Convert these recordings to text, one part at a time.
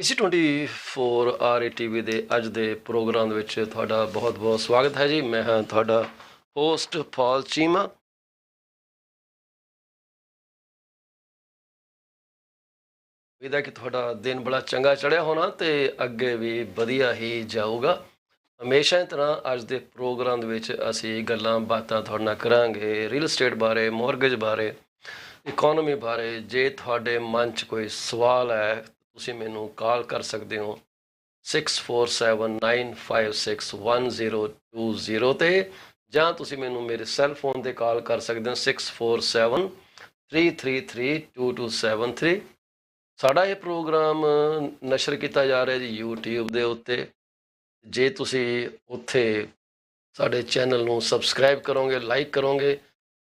AC24 RATV ਦੇ ਅੱਜ ਦੇ ਪ੍ਰੋਗਰਾਮ ਦੇ ਵਿੱਚ ਤੁਹਾਡਾ ਬਹੁਤ-ਬਹੁਤ ਸਵਾਗਤ ਹੈ ਜੀ। ਮੈਂ ਹਾਂ ਤੁਹਾਡਾ ਹੋਸਟ ਪੌਲ ਚੀਮਾ। ਉਮੀਦ ਹੈ ਕਿ ਤੁਹਾਡਾ ਦਿਨ ਬੜਾ ਚੰਗਾ ਚੜ੍ਹਿਆ ਹੋਣਾ ਤੇ ਅੱਗੇ ਵੀ ਵਧੀਆ ਹੀ ਜਾਊਗਾ। ਹਮੇਸ਼ਾ ਦੀ ਤਰ੍ਹਾਂ ਅੱਜ ਦੇ ਪ੍ਰੋਗਰਾਮ ਦੇ ਵਿੱਚ ਅਸੀਂ ਗੱਲਾਂ ਬਾਤਾਂ ਤੁਹਾਡੇ ਨਾਲ ਕਰਾਂਗੇ ਰੀਅਲ estate ਬਾਰੇ, ਮੌਰਗੇਜ ਬਾਰੇ, ਇਕੋਨਮੀ ਬਾਰੇ। ਜੇ ਤੁਹਾਡੇ ਮਨ 'ਚ ਕੋਈ ਸਵਾਲ ਹੈ ਤੁਸੀਂ ਮੈਨੂੰ ਕਾਲ ਕਰ ਸਕਦੇ ਹੋ 6479561020 ਤੇ, ਜਾਂ ਤੁਸੀਂ ਮੈਨੂੰ ਮੇਰੇ ਸੈੱਲ ਫੋਨ ਤੇ ਕਾਲ ਕਰ ਸਕਦੇ ਹੋ 6473332273। ਸਾਡਾ ਇਹ ਪ੍ਰੋਗਰਾਮ ਨਸ਼ਰ ਕੀਤਾ ਜਾ ਰਿਹਾ ਜੀ YouTube ਦੇ ਉੱਤੇ। ਜੇ ਤੁਸੀਂ ਉੱਥੇ ਸਾਡੇ ਚੈਨਲ ਨੂੰ ਸਬਸਕ੍ਰਾਈਬ ਕਰੋਗੇ, ਲਾਈਕ ਕਰੋਗੇ,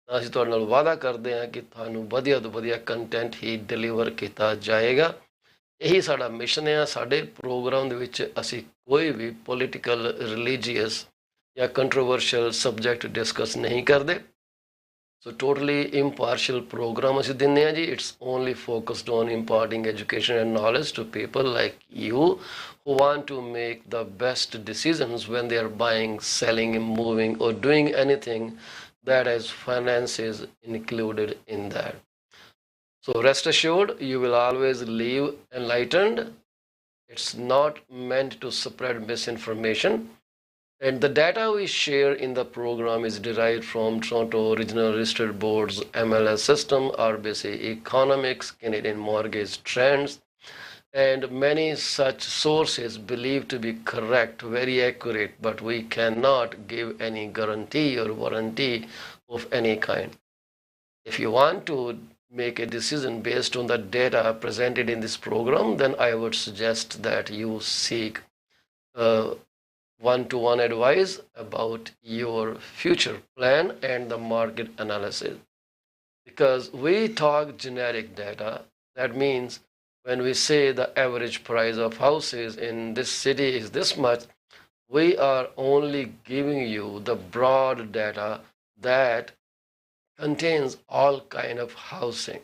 ਤਾਂ ਅਸੀਂ ਤੁਹਾਡੇ ਨਾਲ ਵਾਅਦਾ ਕਰਦੇ ਹਾਂ ਕਿ ਤੁਹਾਨੂੰ ਵਧੀਆ ਤੋਂ ਵਧੀਆ ਕੰਟੈਂਟ ਹੀ ਡਿਲੀਵਰ ਕੀਤਾ ਜਾਏਗਾ। ਇਹੀ ਸਾਡਾ ਮਿਸ਼ਨ ਹੈ। ਸਾਡੇ ਪ੍ਰੋਗਰਾਮ ਦੇ ਵਿੱਚ ਅਸੀਂ ਕੋਈ ਵੀ ਪੋਲੀਟੀਕਲ, ਰਿਲੀਜੀਅਸ ਜਾਂ ਕੰਟਰੋਵਰਸ਼ੀਅਲ ਸਬਜੈਕਟ ਡਿਸਕਸ ਨਹੀਂ ਕਰਦੇ। ਸੋ ਟੋਟਲੀ ਇੰਪਾਰਸ਼ੀਅਲ ਪ੍ਰੋਗਰਾਮ ਅਸੀਂ ਦਿੰਦੇ ਹਾਂ ਜੀ। It's only focused on imparting education and knowledge to people like you who want to make the best decisions when they are buying, selling, moving, or doing anything that has finances included in that. So rest assured, you will always leave enlightened. It's not meant to spread misinformation. And the data we share in the program is derived from Toronto Regional Registered Board's MLS system, RBC Economics, Canadian Mortgage Trends, and many such sources believed to be correct, very accurate, but we cannot give any guarantee or warranty of any kind. If you want to make a decision based on the data presented in this program, then I would suggest that you seek one-to-one advice about your future plan and the market analysis. Because we talk generic data, that means when we say the average price of houses in this city is this much, we are only giving you the broad data that contains all kind of housing.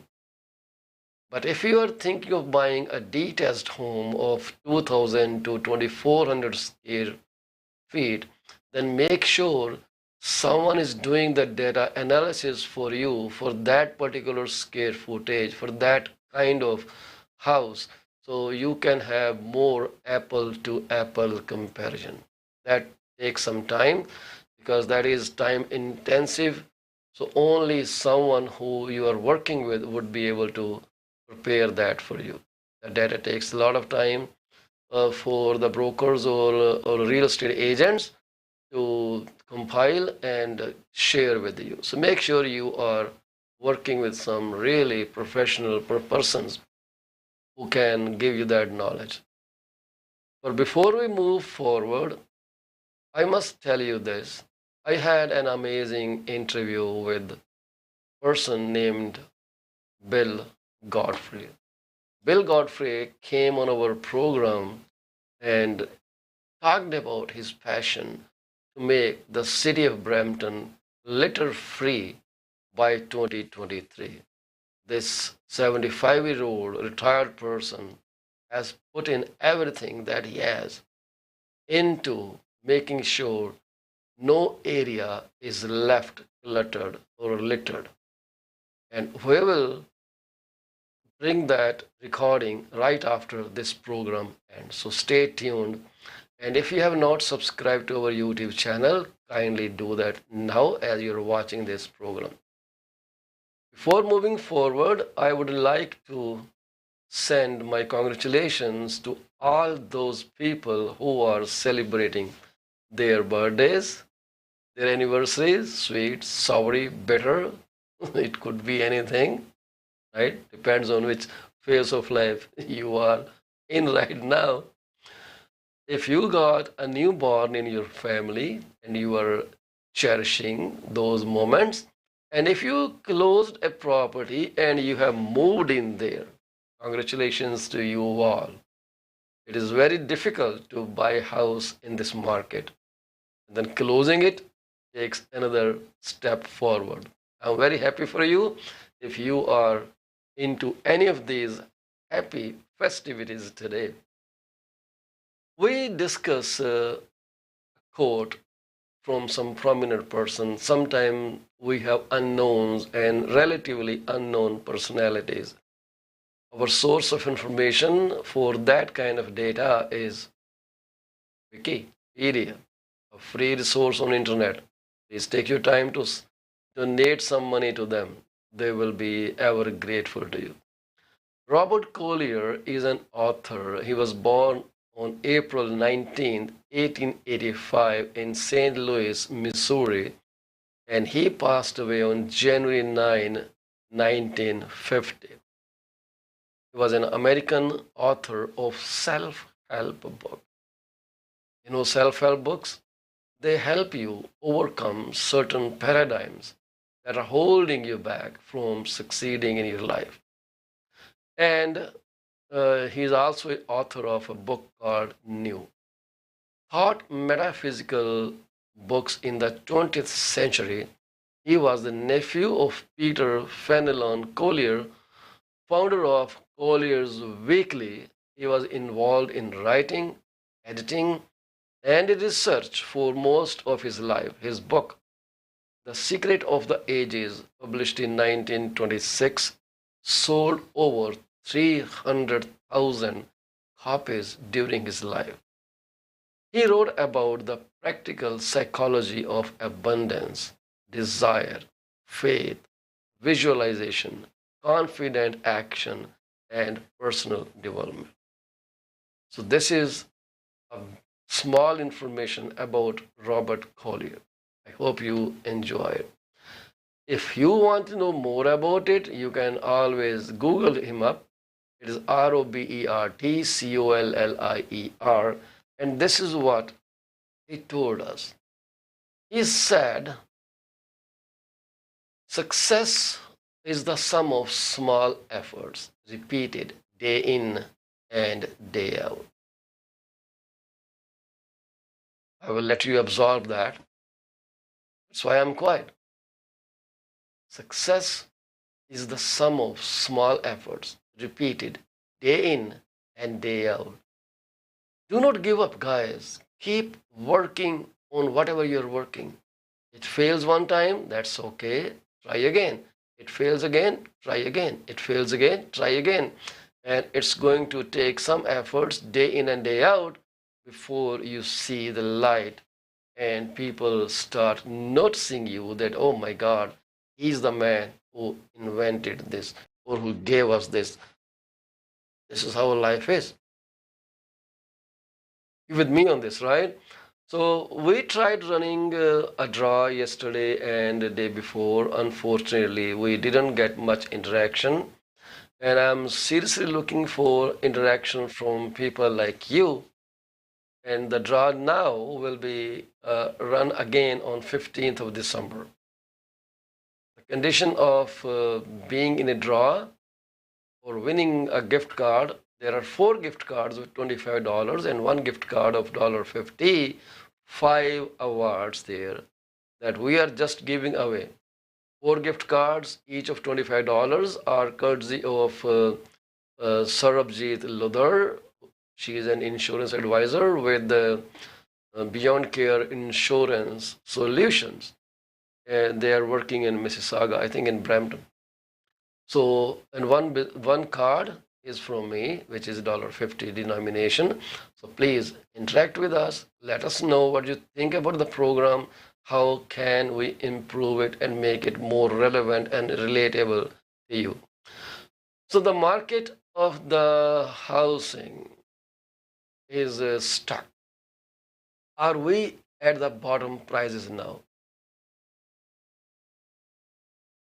But if you are thinking of buying a detached home of 2,000 to 2,400 square feet, then make sure someone is doing the data analysis for you for that particular square footage, for that kind of house, so you can have more apple to apple comparison. That takes some time because that is time intensive. So only someone who you are working with would be able to prepare that for you. The data takes a lot of time for the brokers or real estate agents to compile and share with you. So make sure you are working with some really professional persons who can give you that knowledge. But before we move forward, I must tell you this. I had an amazing interview with a person named Bill Godfrey. Bill Godfrey came on our program and talked about his passion to make the city of Brampton litter-free by 2023. This 75-year-old retired person has put in everything that he has into making sure no area is left cluttered or littered. And we will bring that recording right after this program ends. So stay tuned. And if you have not subscribed to our YouTube channel, kindly do that now as you're watching this program. Before moving forward, I would like to send my congratulations to all those people who are celebrating their birthdays, their anniversaries, sweet, sour, bitter. It could be anything, right? Depends on which phase of life you are in right now. If you got a newborn in your family and you are cherishing those moments, and if you closed a property and you have moved in there, congratulations to you all. It is very difficult to buy a house in this market. And then closing it takes another step forward. I'm very happy for you. If you are into any of these happy festivities today, We discuss a quote from some prominent person. Sometimes we have unknowns and relatively unknown personalities. Our source of information for that kind of data is Wikipedia, a free resource on internet. Please take your time to donate some money to them. They will be ever grateful to you. Robert Collier is an author. He was born on April 19th, 1885 in St. Louis, Missouri, and he passed away on January 9, 1950. He was an American author of self-help books. You know, self-help books, they help you overcome certain paradigms that are holding you back from succeeding in your life. And he's also author of a book called New. Thought metaphysical books in the 20th century. He was the nephew of Peter Fenelon Collier, founder of Collier's Weekly. He was involved in writing, editing, and research for most of his life. His book, The Secret of the Ages, published in 1926, sold over 300,000 copies during his life. He wrote about the practical psychology of abundance, desire, faith, visualization, confident action, and personal development. So, this is a small information about Robert Collier. I hope you enjoy it. If you want to know more about it, you can always Google him up. It is RobertCollier, and this is what he told us. He said, success is the sum of small efforts repeated day in and day out. I will let you absorb that. That's why I'm quiet. Success is the sum of small efforts repeated day in and day out. Do not give up, guys. Keep working on whatever you're working. It fails one time, that's okay. Try again. It fails again, try again. It fails again, try again. And it's going to take some efforts day in and day out before you see the light and people start noticing you that, oh my God, he's the man who invented this or who gave us this. This is how life is. You with me on this, right? So we tried running a draw yesterday and the day before. Unfortunately, we didn't get much interaction. And I'm seriously looking for interaction from people like you. And the draw now will be run again on 15th of December. The condition of being in a draw or winning a gift card, there are 4 gift cards with $25 and 1 gift card of $50. 5 awards there that we are just giving away. 4 gift cards, each of $25, are courtesy of Sarabjit Lodar. She is an insurance advisor with Beyond Care Insurance Solutions. And they are working in Mississauga, I think in Brampton. So, and one card is from me, which is $50 denomination. So please interact with us. Let us know what you think about the program. How can we improve it and make it more relevant and relatable to you? So the market of the housing is stuck. Are we at the bottom prices now?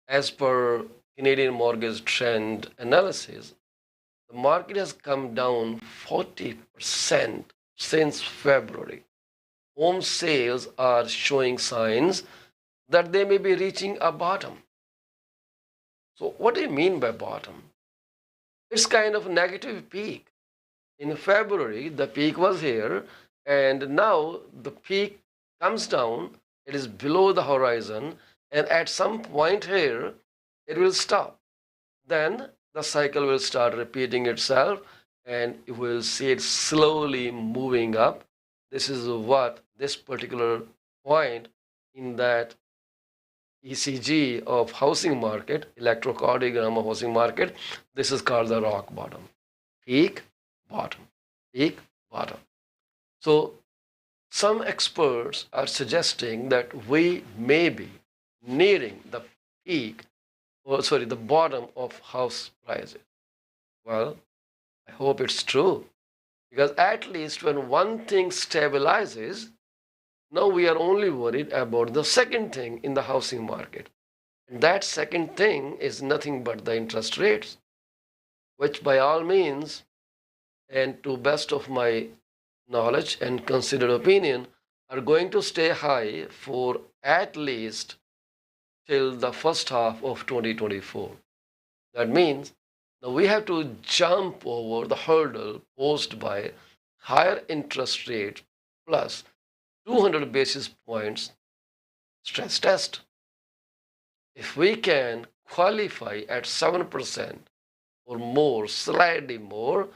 As per Canadian Mortgage Trend Analysis, the market has come down 40% since February. Home sales are showing signs that they may be reaching a bottom. So what do you mean by bottom? It's kind of a negative peak. In February, the peak was here, and now the peak comes down. It is below the horizon, and at some point here, it will stop. Then the cycle will start repeating itself, and you will see it slowly moving up. This is what this particular point in that ECG of housing market, electrocardiogram of housing market, this is called the rock bottom. Peak, bottom, peak, bottom. So some experts are suggesting that we may be nearing the peak, or sorry, the bottom of house prices. Well, I hope it's true because at least when one thing stabilizes, now we are only worried about the second thing in the housing market. And that second thing is nothing but the interest rates, which by all means, and to best of my knowledge and considered opinion, are going to stay high for at least till the first half of 2024. That means now we have to jump over the hurdle posed by higher interest rate plus 200 basis points stress test. If we can qualify at 7% or more, slightly more,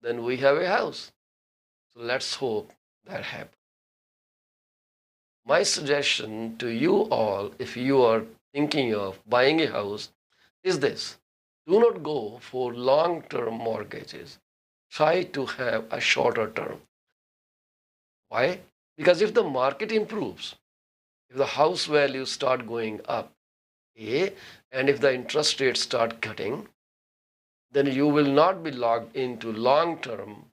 then we have a house. So let's hope that happens. My suggestion to you all, if you are thinking of buying a house, is this: do not go for long term mortgages. Try to have a shorter term. Why? Because if the market improves, if the house values start going up, A, and if the interest rates start cutting, then you will not be locked into long term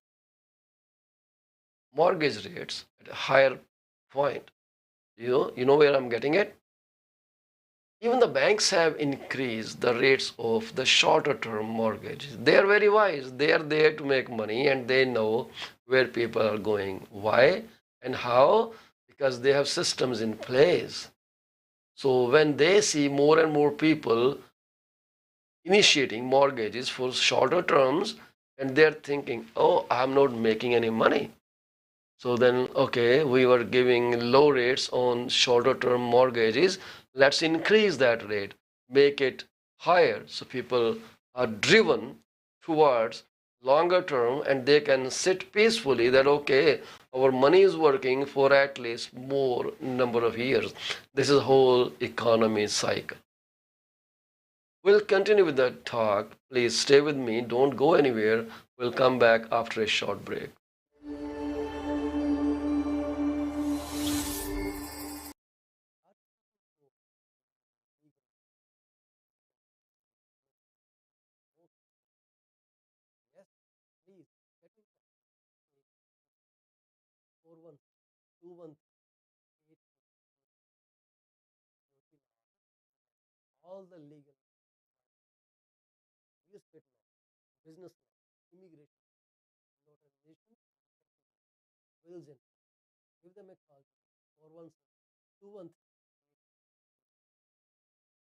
mortgage rates at a higher point. You know where I'm getting at? Even the banks have increased the rates of the shorter term mortgages. They are very wise. They are there to make money and they know where people are going. Why and how? Because they have systems in place. So when they see more and more people initiating mortgages for shorter terms and they're thinking, oh, I'm not making any money. So then, okay, we were giving low rates on shorter term mortgages. Let's increase that rate, make it higher so people are driven towards longer term and they can sit peacefully that, okay, our money is working for at least more number of years. This is whole economy cycle. We'll continue with that talk. Please stay with me. Don't go anywhere. We'll come back after a short break. Yes, please. Get in touch. 4121 all the legal real estate law, business law, immigration, notarization, wills and give them a call 417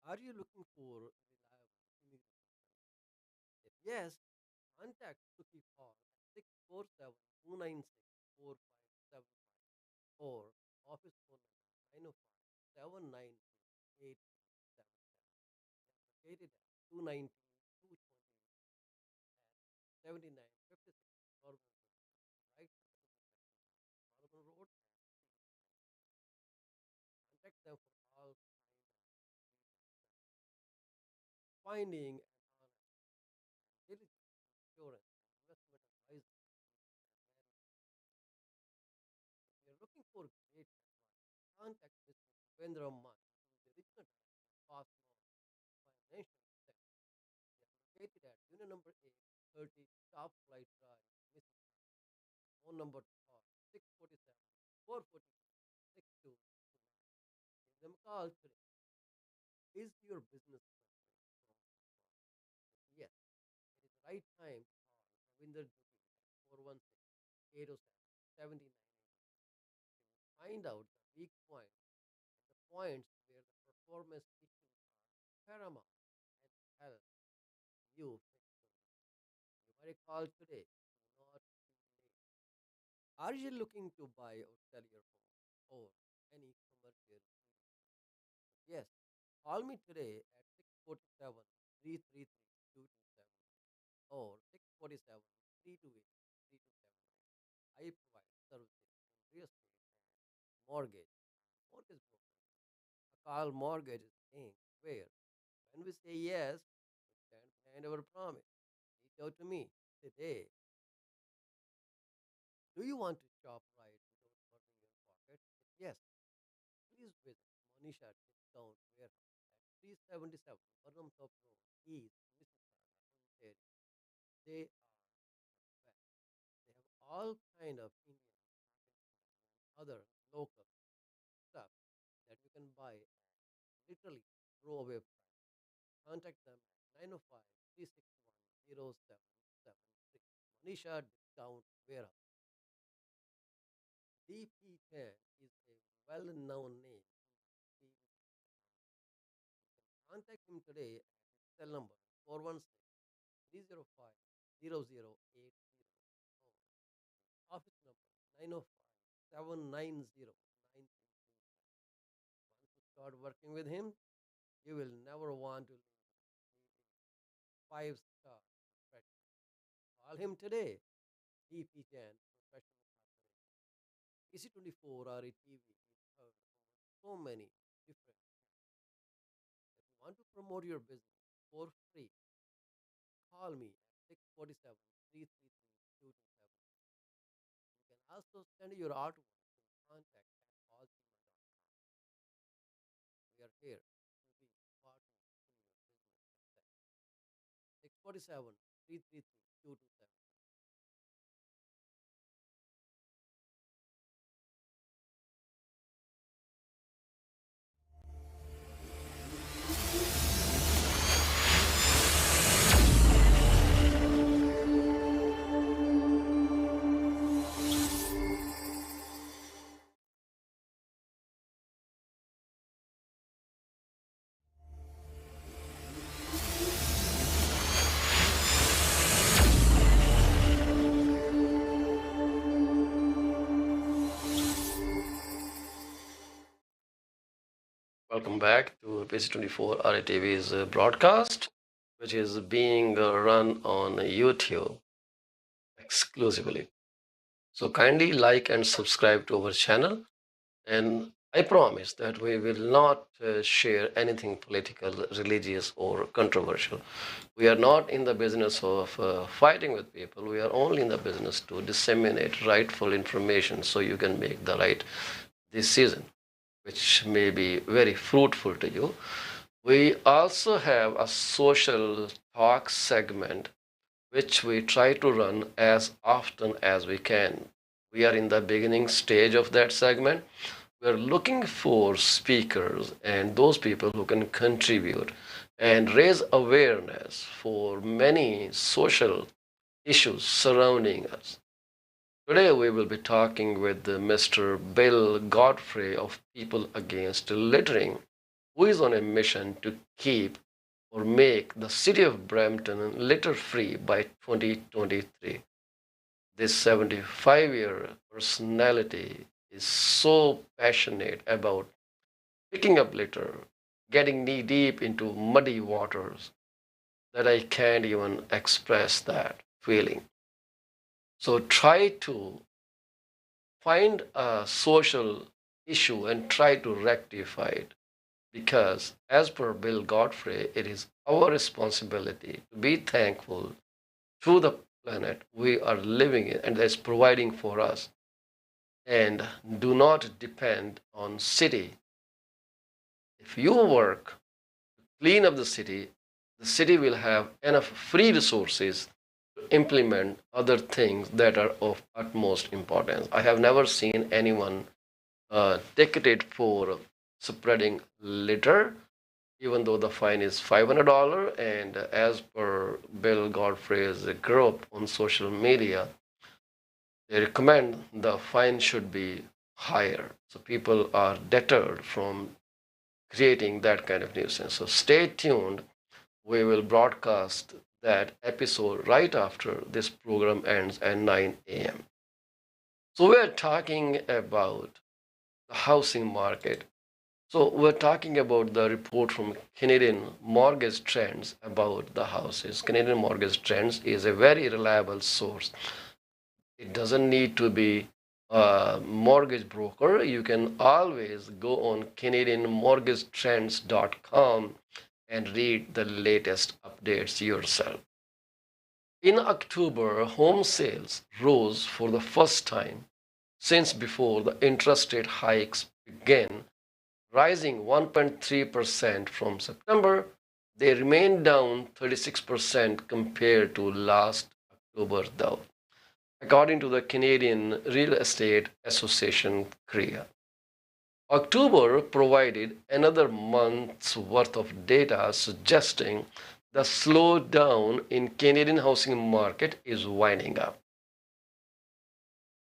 Are you looking for reliable immigration service? If yes, contact Suki Hall at 647-296-4575 or office phone number 905-792-8877 located at 219 at 7956 Northern right Northern Road and contact them for all time finding an honest and diligent insurance and investment advisor. If you're looking for great advice, contact Mr. Devendra Man, who is the original director of Fast Financial Center. They are located at unit number 830 Top Flight Drive, Mississauga. Phone number to call 647 442 6229. Give them a call today. Is your business suffering from this problem? If yes, it is the right time to call Ravinder Dubey at 416-807-7988. Find out the weak points and the points where the performance issues are paramount and help you fix them. Give her a call today. Do not be late. Are you looking to buy or sell your home or any commercial real estate? Yes, call me today at 647 333 2270 or 647 I provide services in real estate and mortgage broker. A call mortgage is paying where when we say yes, we stand behind our promise. Reach out to me today. Do you want to shop right without hurting your pocket? If yes, please visit Monisha Discount Warehouse at 377 Burnham Top Road, East Mississauga, Ontario. They are the best. They have all kind of Indian and other local stuff that you can buy at literally throwaway price. Contact them at 905 361 0773. Monisha Discount Warehouse. DP10 is a well-known name in the contact him today at his cell number 416-305-0080 or office number 905-790-9337. Once you start working with him, you will never want to leave. He is five-star professional. Call him today. DP10 Professional Corporation. AC24 or a TV is heard over so many different channels. If you want to promote your business for free, call me at 647 333 You can also send your artwork to contact at paulchima.com. We are here to be partners in your business success. 647 333 Welcome back to PC24 RATV's broadcast, which is being run on YouTube exclusively. So kindly like and subscribe to our channel, and I promise that we will not share anything political, religious, or controversial. We are not in the business of fighting with people. We are only in the business to disseminate rightful information so you can make the right decision, which may be very fruitful to you. We also have a social talk segment which we try to run as often as we can. We are in the beginning stage of that segment. We're looking for speakers and those people who can contribute and raise awareness for many social issues surrounding us. Today we will be talking with Mr. Bill Godfrey of People Against Littering, who is on a mission to keep or make the city of Brampton litter free by 2023. This 75-year personality is so passionate about picking up litter, getting knee deep into muddy waters, that I can't even express that feeling. So try to find a social issue and try to rectify it, because as per Bill Godfrey, it is our responsibility to be thankful to the planet we are living in and that's providing for us, and do not depend on city. If you work clean up the city will have enough free resources to implement other things that are of utmost importance. I have never seen anyone ticketed for spreading litter, even though the fine is $500. And as per Bill Godfrey's group on social media, they recommend the fine should be higher. So people are deterred from creating that kind of nuisance. So stay tuned. We will broadcast that episode right after this program ends at 9 a.m. So we're talking about the housing market So we're talking about the report from Canadian Mortgage Trends about the houses. Canadian Mortgage Trends is a very reliable source. It doesn't need to be a mortgage broker. You can always go on canadianmortgagetrends.com and read the latest updates yourself. In October, home sales rose for the first time since before the interest rate hikes began, rising 1.3% from September. They remained down 36% compared to last October, though, according to the Canadian Real Estate Association, CREA. October provided another month's worth of data suggesting the slowdown in Canadian housing market is winding up.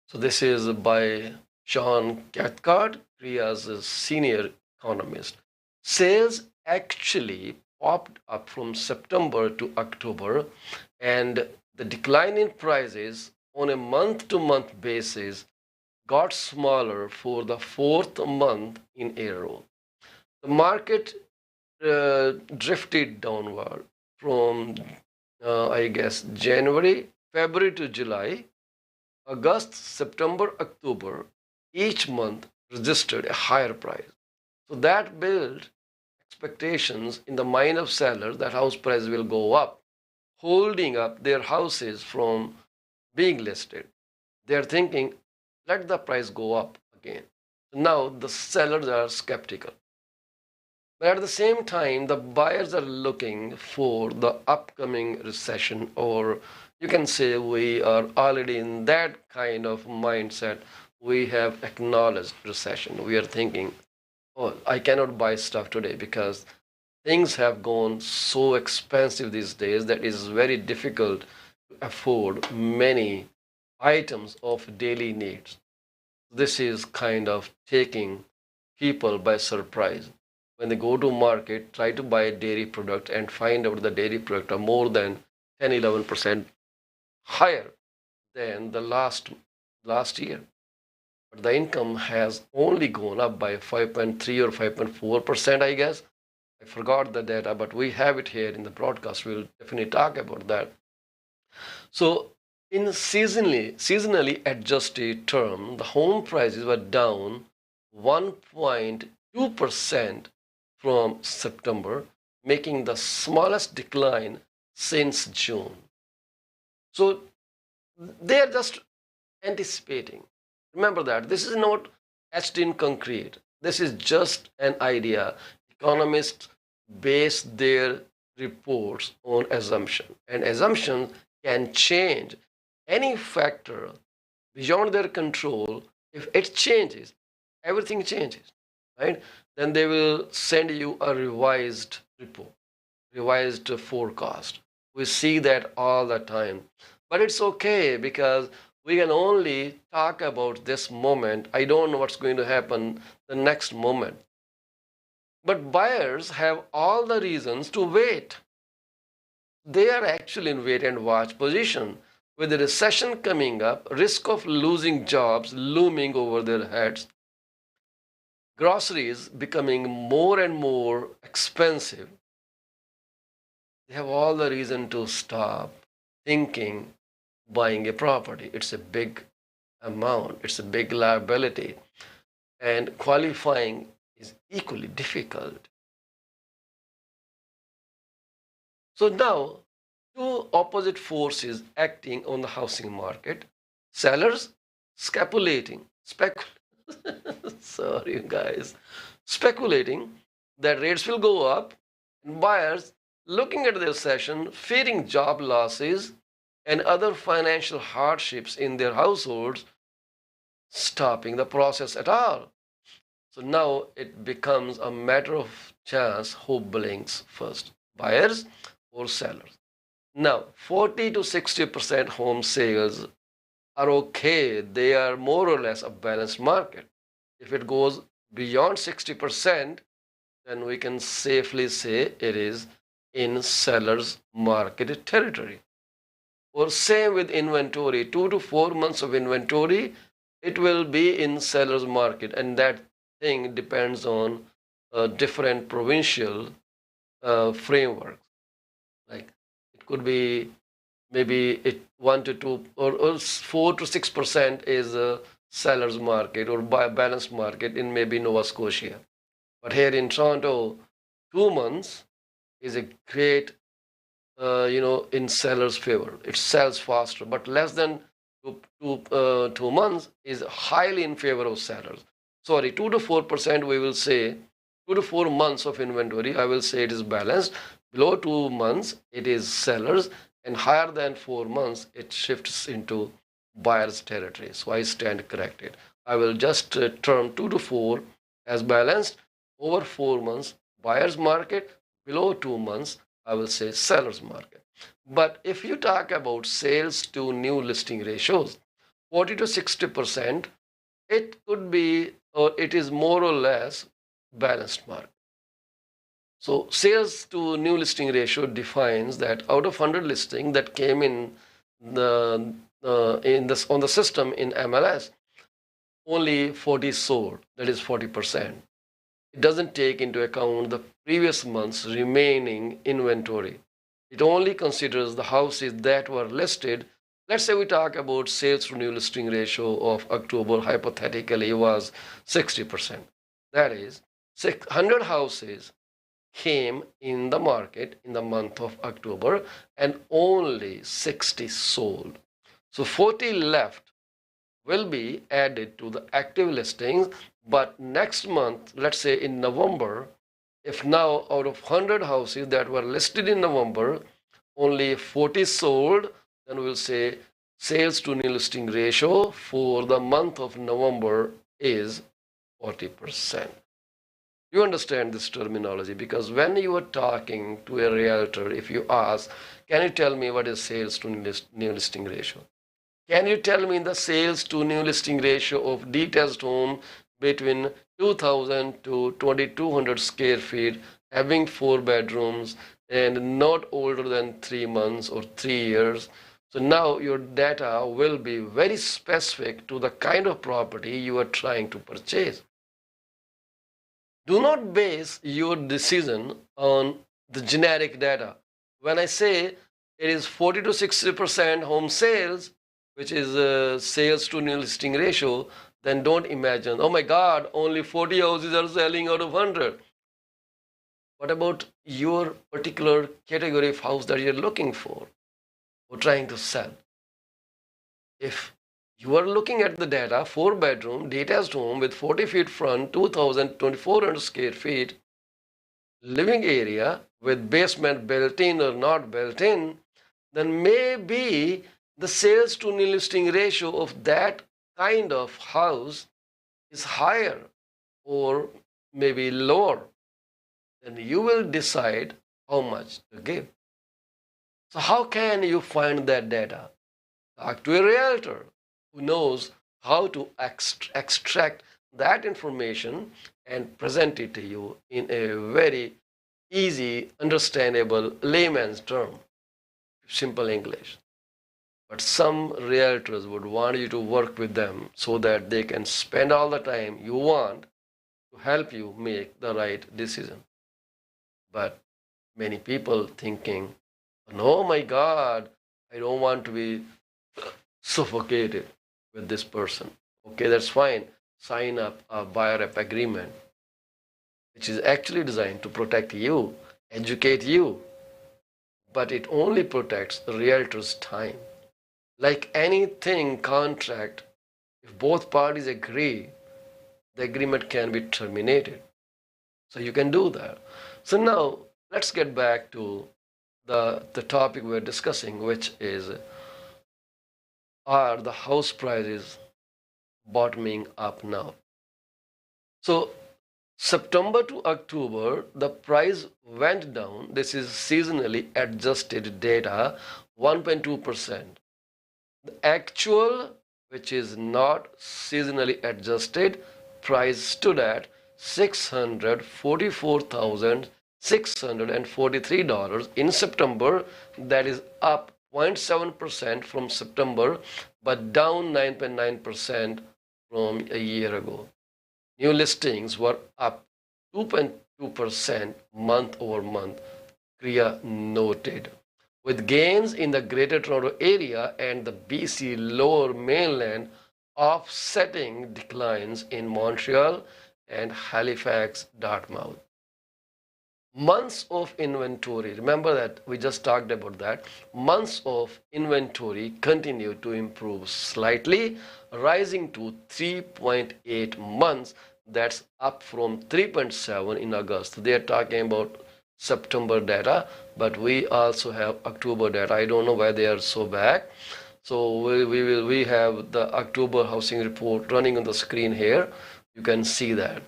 So this is by Sean Cathcart, CREA's senior economist. Sales actually popped up from September to October, and the decline in prices on a month-to-month basis got smaller for the fourth month in a row. The market drifted downward from, I guess, January, February to July, August, September, October. Each month registered a higher price. So that built expectations in the mind of sellers that house prices will go up, holding up their houses from being listed. They're thinking, let the price go up again. Now the sellers are skeptical. But at the same time, the buyers are looking for the upcoming recession, or you can say we are already in that kind of mindset. We have acknowledged recession. We are thinking, oh, I cannot buy stuff today because things have gone so expensive these days that it is very difficult to afford many items of daily needs. This is kind of taking people by surprise. When they go to market, try to buy a dairy product and find out the dairy product are more than 10-11% higher than the last year. But the income has only gone up by 5.3 or 5.4%, I guess. I forgot the data, but we have it here in the broadcast. We'll definitely talk about that. So in seasonally adjusted term, the home prices were down 1.2% from September, making the smallest decline since June. So they are just anticipating. Remember that this is not etched in concrete. This is just an idea. Economists base their reports on assumption, and assumptions can change. Any factor beyond their control, if it changes, everything changes, right? Then they will send you a revised report, revised forecast. We see that all the time. But it's okay because we can only talk about this moment. I don't know what's going to happen the next moment. But buyers have all the reasons to wait. They are actually in wait and watch position. With the recession coming up, risk of losing jobs looming over their heads, groceries becoming more and more expensive, they have all the reason to stop thinking buying a property. It's a big amount, it's a big liability, and qualifying is equally difficult. So now, two opposite forces acting on the housing market: sellers sorry guys, speculating that rates will go up, and buyers looking at their recession, fearing job losses and other financial hardships in their households, stopping the process at all. So now it becomes a matter of chance who blinks first, buyers or sellers. Now, 40 to 60% home sales are okay. They are more or less a balanced market. If it goes beyond 60%, then we can safely say it is in seller's market territory. Or same with inventory, 2 to 4 months of inventory, it will be in seller's market, and that thing depends on different provincial frameworks. Like it could be maybe it 1 to 2 or 4 to 6% is a seller's market or balanced market in maybe Nova Scotia. But here in Toronto, 2 months is a great, in seller's favor. It sells faster, but less than 2 months is highly in favor of sellers. Sorry, 2 to 4% we will say 2 to 4 months of inventory. I will say it is balanced. Below 2 months, it is sellers, and higher than 4 months, it shifts into buyer's territory. So I stand corrected. I will just term 2 to 4 as balanced. Over 4 months, buyer's market. Below 2 months, I will say seller's market. But if you talk about sales to new listing ratios, 40 to 60%, it could be, or it is more or less balanced market. So sales to new listing ratio defines that out of 100 listings that came the in this on the system in MLS, only 40 sold. That is 40%. It doesn't take into account the previous month's remaining inventory. It only considers the houses that were listed. Let's say we talk about sales to new listing ratio of October, hypothetically was 60%. That is, 600 houses came in the market in the month of October and only 60 sold. So 40 left will be added to the active listings. But next month, let's say in November, if now out of 100 houses that were listed in November, only 40 sold, then we'll say sales to new listing ratio for the month of November is 40%. You understand this terminology, because when you are talking to a realtor, if you ask, can you tell me what is sales to new listing ratio? Can you tell me the sales to new listing ratio of detached home between 2000 to 2200 square feet, having 4 bedrooms and not older than 3 months or 3 years? So now your data will be very specific to the kind of property you are trying to purchase. Do not base your decision on the generic data. When I say it is 40 to 60% home sales, which is sales to new listing ratio, then don't imagine, oh my God, only 40 houses are selling out of 100. What about your particular category of house that you're looking for or trying to sell? If you are looking at the data, 4 bedroom, detached home with 40 feet front, 2,400 square feet, living area with basement built in or not built in, then maybe the sales to new listing ratio of that kind of house is higher or maybe lower. Then you will decide how much to give. So how can you find that data? Talk to a realtor who knows how to extract that information and present it to you in a very easy, understandable layman's term, simple English. But some realtors would want you to work with them so that they can spend all the time you want to help you make the right decision. But many people thinking, oh my God, I don't want to be suffocated with this person. Okay, that's fine. Sign up a buyer rep agreement, which is actually designed to protect you, educate you, but it only protects the realtor's time. Like anything contract, if both parties agree, the agreement can be terminated. So you can do that. So now let's get back to the topic we're discussing, which is, are the house prices bottoming up now? So September to October, the price went down. This is seasonally adjusted data, 1.2%. The actual, which is not seasonally adjusted, price stood at $644,643 in September. That is up 0.7% from September, but down 9.9% from a year ago. New listings were up 2.2% month over month, Kriya noted. With gains in the Greater Toronto Area and the BC Lower Mainland offsetting declines in Montreal and Halifax, Dartmouth. Months of inventory, remember that we just talked about that. Months of inventory continue to improve slightly, rising to 3.8 months. That's up from 3.7 in August. They are talking about September data, but we also have October data. I don't know why they are so back. So we have the October housing report running on the screen here. You can see that.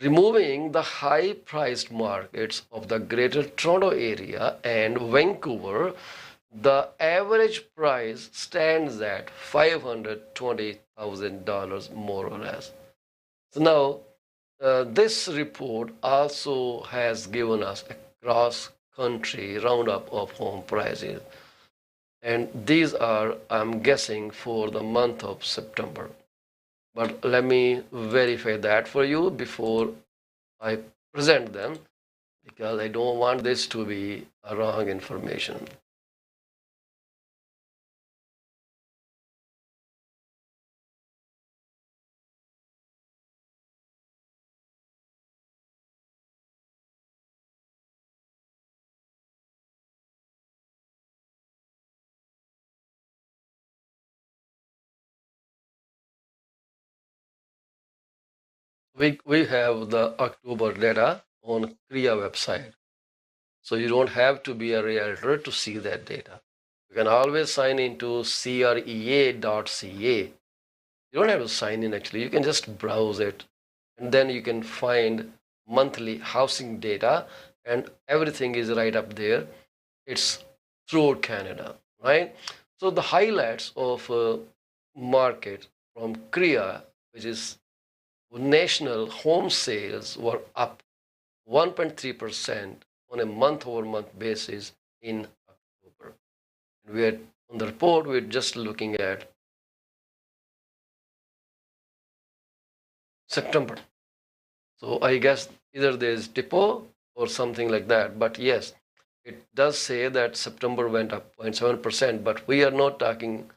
Removing the high priced markets of the Greater Toronto Area and Vancouver, the average price stands at $520,000 more or less. So now, this report also has given us a cross country roundup of home prices. And these are, I'm guessing, for the month of September. But let me verify that for you before I present them, because I don't want this to be a wrong information. We have the October data on Kriya website. So you don't have to be a realtor to see that data. You can always sign into crea.ca. You don't have to sign in actually. You can just browse it, and then you can find monthly housing data, and everything is right up there. It's throughout Canada, right? So the highlights of market from Kriya, which is national home sales, were up 1.3% on a month over month basis in October. We're on the report, we're just looking at September. So I guess either there's typo or something like that. But yes, it does say that September went up 0.7%, but we are not talking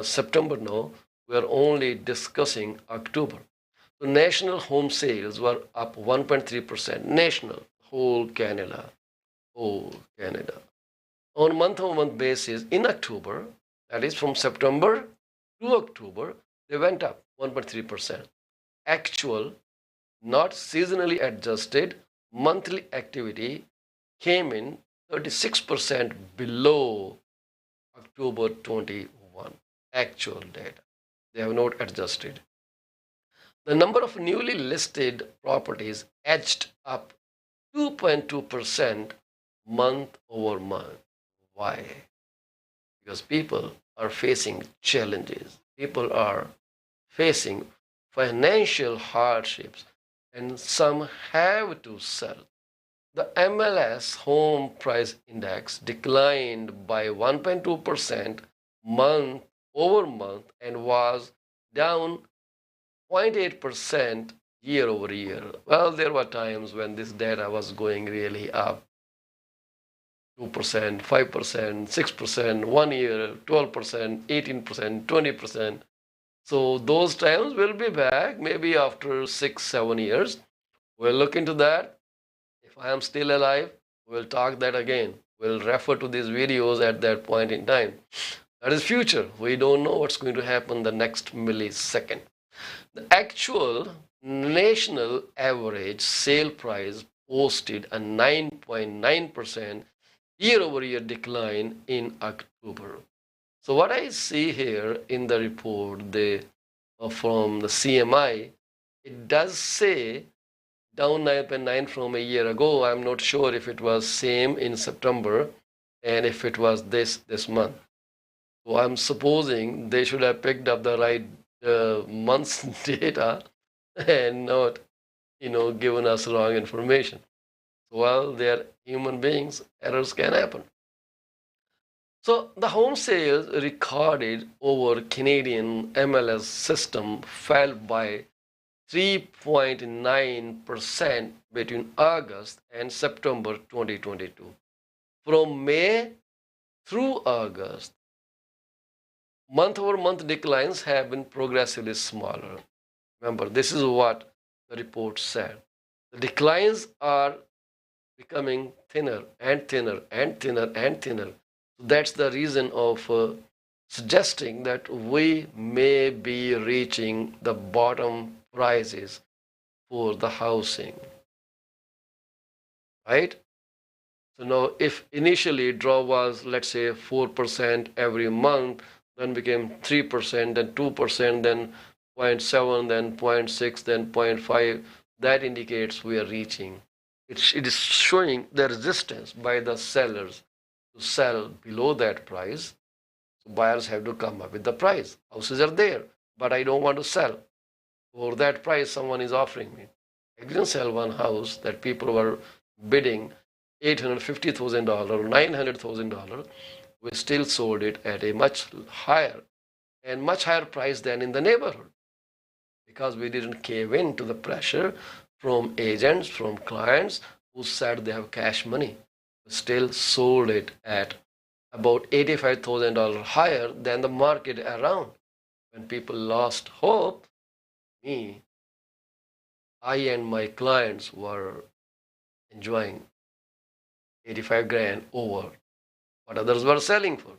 September now. We are only discussing October. So national home sales were up 1.3%. National, whole Canada, whole Canada. On month-over-month basis in October, that is from September to October, they went up 1.3%. Actual, not seasonally adjusted, monthly activity came in 36% below October 21. Actual data. They have not adjusted. The number of newly listed properties edged up 2.2% month over month. Why? Because people are facing challenges. People are facing financial hardships, and some have to sell. The MLS Home Price Index declined by 1.2% month over month and was down 0.8% year over year. Well, there were times when this data was going really up 2%, 5%, 6%, 1 year, 12%, 18%, 20%. So those times will be back maybe after 6, 7 years. We'll look into that. If I am still alive, we'll talk that again. We'll refer to these videos at that point in time. That is future. We don't know what's going to happen the next millisecond. The actual national average sale price posted a 9.9% year-over-year decline in October. So what I see here in the report from the CMI, it does say down 9.9 from a year ago. I'm not sure if it was same in September and if it was this month. So I'm supposing they should have picked up the right month's data and not, given us wrong information. Well, they're human beings, errors can happen. So the home sales recorded over Canadian MLS system fell by 3.9% between August and September 2022. From May through August, month over month declines have been progressively smaller. Remember, this is what the report said. The declines are becoming thinner and thinner and thinner and thinner. That's the reason of suggesting that we may be reaching the bottom prices for the housing, right? So now, if initially draw was, let's say, 4% every month, then became 3%, then 2%, then 0.7, then 0.6, then 0.5, that indicates we are reaching. It is showing the resistance by the sellers to sell below that price. So buyers have to come up with the price. Houses are there, but I don't want to sell. For that price, someone is offering me. I didn't sell one house that people were bidding $850,000, $900,000. We still sold it at a much higher price than in the neighborhood because we didn't cave in to the pressure from agents, from clients who said they have cash money. We still sold it at about $85,000 higher than the market around. When people lost hope, me, I and my clients were enjoying 85 grand over what others were selling for.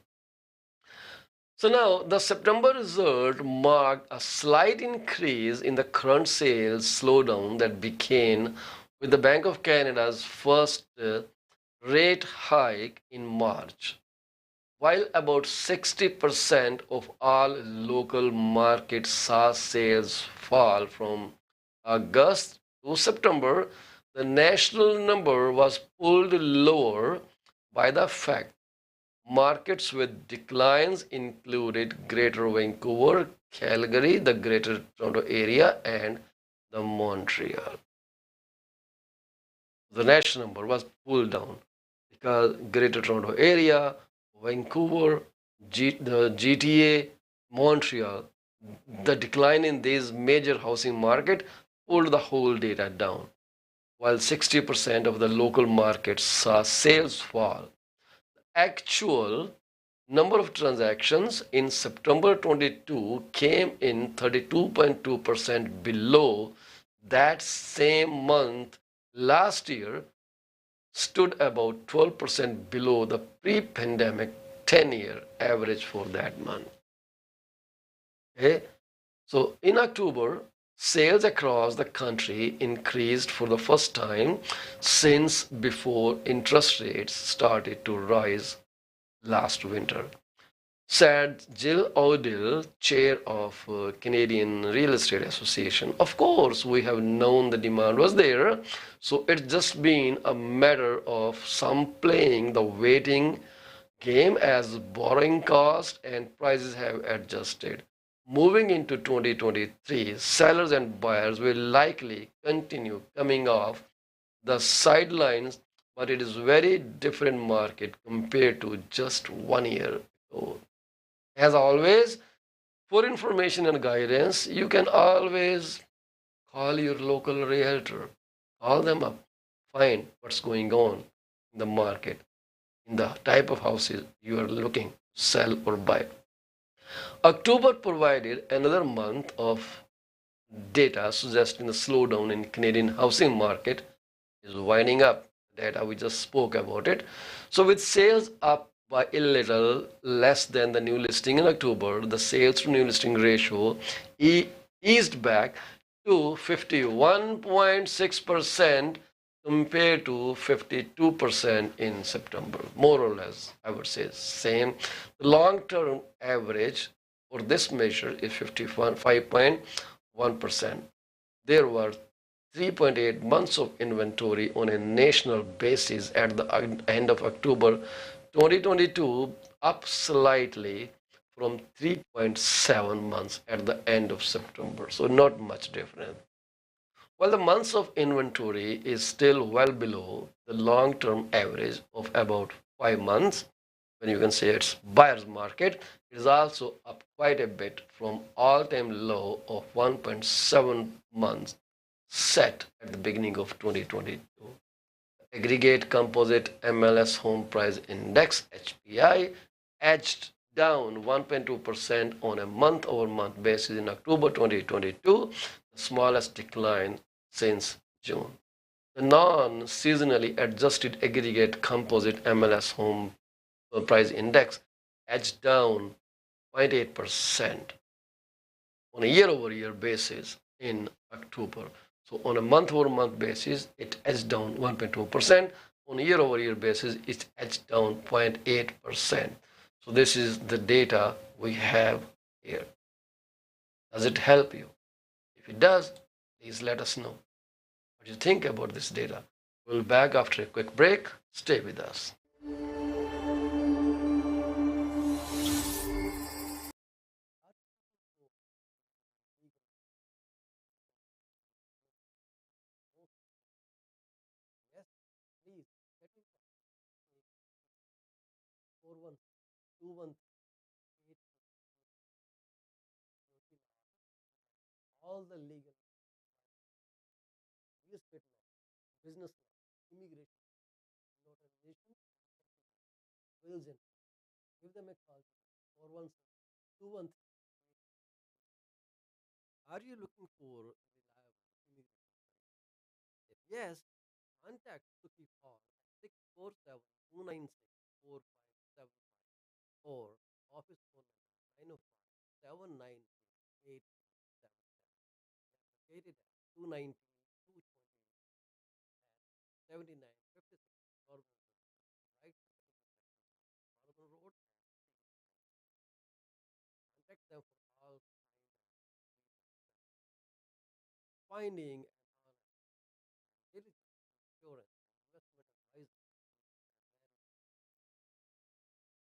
So now the September result marked a slight increase in the current sales slowdown that began with the Bank of Canada's first rate hike in March. While about 60% of all local markets saw sales fall from August to September, the national number was pulled lower by the fact markets with declines included Greater Vancouver, Calgary, the Greater Toronto Area, and the Montreal. The national number was pulled down because Greater Toronto Area, Vancouver, the GTA, Montreal, the decline in these major housing market pulled the whole data down, while 60% of the local markets saw sales fall. Actual number of transactions in September 22 came in 32.2% below that same month last year, stood about 12% below the pre-pandemic 10-year average for that month. Okay? So in October, sales across the country increased for the first time since before interest rates started to rise last winter, said Jill Odell, chair of Canadian Real Estate Association. Of course, we have known the demand was there, so it's just been a matter of some playing the waiting game as borrowing costs and prices have adjusted. Moving into 2023, sellers and buyers will likely continue coming off the sidelines, but it is very different market compared to just 1 year ago. As always, for information and guidance, you can always call your local realtor. Call them up, find what's going on in the market, in the type of houses you are looking to sell or buy. October provided another month of data suggesting the slowdown in Canadian housing market is winding up. Data we just spoke about it. So with sales up by a little less than the new listing in October, the sales to new listing ratio eased back to 51.6% compared to 52% in September. More or less, I would say same. The long-term average for this measure is 55.1%. There were 3.8 months of inventory on a national basis at the end of October 2022, up slightly from 3.7 months at the end of September. So not much difference. While the months of inventory is still well below the long-term average of about 5 months, when you can say it's buyer's market, it is also up quite a bit from all-time low of 1.7 months set at the beginning of 2022. Aggregate Composite MLS Home Price Index (HPI) edged down 1.2% on a month-over-month basis in October 2022, the smallest decline since June. The non-seasonally adjusted aggregate composite MLS home price index edged down 0.8% on a year-over-year basis in October. So on a month-over-month basis, it edged down 1.2%. On a year-over-year basis, it edged down 0.8%. So this is the data we have here. Does it help you? If it does, please let us know what you think about this data. We'll be back after a quick break. Stay with us. Yes, please get in touch. 4121 all the legal real estate law, business law, immigration, notarization, wills and give them a call. 4121. Are you looking for reliable immigration service? If yes, contact Suki Paul at 647 or office phone number 905 located at 219 7956 Northern right Northern Road. Contact them for all finding an honest diligent insurance investment advisor.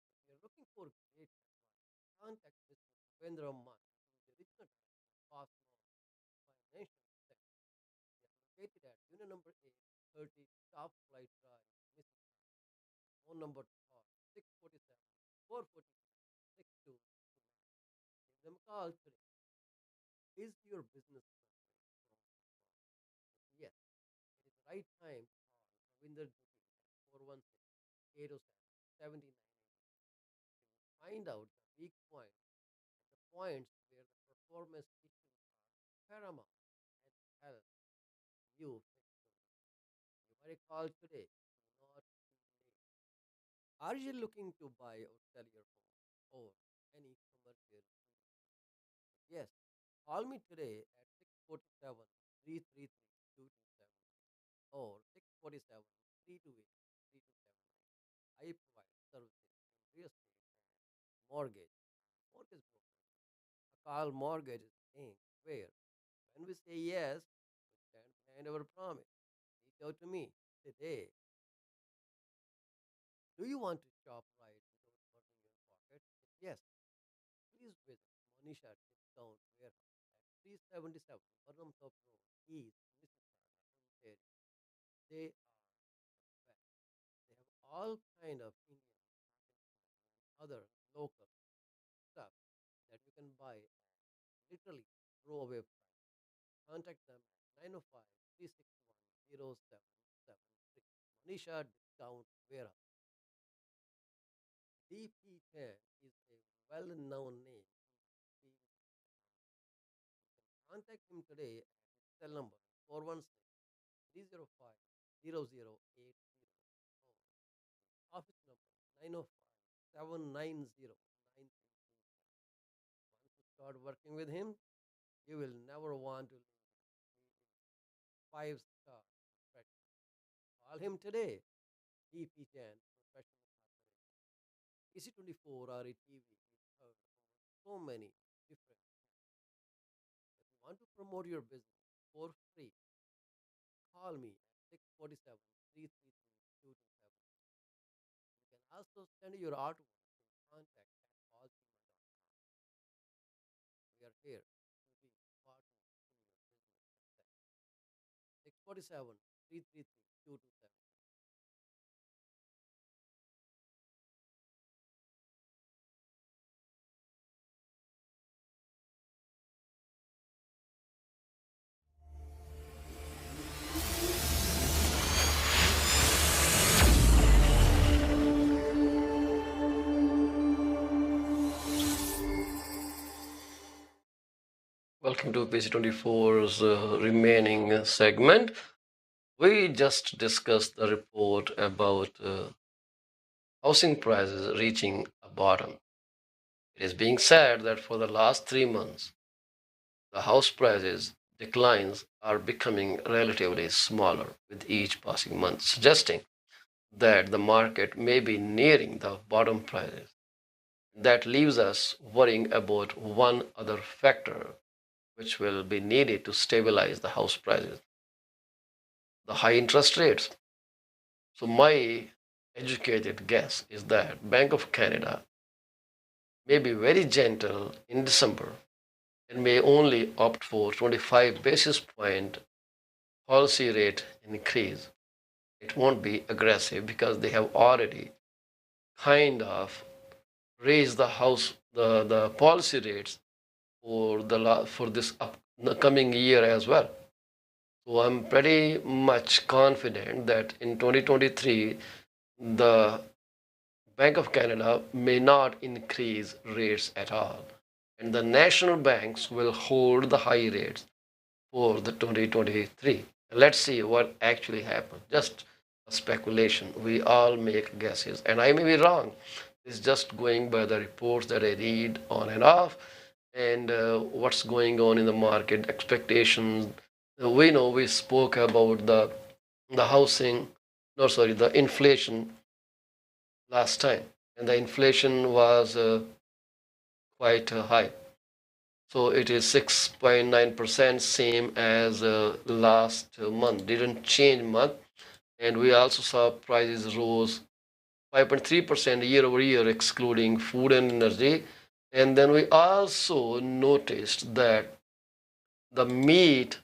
If you're looking for great advice, contact Mr. Devendra Man, who is the original director of Financial Center. They are located at unit number 830 Top Flight Drive, Mississauga. Phone number to call 647 442 6229. Give them a call today. Is your business yes, it is the right time to call Ravinder Dubey at 416-807-7980. Find out the weak points and the points where the performance issues are paramount and help you fix them. Give me a call today. Do not too late. Are you looking to buy or sell your home or any commercial? Yes. Call me today at 647 333 or 647 328 3279. I provide services in real estate and mortgage. Mortgage broker. A call mortgage is paying where when we say yes, we stand behind our promise. Reach out to me today. Do you want to shop right without hurting your pocket? If yes, please visit Monisha Discount Warehouse at 377 Burnham Top Road, East Mississauga, Ontario. They are the best. They have all kind of Indian, Pakistani, and other local stuff that you can buy at literally throwaway price. Contact them at 905 361 0773. Monisha Discount Warehouse. DP10 is a well-known name in the TV. Contact him today at his cell number 416-305-0080 or office number 905-790-9327. Once you start working with him, you will never want to lose him. He is 5-star professional. Call him today. DP10 Professional Corporation. AC24 or a TV is heard over so many different channels. If you want to promote your business for free, call me at 647 333 2277. You can also send your artwork to contact at paulchima.com. We are here to be partners in your business success. 647 333 2277. Welcome to PC24's remaining segment. We just discussed the report about housing prices reaching a bottom. It is being said that for the last 3 months, the house prices declines are becoming relatively smaller with each passing month, suggesting that the market may be nearing the bottom prices. That leaves us worrying about one other factor which will be needed to stabilize the house prices: the high interest rates. So my educated guess is that Bank of Canada may be very gentle in December and may only opt for 25 basis point policy rate increase. It won't be aggressive because they have already kind of raised the policy rates for this the coming year as well. So I'm pretty much confident that in 2023 the Bank of Canada may not increase rates at all, and the national banks will hold the high rates for the 2023. Let's see what actually happens. Just a speculation. We all make guesses, and I may be wrong. It's just going by the reports that I read on and off, and what's going on in the market, expectations. We know we spoke about the housing, no, sorry, the inflation last time, and the inflation was quite high. So it is 6.9%, same as last month. Didn't change much. And we also saw prices rose 5.3% year over year, excluding food and energy. And then we also noticed that the meat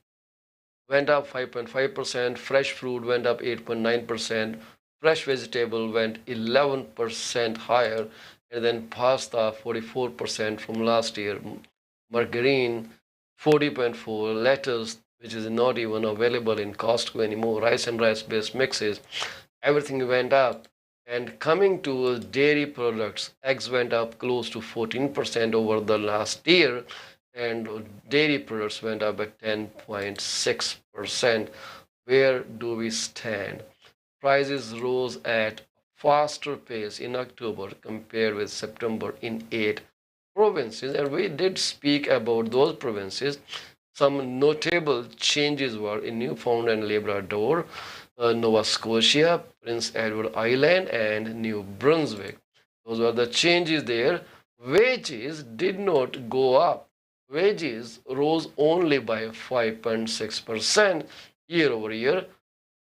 went up 5.5%, fresh fruit went up 8.9%, fresh vegetable went 11% higher, and then pasta 44% from last year, margarine 40.4, lettuce, which is not even available in Costco anymore, rice and rice based mixes, everything went up. And coming to dairy products, eggs went up close to 14% over the last year, and dairy products went up by 10.6%. Where do we stand? Prices rose at faster pace in October compared with September in 8 provinces, and we did speak about those provinces. Some notable changes were in Newfoundland and Labrador, Nova Scotia, Prince Edward Island, and New Brunswick. Those were the changes there. Wages did not go up. Wages rose only by 5.6% year over year.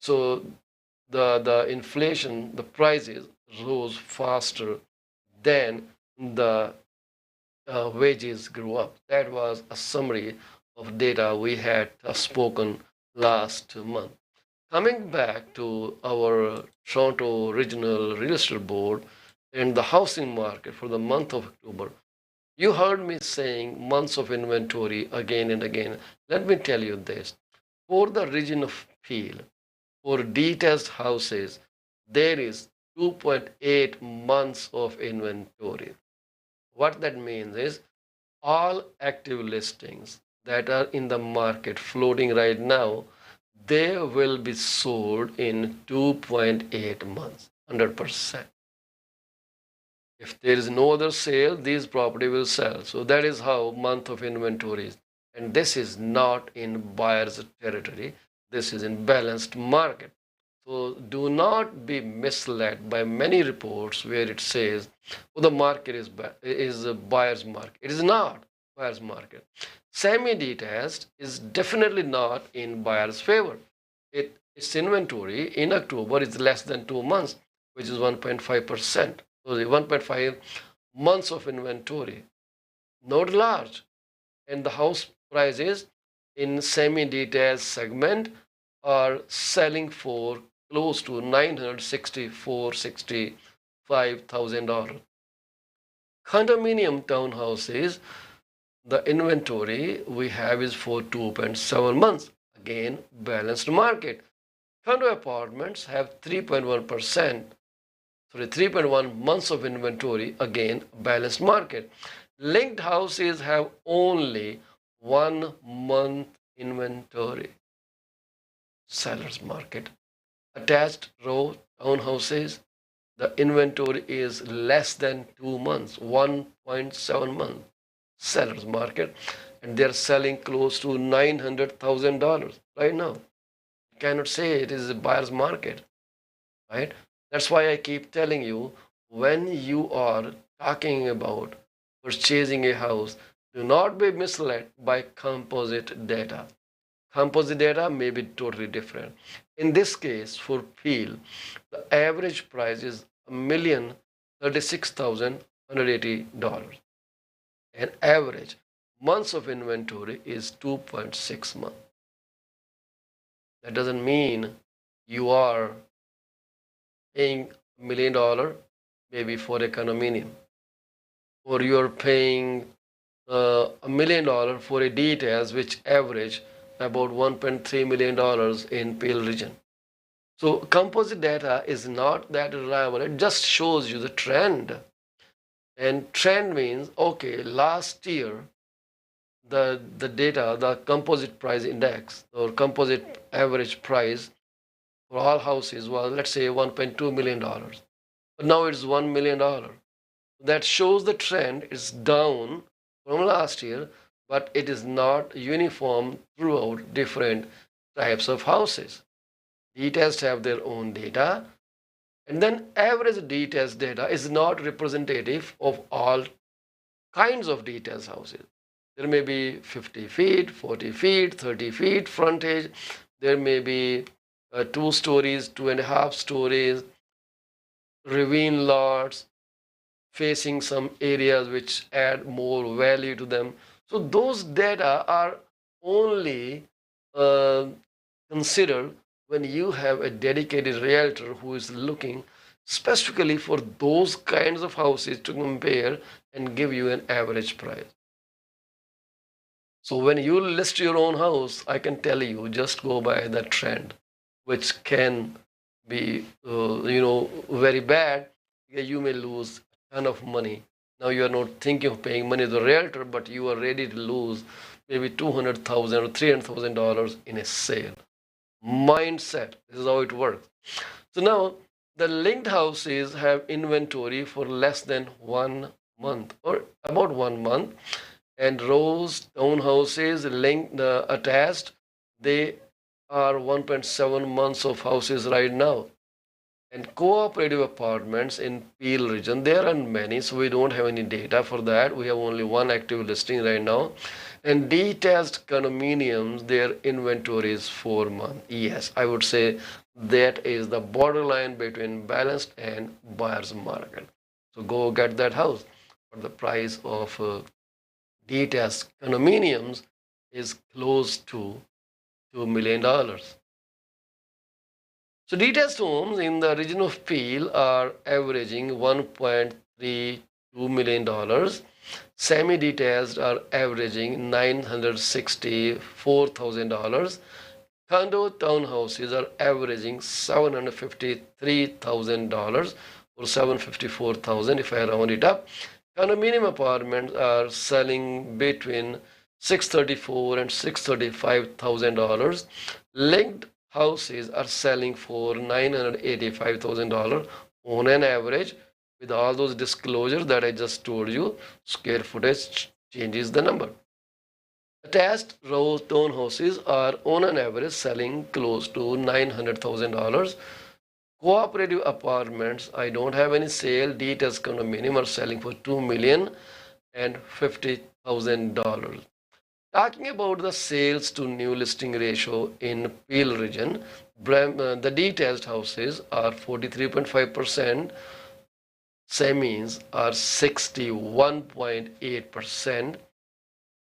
So the inflation, the prices rose faster than the wages grew up. That was a summary of data we had spoken last month. Coming back to our Toronto Regional Real Estate Board and the housing market for the month of October, you heard me saying months of inventory again and again. Let me tell you this. For the region of Peel, for detached houses, there is 2.8 months of inventory. What that means is all active listings that are in the market floating right now, they will be sold in 2.8 months, 100%. If there is no other sale, these property will sell. So that is how month of inventory is. And this is not in buyer's territory. This is in balanced market. So do not be misled by many reports where it says, "Oh, the market is a buyer's market." It is not buyer's market. Semi-detached is definitely not in buyer's favor. Its inventory in October is less than 2 months, which is 1.5%. So the 1.5 months of inventory, not large. And the house prices in semi-detached segment are selling for close to $964,000-$65,000. Condominium townhouses, the inventory we have is for 2.7 months. Again, balanced market. Condo apartments have 3.1%. 3.1 months of inventory, again, balanced market. Linked houses have only 1 month inventory. Seller's market. Attached row townhouses, the inventory is less than 2 months, 1.7 months. Seller's market, and they're selling close to $900,000 right now. You cannot say it is a buyer's market, right? That's why I keep telling you, when you are talking about purchasing a house, do not be misled by composite data. Composite data may be totally different. In this case, for Peel, the average price is $1,036,180. And average months of inventory is 2.6 months. That doesn't mean you are paying $1 million maybe for a condominium, or you are paying $1 million for a details which average about $1.3 million in Peel region. So composite data is not that reliable. It just shows you the trend. And trend means, okay, last year, the data, the composite price index or composite average price for all houses was, let's say, $1.2 million. But now it's $1 million. That shows the trend is down from last year, but it is not uniform throughout different types of houses. Detached have their own data, and then average detached data is not representative of all kinds of detached houses. There may be 50 feet, 40 feet, 30 feet frontage. There may be 2 stories, 2.5 stories, ravine lots, facing some areas which add more value to them. So those data are only uh, considered when you have a dedicated realtor who is looking specifically for those kinds of houses to compare and give you an average price. So when you list your own house, I can tell you, just go by the trend, which can be, very bad. You may lose a ton of money. Now you are not thinking of paying money to the realtor, but you are ready to lose maybe $200,000 or $300,000 in a sale. Mindset. This is how it works. So now the linked houses have inventory for less than 1 month or about 1 month, and rows townhouses linked attached, they are 1.7 months of houses right now. And cooperative apartments in Peel region, there are many, so we don't have any data for that. We have only one active listing right now. And detached condominiums, their inventory is 4 months. Yes, I would say that is the borderline between balanced and buyer's market. So go get that house. But the price of detached condominiums is close to $2 million. So detached homes in the region of Peel are averaging $1.32 million. Semi-detached are averaging $964,000. Condo townhouses are averaging $753,000 or $754,000 if I round it up. Condominium apartments are selling between $634,000 and $635,000. Linked houses are selling for $985,000 on an average. With all those disclosures that I just told you, square footage changes the number. Attached row townhouses are on an average selling close to $900,000. Cooperative apartments, I don't have any sale. Detached condominium are selling for $2,050,000. Talking about the sales to new listing ratio in Peel region, the detached houses are 43.5%, semis are 61.8%,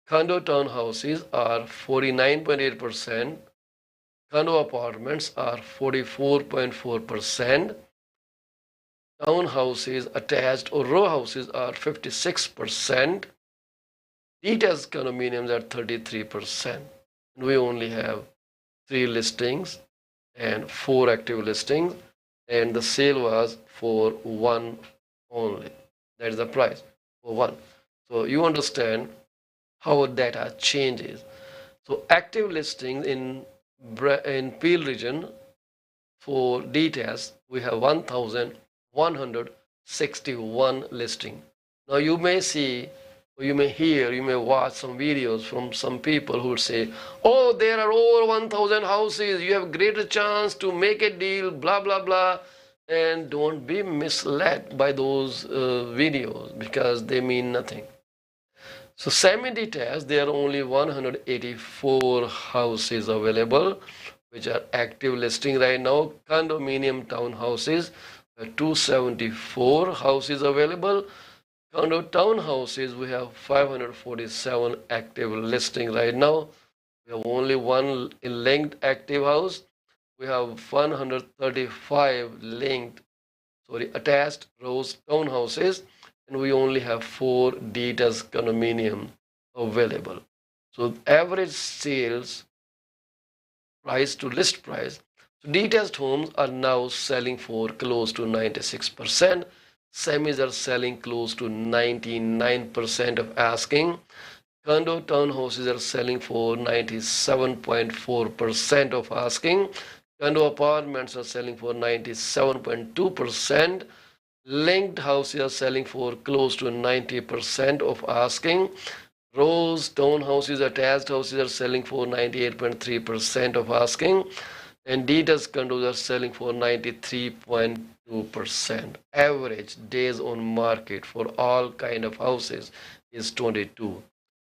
condo townhouses are 49.8%, condo apartments are 44.4%, townhouses attached or row houses are 56%, detached condominiums are 33%. We only have 3 listings and 4 active listings, and the sale was for 1 only. That is the price for 1. So you understand how data changes. So active listings in Peel region for details, we have 1,161 listing. Now you may see, or you may hear, you may watch some videos from some people who would say, "Oh, there are over 1,000 houses. You have greater chance to make a deal." Blah blah blah, and don't be misled by those videos because they mean nothing. So semi-detached, there are only 184 houses available, which are active listing right now. Condominium townhouses, 274 houses available. Condo townhouses, we have 547 active listing right now. We have only one linked active house. We have 135 linked, sorry, attached rows townhouses, and we only have four detached condominium available. So average sales price to list price. So detached homes are now selling for close to 96%. Semis are selling close to 99% of asking. Condo townhouses are selling for 97.4% of asking. Condo apartments are selling for 97.2%. Linked houses are selling for close to 90% of asking. Rows, townhouses, attached houses are selling for 98.3% of asking. And detached condos are selling for 93.2%. Average days on market for all kind of houses is 22.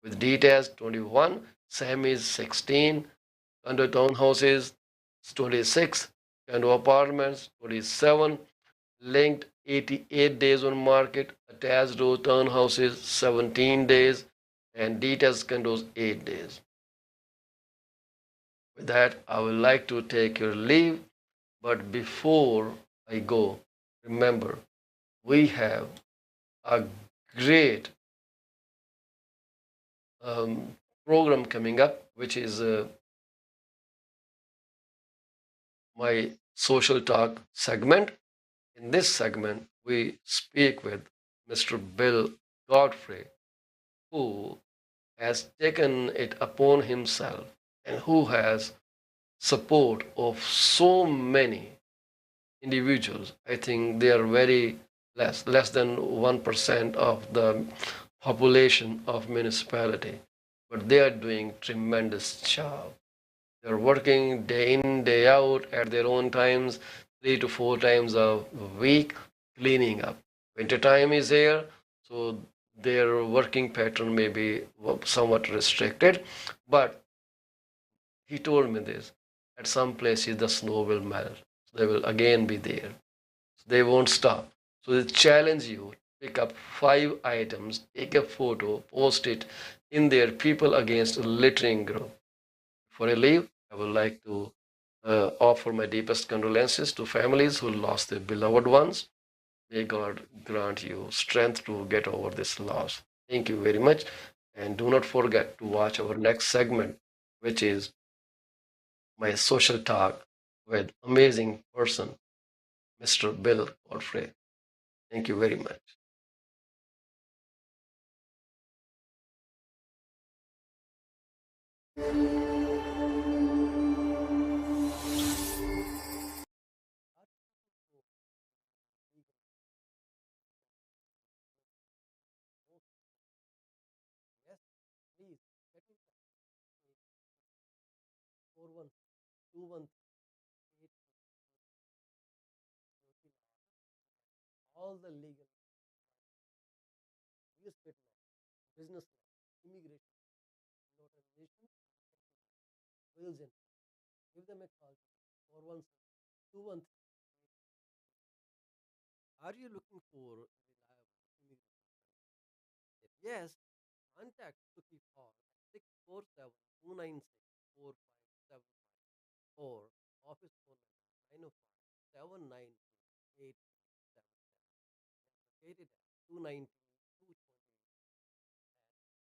With detached 21, semis 16, condo townhouses 26, condo apartments 27, linked 88 days on market, attached row townhouses 17 days, and detached condos 8 days. With that, I would like to take your leave, but before I go, remember, we have a great program coming up, which is my social talk segment. In this segment, we speak with Mr. Bill Godfrey, who has taken it upon himself and who has support of so many individuals. I think they are very less than 1% of the population of municipality, but they are doing tremendous job. They're working day in, day out at their own times, 3 to 4 times a week, cleaning up. Winter time is here, so their working pattern may be somewhat restricted. But he told me this: at some places the snow will melt. They will again be there. They won't stop. So they challenge you: pick up 5 items, take a photo, post it in their People Against Littering group. Before I leave, I would like to offer my deepest condolences to families who lost their beloved ones. May God grant you strength to get over this loss. Thank you very much. And do not forget to watch our next segment, which is my social talk with amazing person, Mr. Bill Godfrey. Thank you very much. Yes, please get in touch. 4121 all the legal real estate law, business law, immigration, notarization, wills and give them a call today. 417 Are you looking for reliable immigration? If yes, contact Suki Hall at 647 296 or office phone number 905 located at 292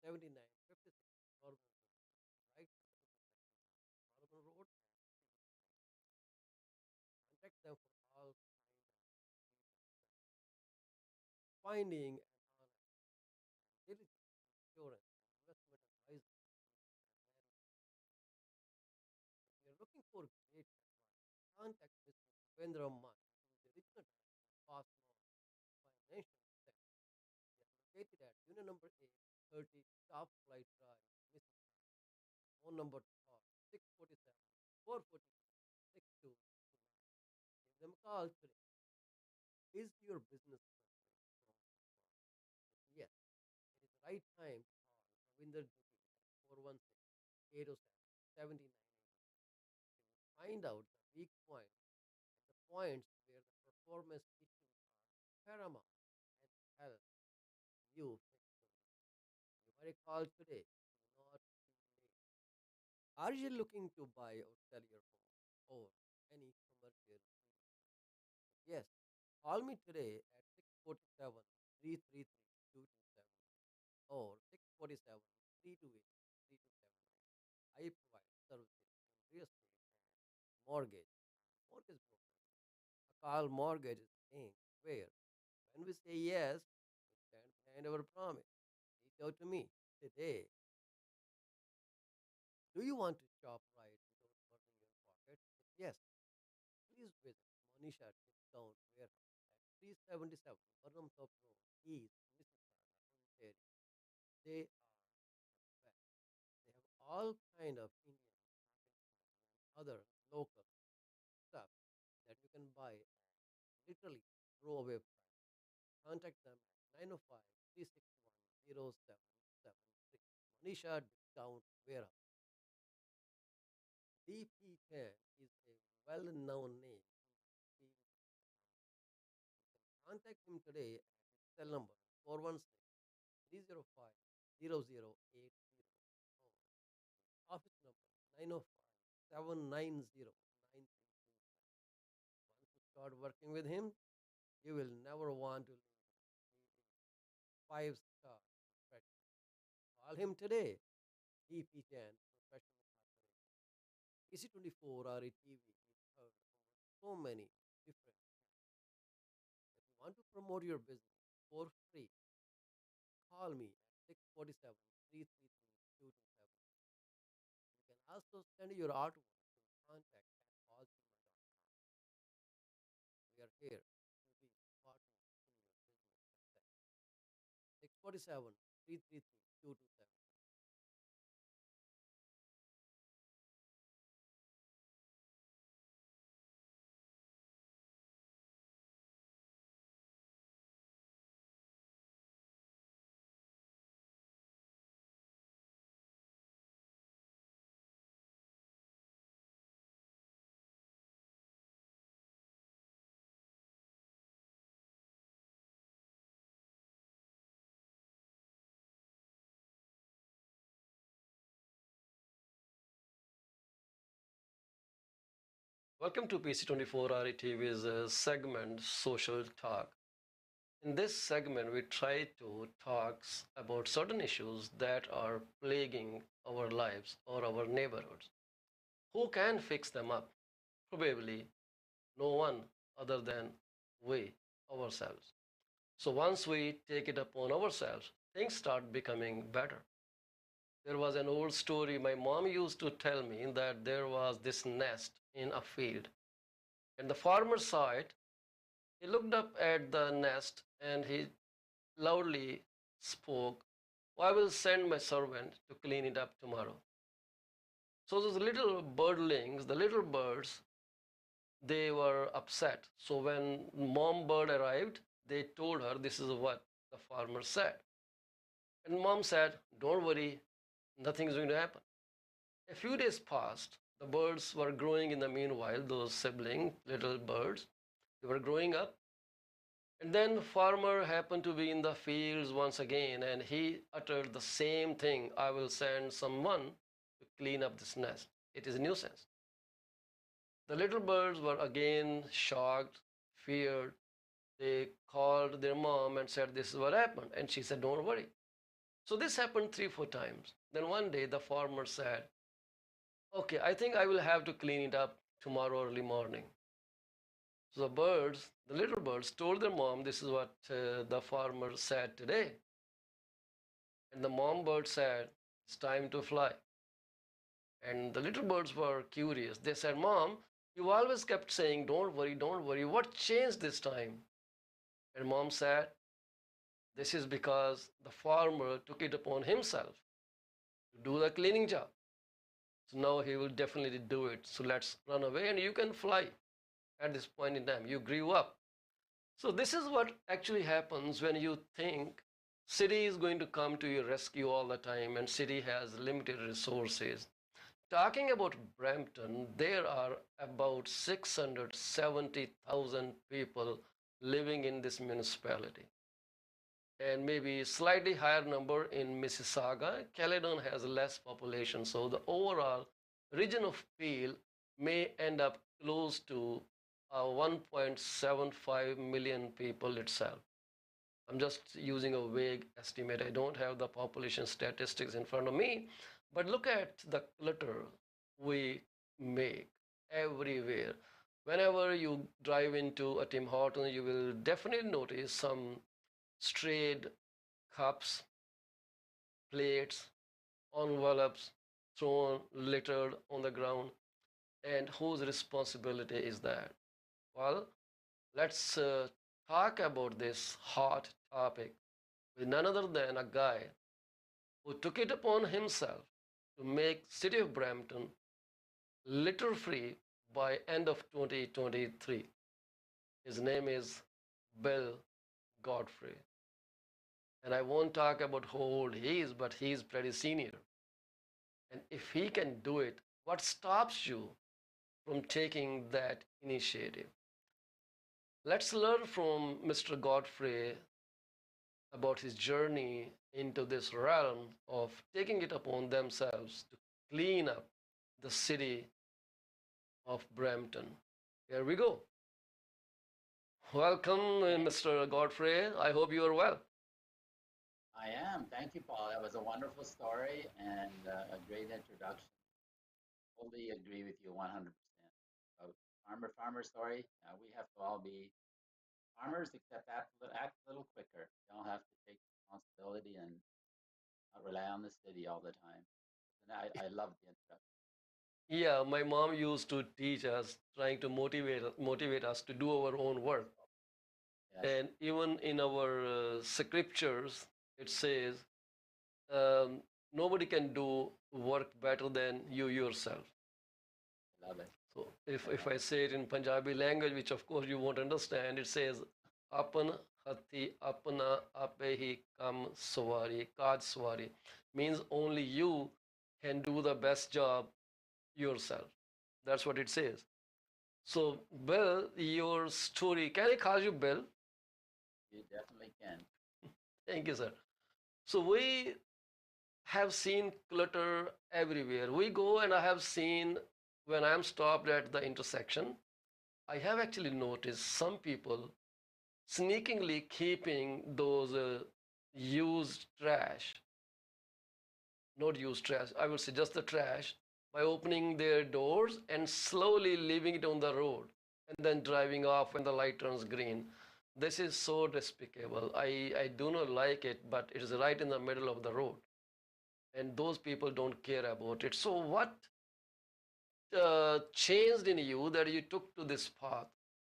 7956 Northern right Northern Road. Contact them for all finding an honest, diligent insurance investment for great advice, contact Mr. Devendra Man, who is the original director of Fast Loan Financial Center. They are located at Unit number 830 Top Flight Drive, Mississauga. Phone number to call 647 442 6229. Give them a call today. Is your business suffering from this? If yes, it is the right time to call Ravinder Dubey at 416 807 They will find out the weak points and the points where the performance issues are paramount and help you fix them. Give her a call today. Do not too late. Are you looking to buy or sell your home or any commercial? Yes, call me today at 647 333 2270 or 647 328 3279. I provide services in real estate and mortgage broker. A call mortgage is paying where when we say yes, we stand behind our promise. Reach out to me today. Do you want to shop right without burning your pocket? If yes, please visit Monisha Discount Warehouse at 377 Burnham Top Road, East Mississauga, Ontario. They are the best. They have all kind of Indian, Pakistani, and other local stuff that you can buy at literally throwaway price. Contact them at 905 361 0773. Monisha Discount Warehouse. DP10 is a well-known name in the field of accounting. You can contact him today at his cell number 416 305 0080 or his office number 905 790 9327. Once you start working with him, you will never want to leave him. He is five-star professional. Call him today. DP10 Professional Corporation. PC24 or a TV is heard over so many different channels. If you want to promote your business for free, call me at 647 333 2270. You can also send your artwork to contact at paulchima.com. We are here to be partners in your business success. 647 333 2270. Welcome to PC24 RETV's segment Social Talk. In this segment, we try to talk about certain issues that are plaguing our lives or our neighborhoods. Who can fix them up? Probably no one other than we ourselves. So once we take it upon ourselves, things start becoming better. There was an old story my mom used to tell me that there was this nest in a field, and the farmer saw it. He looked up at the nest and he loudly spoke, I will send my servant to clean it up tomorrow. So those little birdlings, the little birds, they were upset. So when mom bird arrived, they told her this is what the farmer said. And mom said, don't worry, nothing is going to happen. A few days passed. The birds were growing in the meanwhile, those sibling little birds. They were growing up. And then farmer happened to be in the fields once again, and he uttered the same thing. I will send someone to clean up this nest. It is a nuisance. The little birds were again shocked, feared. They called their mom and said, this is what happened. And she said, don't worry. So this happened 3, 4 times. Then one day the farmer said, okay, I think I will have to clean it up tomorrow early morning. So the birds, the little birds, told their mom, this is what the farmer said today. And the mom bird said, it's time to fly. And the little birds were curious. They said, Mom, you always kept saying, don't worry, don't worry. What changed this time? And mom said, this is because the farmer took it upon himself to do the cleaning job. So now he will definitely do it. So let's run away and you can fly at this point in time. You grew up. So this is what actually happens when you think city is going to come to your rescue all the time and city has limited resources. Talking about Brampton, there are about 670,000 people living in this municipality and maybe slightly higher number in Mississauga. Caledon has less population, so the overall region of Peel may end up close to 1.75 million people itself. I'm just using a vague estimate. I don't have the population statistics in front of me, but look at the clutter we make everywhere. Whenever you drive into a Tim Hortons, you will definitely notice some strayed cups, plates, envelopes thrown, littered on the ground. And whose responsibility is that? Well, let's talk about this hot topic with none other than a guy who took it upon himself to make city of Brampton litter free by end of 2023. His name is Bill Godfrey. And I won't talk about how old he is, but he's pretty senior. And if he can do it, what stops you from taking that initiative? Let's learn from Mr. Godfrey about his journey into this realm of taking it upon themselves to clean up the city of Brampton. Here we go. Welcome, Thank Mr. Godfrey. I hope you are well. I am. Thank you, Paul. That was a wonderful story and a great introduction. Totally agree with you 100%. About farmer story. We have to all be farmers, except act a little quicker. You don't have to take responsibility and not rely on the city all the time. And I love the introduction. Yeah, my mom used to teach us, trying to motivate us to do our own work. Yes, And even in our scriptures, it says, um, nobody can do work better than you yourself. I love it. So I if love I it. say it in Punjabi language, which of course you won't understand, it says, Apan hati apna ape hi kam swari, kaj swari, means only you can do the best job yourself. That's what it says. So, Bill, your story, can I call you Bill? You definitely can. Thank you, sir. So, we have seen clutter everywhere. We go, and I have seen when I am stopped at the intersection, I have actually noticed some people sneakingly keeping those used trash, not used trash, I would say just the trash, by opening their doors and slowly leaving it on the road and then driving off when the light turns green. This is so despicable. I do not like it, but it is right in the middle of the road. And those people don't care about it. So, what changed in you that you took to this path?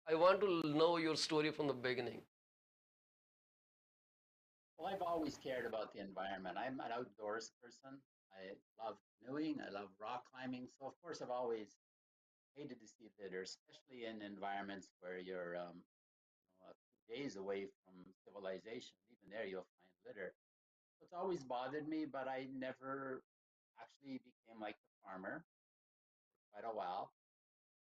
I want to know your story from the beginning. Well, I've always cared about the environment. I'm an outdoors person. I love canoeing. I love rock climbing. So, of course, I've always hated to see litter, especially in environments where you're a few days away from civilization. Even there, you'll find litter. So it's always bothered me, but I never actually became like the farmer for quite a while.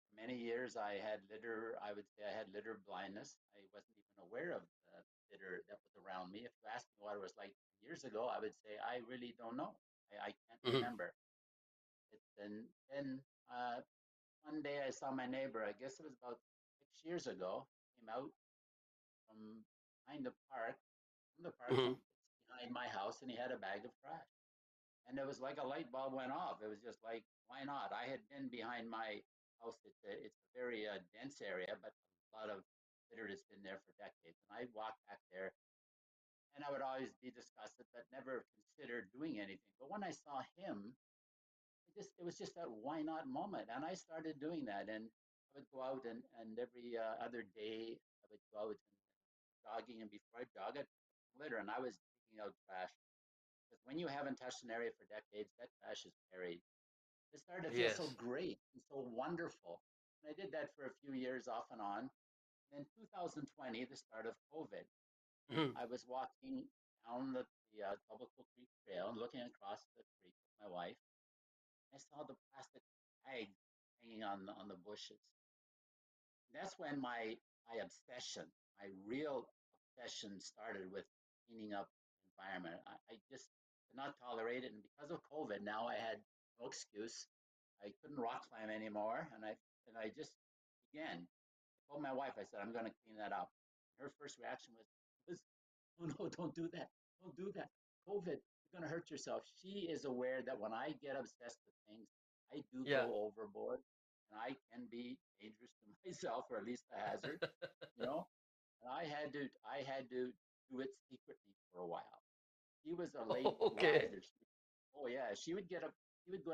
For many years, I had litter. I would say I had litter blindness. I wasn't even aware of the litter that was around me. If you asked me what it was like years ago, I would say I really don't know. I can't Mhm. remember. It's been then one day I saw my neighbor. I guess it was about 6 years ago. Came out from behind the park, from the park Mhm. behind my house, and he had a bag of trash. And it was like a light bulb went off. It was just like, why not? I had been behind my house. It's a very dense area, but a lot of litter has been there for decades. And I walked back there, and I would always be disgusted, but never considered doing anything. But when I saw him, I it was just that why not moment. And I started doing that. And I would go out and every other day I would go out and jogging. And before I jog, I'd litter. And I was taking out trash. Because when you haven't touched an area for decades, that trash is buried. It started to feel so Yes. great and so wonderful. And I did that for a few years off and on. And in 2020, the start of COVID, Mhm. I was walking down the Tobaco Creek Trail and looking across the creek with my wife. I saw the plastic bags hanging on the bushes. That's when my obsession, my real obsession started with cleaning up the environment. I just could not tolerate it. And because of COVID, now I had no excuse. I couldn't rock climb anymore. And I just began. I told my wife, I said, I'm gonna clean that up. Her first reaction was oh no, don't do that. Don't do that. COVID, you're gonna hurt yourself. She is aware that when I get obsessed with things, I do Yeah. go overboard and I can be dangerous to myself or at least a hazard, you know. And I had to do it secretly for a while. She was a late Okay. riser. Oh yeah, she would go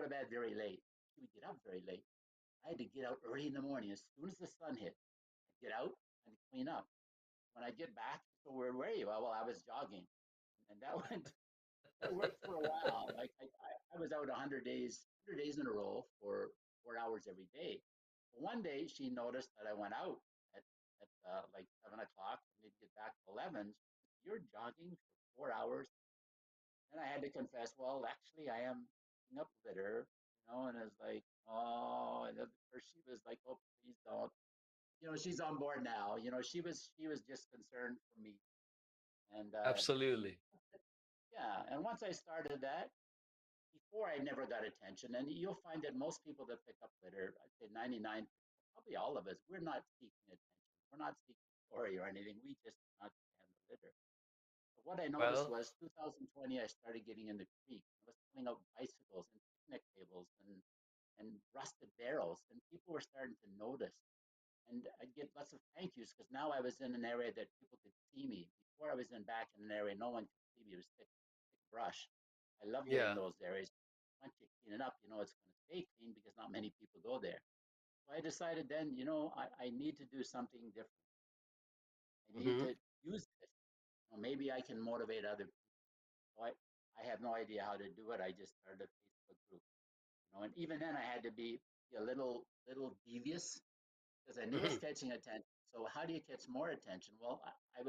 to bed very late. She would get up very late. I had to get out early in the morning as soon as the sun hit. I'd get out and clean up. When I get back, so where were you? Well, I was jogging, and that went that worked for a while. Like I was out 100 days in a row for 4 hours every day. But one day she noticed that I went out at like 7 o'clock and didn't get back till 11. She said, you're jogging for 4 hours. And I had to confess, well, actually, I am picking up litter, and it's like, oh, and at first she was like, oh, please don't. She's on board now. She was just concerned for me. And Absolutely. yeah, and once I started that, before I never got attention. And you'll find that most people that pick up litter, I'd say 99, probably all of us, we're not seeking attention. We're not seeking glory or anything. We just not stand the litter. But what I noticed Well, was 2020, I started getting in the creek. I was pulling out bicycles and picnic tables and rusted barrels, and people were starting to notice. And I'd get lots of thank yous because now I was in an area that people could see me. Before I was back in an area no one could see me. It was thick brush. I love getting yeah. those areas. Once you clean it up, it's going to stay clean because not many people go there. So I decided then, I need to do something different. I need Hmm. to use this. Maybe I can motivate other people. So I have no idea how to do it. I just started a Facebook group, and even then I had to be a little devious because I knew it's Hmm. catching attention. So how do you catch more attention? Well, I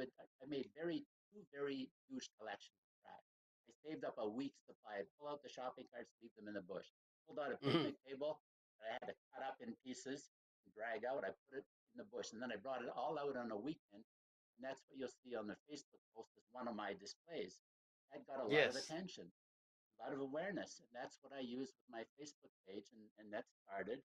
made two very huge collections of trash. I saved up a week's supply. I'd pull out the shopping carts, leave them in the bush. Pulled out a Hmm. picnic table that I had to cut up in pieces and drag out. I put it in the bush, and then I brought it all out on a weekend. And that's what you'll see on the Facebook post as one of my displays. That got a lot of Yes. attention, a lot of awareness, and that's what I use with my Facebook page, and that started.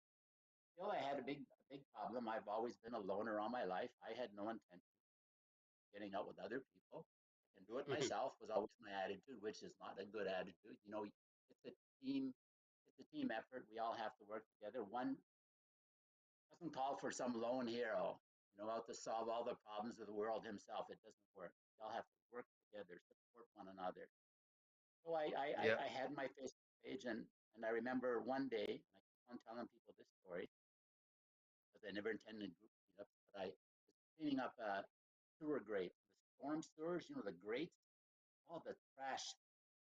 I had a big problem. I've always been a loner all my life. I had no intention of getting out with other people. I can do it Hmm. myself was always my attitude, which is not a good attitude. It's a team, it's a team effort. We all have to work together. One doesn't call for some lone hero, out to solve all the problems of the world himself. It doesn't work. We all have to work together, support one another. So Yeah. I had my Facebook page, and I remember one day, and I keep on telling people this story because I never intended group cleanup, but I was cleaning up a sewer grate, the storm sewers, the grates, all the trash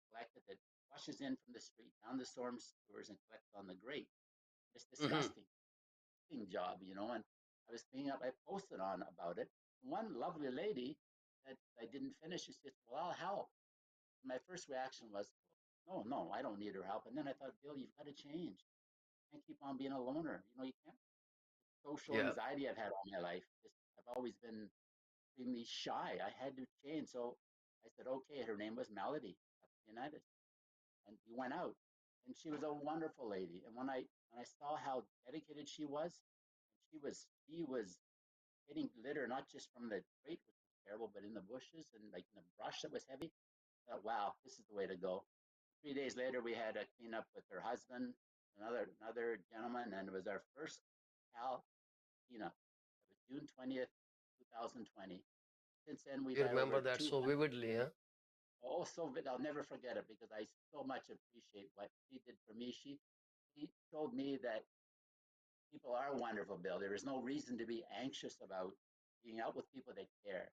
collected that washes in from the street down the storm sewers and collects on the grate. It's Hmm. disgusting job, and I was cleaning up. I posted on about it. One lovely lady that I didn't finish, she said, well, I'll help. My first reaction was, no, no, I don't need her help. And then I thought, Bill, you've got to change. You can't keep on being a loner. You can't. Social Yeah. anxiety I've had all my life. I've always been extremely shy. I had to change. So I said, okay. Her name was Melody United, and we went out, and she was a wonderful lady. And when I saw how dedicated she was getting litter not just from the crate, which was terrible, but in the bushes and like in the brush that was heavy. I thought, wow, this is the way to go. 3 days later, we had a cleanup with her husband, another gentleman, and it was our first Cal cleanup. It was June 20th, 2020. Since then, we've You had remember over that so 200. vividly, huh? Also, I'll never forget it because I so much appreciate what she did for me. She he showed me that people are wonderful, Bill. There is no reason to be anxious about being out with people that care.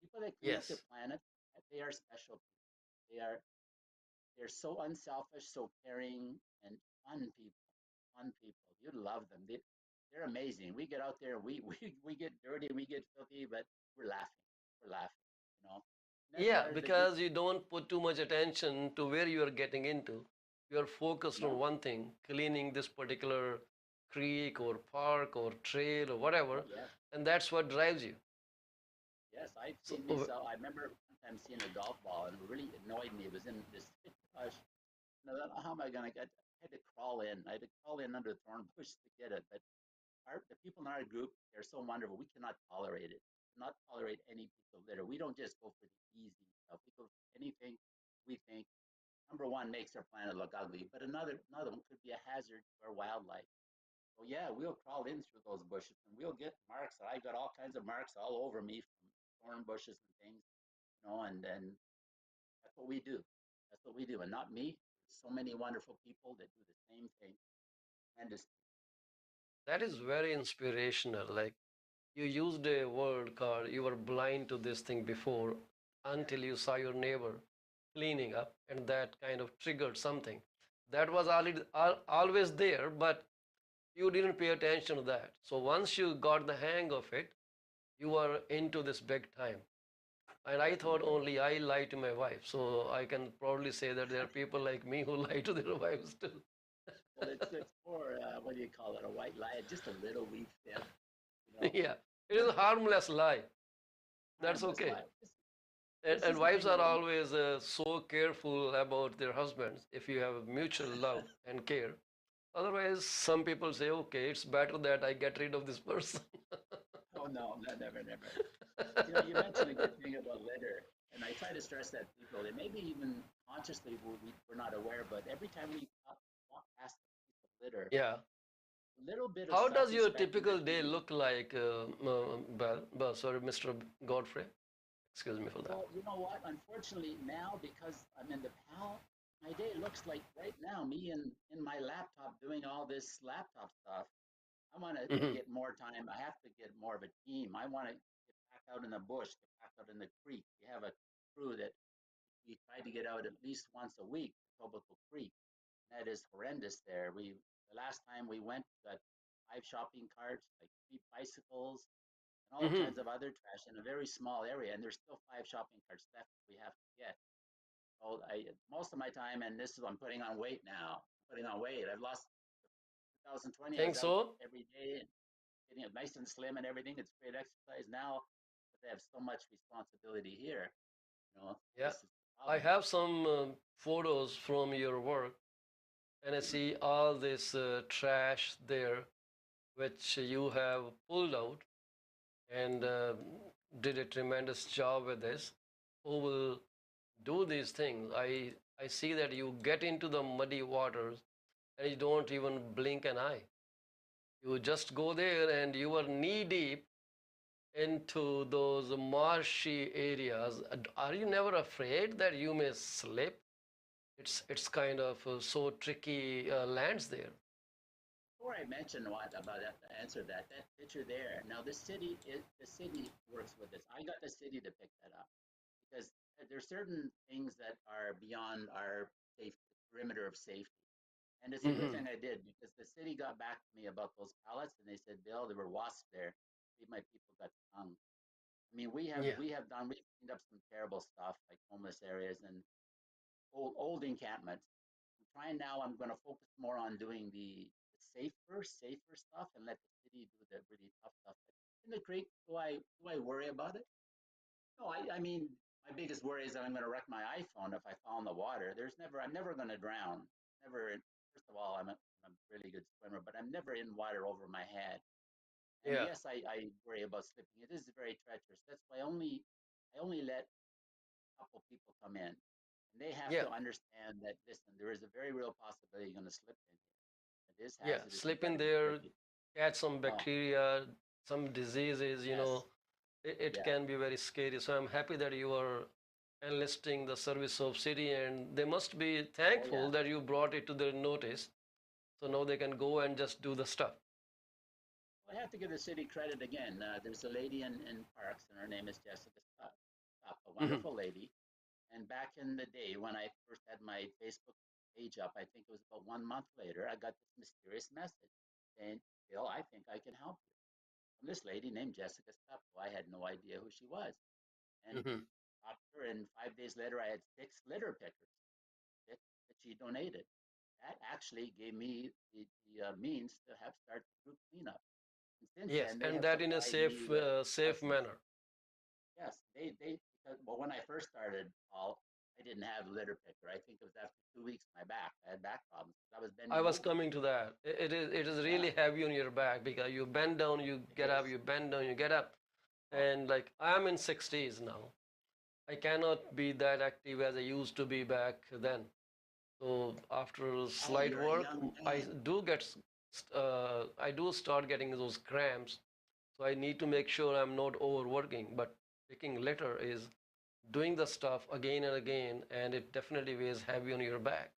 People that clean up their Yes. planet, they are special people. They're so unselfish, so caring, and fun people. Fun people. You'd love them. They're amazing. We get out there, we get dirty, we get filthy, but we're laughing. We're laughing, you know. And that's Yeah, part of the group. because you don't put too much attention to where you are getting into. You are focused on No, one thing, cleaning this particular creek or park or trail or whatever, oh yes, and that's what drives you. yes. I've So, seen myself. I remember one time seeing a golf ball, and it really annoyed me. It was in this thick bush. How am I going to get? I had to crawl in. I had to crawl in under the thorn bush to get it. But the people in our group, they're so wonderful. We cannot tolerate it. Not tolerate any piece of litter. We don't just go for the easy stuff. We go for anything we think number one makes our planet look ugly, but another one could be a hazard to our wildlife. So yeah, we'll crawl in through those bushes and we'll get marks. I got all kinds of marks all over me from thorn bushes and things, and then that's what we do. That's what we do, and not me. There's so many wonderful people that do the same thing. Tremendous. that is very inspirational. Like you used a word called you were blind to this thing before Yes. until you saw your neighbor cleaning up, and that kind of triggered something. That was already, always there, but you didn't pay attention to that. So once you got the hang of it, you are into this big time. And I Yes, we thought were. only I lie to my wife. So I can proudly say that there are people like me who lie to their wives too. Well, it's for what do you call it? A white lie, just a little wee fib, you know. Yeah, it is a harmless lie. That's Harmless okay. lie. And, This and is the wives thing are about always so careful about their husbands if you have mutual love and care. Otherwise, some people say, okay, it's better that I get rid of this person. oh no, no, never, never. You mentioned a good thing about litter, and I try to stress that people, and maybe even consciously we're not aware, but every time we walk past a piece of litter, Yeah. a little bit of How does your self-respect in typical that day thing. look like, sorry, Mr. Godfrey? Excuse me for that. Well, you know what? Unfortunately, now because I'm in the PAL, my day looks like right now me in my laptop doing all this laptop stuff. I want to Hmm. get more time. I have to get more of a team. I want to get back out in the bush, get back out in the creek. We have a crew that we try to get out at least once a week to Tobico Creek. That is horrendous there. The last time we went, we got 5 shopping carts, like 3 bicycles, and all Hmm. kinds of other trash in a very small area. And there's still 5 shopping carts left we have to get. So most of my time, and this is I'm putting on weight now. I'm putting on weight. I've lost 2020. I Think was out so? every day and getting it nice and slim and everything. It's great exercise now, but they have so much responsibility here. Yeah. This is the I problem. have some photos from your work, and I Mhm. see all this trash there, which you have pulled out and did a tremendous job with this. Who will do these things? I see that you get into the muddy waters and you don't even blink an eye. You just go there and you are knee deep into those marshy areas. Are you never afraid that you may slip? It's kind of so tricky lands there. Before I mention what about that, to answer that picture there. Now the city works with this. I got the city to pick that up because there's certain things that are beyond our safe perimeter of safety. And it's a good Hmm. thing I did because the city got back to me about those pallets and they said, Bill, there were wasps there. See, my people got stung. I mean, Yeah, we've cleaned up some terrible stuff like homeless areas and old encampments. I'm trying now. I'm going to focus more on doing the safer stuff and let the city do the really tough stuff. In the creek, do I worry about it? No, I mean, my biggest worry is that I'm going to wreck my iPhone if I fall in the water. I'm never going to drown. Never. First of all, I'm a really good swimmer, but I'm never in water over my head. And yeah, yes, I worry about slipping. It is very treacherous. That's why I only let a couple people come in, and they have yeah, to understand that. Listen, there is a very real possibility you're going to slip in here. It is yeah. hazardous. You Slip got in to be there, careful. catch some Oh, bacteria, some diseases, yes, it yeah, can be very scary. So I'm happy that you are enlisting the service of city, and they must be oh yeah. thankful that you brought it to their notice So now they can go and just do the stuff. Well, I have to give the city credit again. There's a lady in Parks, and her name is Jessica Scott, a Mhm. wonderful lady. And back in the day when I first had my Facebook page up, I think it was about 1 month later, I got this mysterious message saying, Bill, I think I can help you. From this lady named Jessica Scott, who I had no idea who she was. And Mhm. talked to her, and 5 days later, I had 6 litter pickers that, that she donated. That actually gave me the means to have start the group cleanup. And since Yes, then, they and have that in a supplied me safe, with safe dozens. manner. Yes, they because well, when I first started, Paul, I didn't have a litter picker. I think it was after 2 weeks, my back. I had back problems. I was I bending was over. coming to that. It is Yeah, really heavy on your back because you bend down, you it get up, is. you bend down, you get up, Oh, and like I'm in 60s now. I cannot be that active as I used to be back then. So after oh, slight you're a work, young I man. do get, I do start getting those cramps. So I need to make sure I'm not overworking. But picking litter is doing the stuff again and again, and it definitely weighs heavy on your back.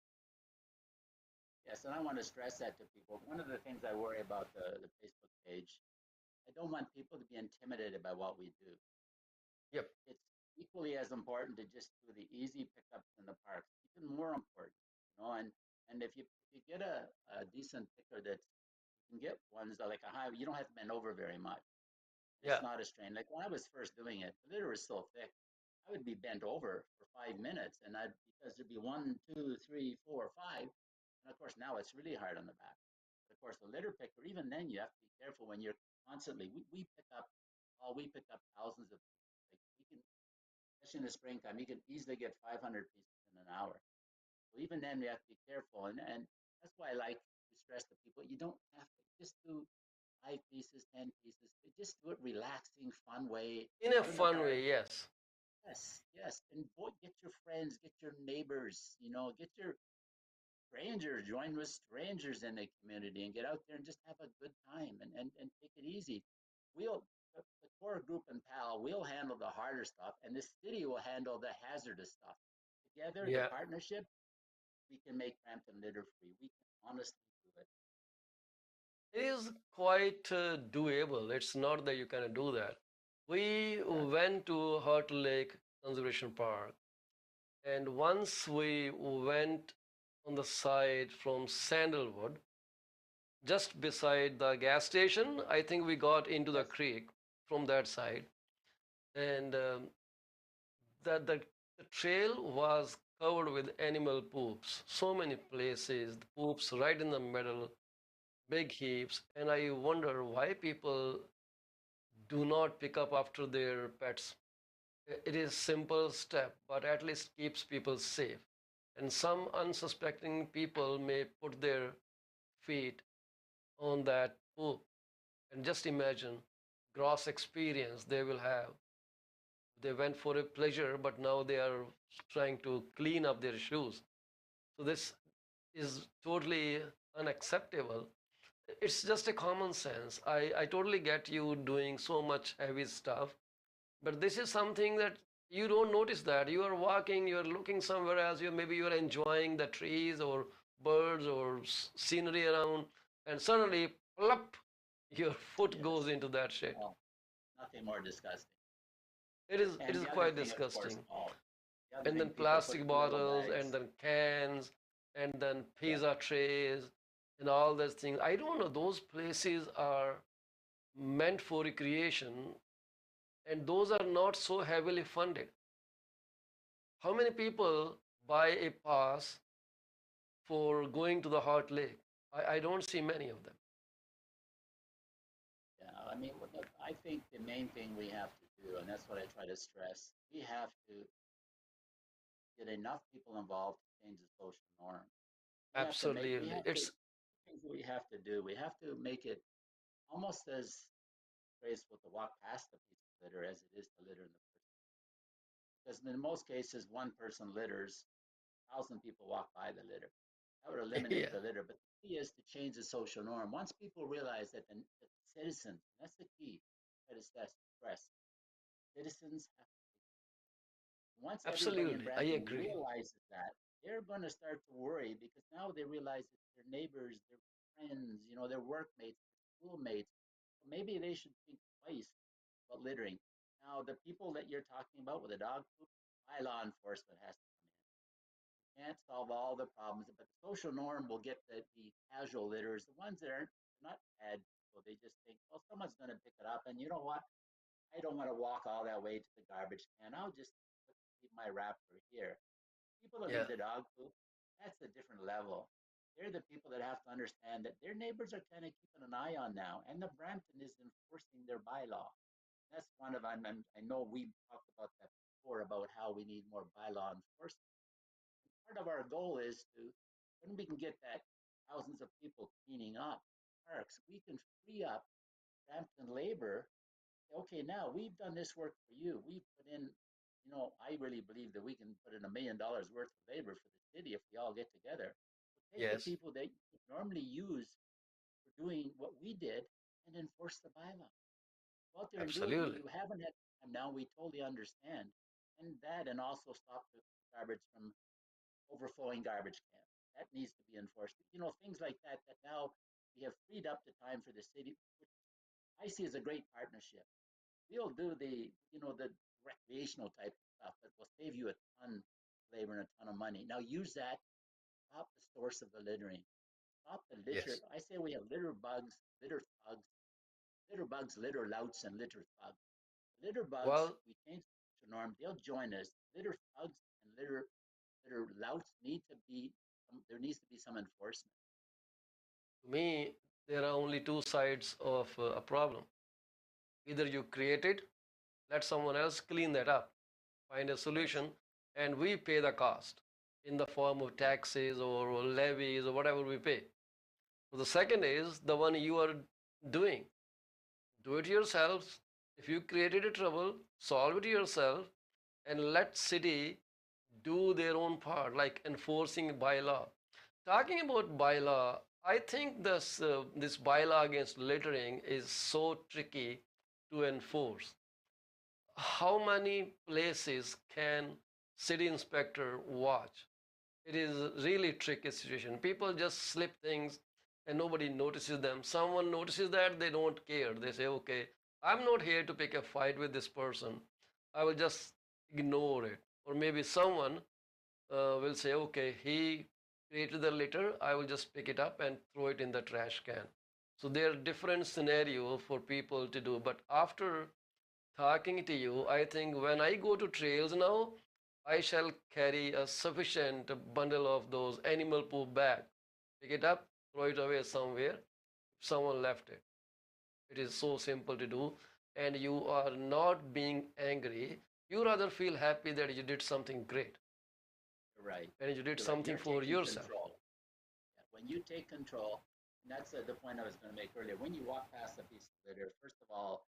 Yes, and I want to stress that to people. One of the things I worry about the Facebook page, I don't want people to be intimidated by what we do. Yep. It's equally as important to just do the easy pickups in the parks, even more important, and if you get a decent picker that you can get ones that like a high, you don't have to bend over very much. It's Yeah. not a strain. Like when I was first doing it, the litter was so thick, I would be bent over for 5 minutes, and I'd because there'd be one, two, three, four, five, and of course now it's really hard on the back. But of course, the litter picker, even then, you have to be careful when you're constantly. We pick up, oh, we pick up thousands of pieces. Like we can, especially in the springtime, you can easily get 500 pieces in an hour. So even then, we have to be careful, and that's why I like to stress to people: you don't have to just do 5 pieces, 10 pieces. But just do it relaxing, fun way In a out in the fun park. way, yes. Yes, yes, and boy, get your friends, get your neighbors, get your strangers, join with strangers in the community, and get out there and just have a good time and take it easy. We'll the core group and PAL will handle the harder stuff, and the city will handle the hazardous stuff. Together, the Yeah. partnership, we can make Brampton litter free. We can honestly do it. It is quite doable. It's not that you can do that. We Yeah. went to Hurt Lake Conservation Park, and once we went on the side from Sandalwood, just beside the gas station. I think we got into the Yes. creek from that side, and the trail was covered with animal poops. So many places, the poops right in the middle, big heaps, and I wonder why people do not pick up after their pets. It is simple step, but at least keeps people safe. And some unsuspecting people may put their feet on that poop. And just imagine gross experience they will have. They went for a pleasure, but now they are trying to clean up their shoes. So this is totally unacceptable. It's just a common sense. I totally get you doing so much heavy stuff, but this is something that you don't notice that. You are walking, you are looking somewhere else, maybe you are enjoying the trees or birds or scenery around, and suddenly, plop, your foot goes Yes. into that shit. Oh, nothing more disgusting. It is And the other quite thing, of course, disgusting. Paul, the other And thing, then people put plastic 2 little bottles, and bags. then cans, and then Yeah. pizza trays, and all those things. I don't know. Those places are meant for recreation, and those are not so heavily funded. How many people buy a pass for going to the Heart Lake? I don't see many of them. Yeah, I mean, I think the main thing we have to do, and that's what I try to stress, we have to get enough people involved to change the social norm. We Absolutely. have to, It's things that we have to do, we have to make it almost as graceful to walk past a piece of litter as it is to litter in the first place. Because in most cases, one person litters, 1,000 people walk by the litter. That would eliminate yeah, the litter. But the key is to change the social norm. Once people realize that citizens, and that's the key, try to stress, citizens have, once everybody in absolutely. I Brampton agree. realizes that, they're going to start to worry because now they realize it's their neighbors, their friends, their workmates, their schoolmates. So maybe they should think twice about littering. Now, the people that you're talking about with the dog poop, by law enforcement has to come in. Can't solve all the problems, but the social norm will get the casual litters, the ones that aren't not bad. So they just think, well, someone's going to pick it up, and you know what? I don't want to walk all that way to the garbage can. I'll just keep my wrapper here. People that leave Yeah. the dog poop, that's a different level. They're the people that have to understand that their neighbors are kind of keeping an eye on now, and the Brampton is enforcing their bylaw. That's one of I know we talked about that before about how we need more bylaw enforcement. Part of our goal is to, when we can get that thousands of people cleaning up parks, we can free up Brampton labor. Okay, now we've done this work for you. We've put in, I really believe that we can put in $1 million worth of labor for the city if we all get together. So take the Yes. people that you normally use for doing what we did and enforce the bylaw. Go out there and do it. Absolutely. You haven't had time now. We totally understand. And also stop the garbage from overflowing garbage cans. That needs to be enforced. Things like that, that now we have freed up the time for the city, which I see as a great partnership. We'll do the recreational type of stuff that will save you a ton of labor and a ton of money. Now use that, stop the source of the littering. Stop the litter. Yes. I say we have litter bugs, litter bugs, litter louts, and litter thugs. Litter bugs, Well, we change the norm, they'll join us. Litter thugs and litter louts need to be, there needs to be some enforcement. to me, there are only two sides of a problem. Either you create it, let someone else clean that up, find a Yes, solution, and we pay the cost in the form of right. taxes or levies or whatever we pay. So the second is the one you are doing. Do it yourselves. If you created a trouble, solve it yourself and let city do their own part, like enforcing bylaw. Talking about bylaw, I think this bylaw against littering is so tricky to enforce. How many places can city inspector watch? It is really tricky situation. People just slip things and nobody notices them. Someone notices that, they don't care. They say, okay, I'm not here to pick a fight with this person. I will just ignore it. Or maybe someone will say, okay, he created the litter, I will just pick it up and throw it in the trash can. So there are different scenarios for people to do. But after talking to you, I think when I go to trails now, I shall carry a sufficient bundle of those animal poop bag. Pick it up, throw it away somewhere. If someone left it. It is so simple to do, and you are not being angry. You rather feel happy that you did something great You're right. and you did You're right. something You're for taking yourself. control. Yeah. When you take control, and that's the point I was going to make earlier. When you walk past a piece of litter, first of all,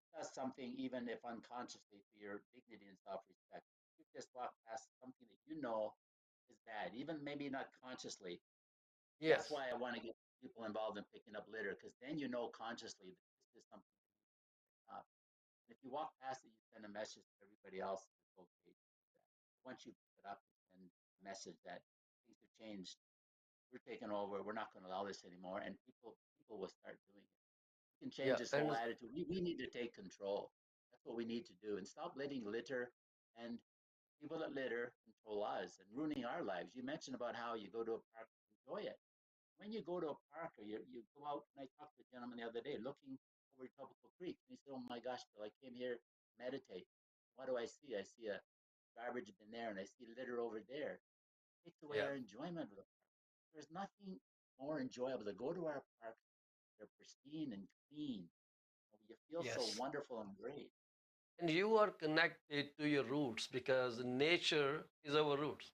it does something, even if unconsciously, to your dignity and self-respect. You just walk past something that you know is bad, even maybe not consciously. That's Yes, why I want to get people involved in picking up litter, because then you know consciously that this is something that needs to pick up. And if you walk past it, you send a message to everybody else that it's okay to do that. Once you pick it up, you send a message that things have changed. We're taking over. We're not going to allow this anymore, and people will start doing it. We can change yeah, this whole and attitude. We need to take control. That's what we need to do, and stop letting litter and people that litter control us and ruining our lives. You mentioned about how you go to a park and enjoy it. When you go to a park or you go out, and I talked to a gentleman the other day looking over Etobicoke Creek, and he said, "Oh my gosh, Bill, I came here to meditate. What do I see? I see a garbage bin there, and I see litter over there. It takes away yeah, our enjoyment of the park. There's nothing more enjoyable to go to our parks. They're pristine and clean. You feel so yes. wonderful and great. And you are connected to your roots because nature is our roots.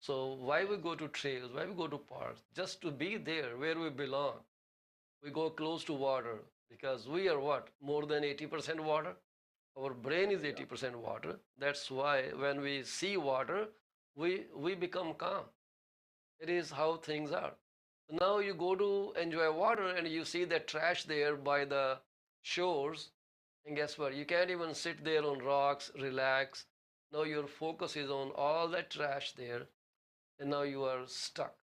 So why we Yes, go to trails, why we go to parks? Just to be there where we belong. We go close to water because we are what? More than 80% water. Our brain is there you go. 80% water. That's why when we see water, we become calm. It is how things are. So now you go to enjoy water and you see that trash there by the shores, and guess what? You can't even sit there on rocks, relax. Now your focus is on all that trash there. and now you are stuck.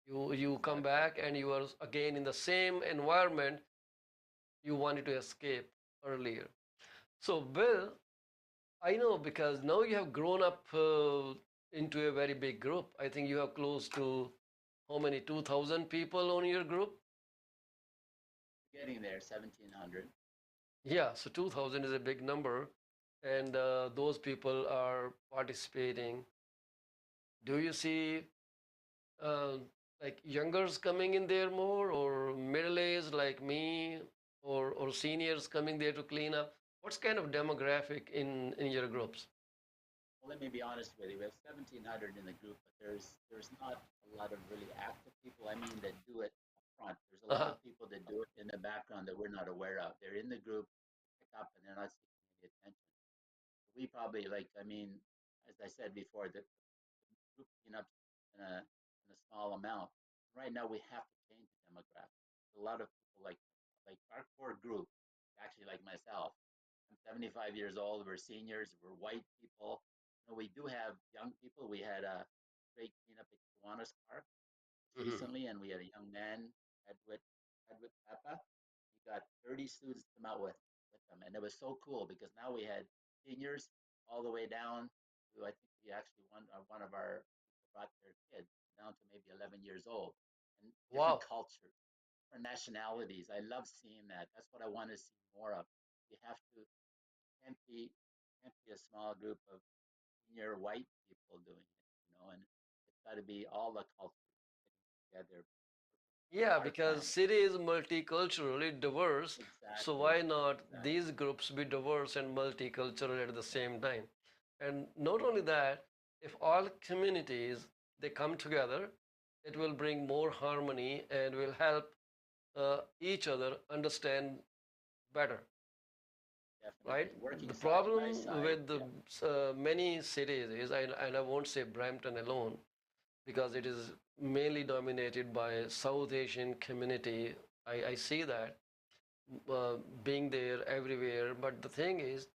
You come Exactly. back and you are again in the same environment you wanted to escape earlier. So, Bill, I know because now you have grown up into a very big group. I think you have close to how many, 2,000 people on your group? Getting there, 1700. Yeah, so 2,000 is a big number, and those people are participating. Do you see uh, like youngers coming in there more, or middle aged like me, or seniors coming there to clean up? What's kind of demographic in your groups? Well, let me be honest with you. We have 1700 in the group, but there's not a lot of really active people. I mean, that do it up front. There's a lot Uh-huh. of people that do it in the background that we're not aware of. They're in the group, pick up, and they're not seeking any attention. We probably like. I mean, as I said before, the group cleanups in a small amount. Right now, we have to change the demographic. A lot of people like our core group, actually like myself. I'm 75 years old. We're seniors. We're white people. We do have young people. We had a great cleanup at Kiwanis Park Mhm. recently, and we had a young man, Edward Peppa. We got 30 students come out with them, and it was so cool because now we had seniors all the way down to, I think we actually one of our people brought their kids down to maybe 11 years old, and different Wow. cultures, different nationalities. I love seeing that. That's what I want to see more of. We have to can't be can't be a small group of senior white people doing it, and it's got to be all the cultures getting together. Yeah, Our because time. city is multiculturally diverse, so Exactly. why not Exactly. these groups be diverse and multicultural at the same time? And not only that, if all communities they come together, it will bring more harmony and will help each other understand better, right? Definitely. Working The side by problem side. with the Yeah. many cities is, and I won't say Brampton alone, because it is mainly dominated by South Asian community. I see that uh, being there everywhere. But the thing is,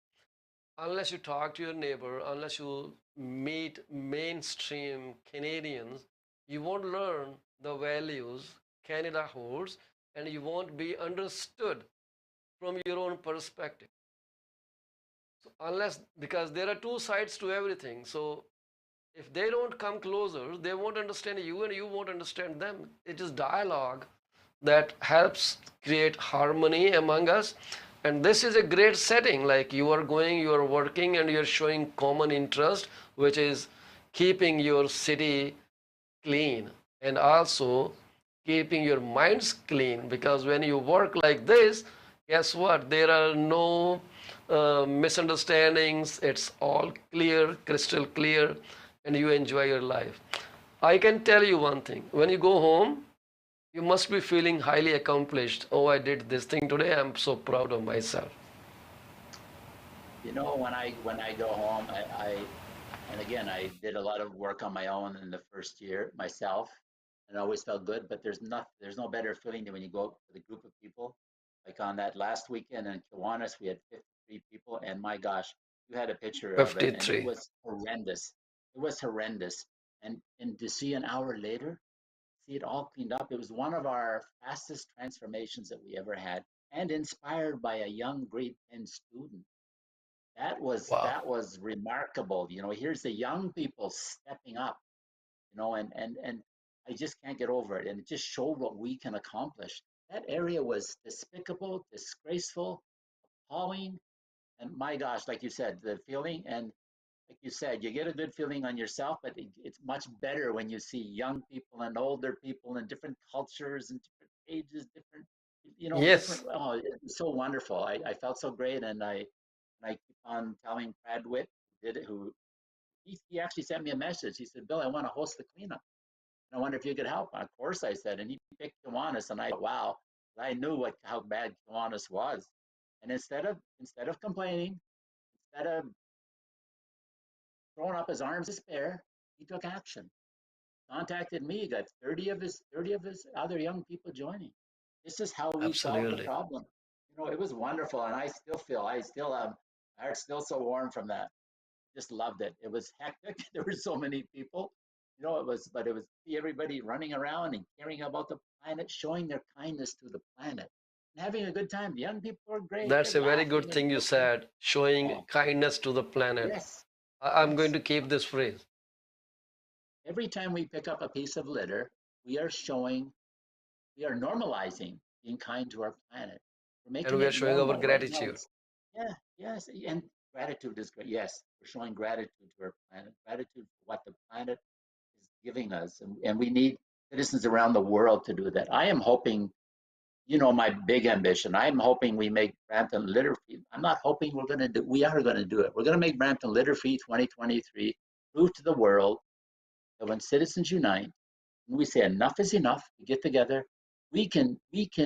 unless you talk to your neighbor, unless you meet mainstream Canadians, you won't learn the values Canada holds, and you won't be understood from your own perspective. So unless, because there are two sides to everything. So if they don't come closer, they won't understand you and you won't understand them. It is dialogue that helps create harmony among us. And this is a great setting. Like you are going, you are working, and you're showing common interest, which is keeping your city clean and also keeping your minds clean, because when you work like this, guess what, there are no misunderstandings. It's all clear, crystal clear, and you enjoy your life. I can tell you one thing: when you go home, you must be feeling highly accomplished. Oh, I did this thing today, I'm so proud of myself. When I go home, I and again I did a lot of work on my own in the first year myself, and I always felt good. But there's no better feeling than when you go out with a group of people. Like on that last weekend in Kiwanis, we had 53 people, and my gosh, you had a picture of it, and it 53. was horrendous. It was horrendous, and to see an hour later, see it all cleaned up. It was one of our fastest transformations that we ever had, and inspired by a young grade 10 student. That was Wow. that was remarkable. Here's the young people stepping up, and I just can't get over it. And it just showed what we can accomplish. That area was despicable, disgraceful, appalling, and my gosh, like you said, the feeling, and like you said, you get a good feeling on yourself, but it's much better when you see young people and older people and different cultures and different ages, different. Yes, Oh, it's so wonderful. I felt so great, and I keep on telling Pradwit, who did it, who he actually sent me a message. He said, "Bill, I want to host the cleanup. And I wonder if you could help." Of course, I said, and he picked Kiwanis, and I thought, wow, I knew how bad Kiwanis was. And instead of complaining, instead of throwing up his arms in despair, he took action. Contacted me. He got 30 of his other young people joining. This is how we solve the absolutely. problem. It was wonderful, and I still my heart's still so warm from that. Just loved it. It was hectic. There were so many people, but it was see everybody running around and caring about the planet, showing their kindness to the planet, and having a good time. The young people are great; they're That's a very good laughing and thing you joking. said, showing Oh, kindness to the planet. yes, I'm going yes. to keep this phrase. Every time we pick up a piece of litter, we are showing, we are normalizing being kind to our planet. We're And making we are it showing our normal right now. gratitude. Yeah, yes, and gratitude is great. Yes, we're showing gratitude to our planet, gratitude for what the planet is giving us, and we need citizens around the world to do that. I am hoping, my big ambition. I'm hoping we make Brampton litter free. I'm not hoping we're going to do. We are going to do it. We're going to make Brampton litter free 2023. Prove to the world that when citizens unite, when we say enough is enough, we get together, we can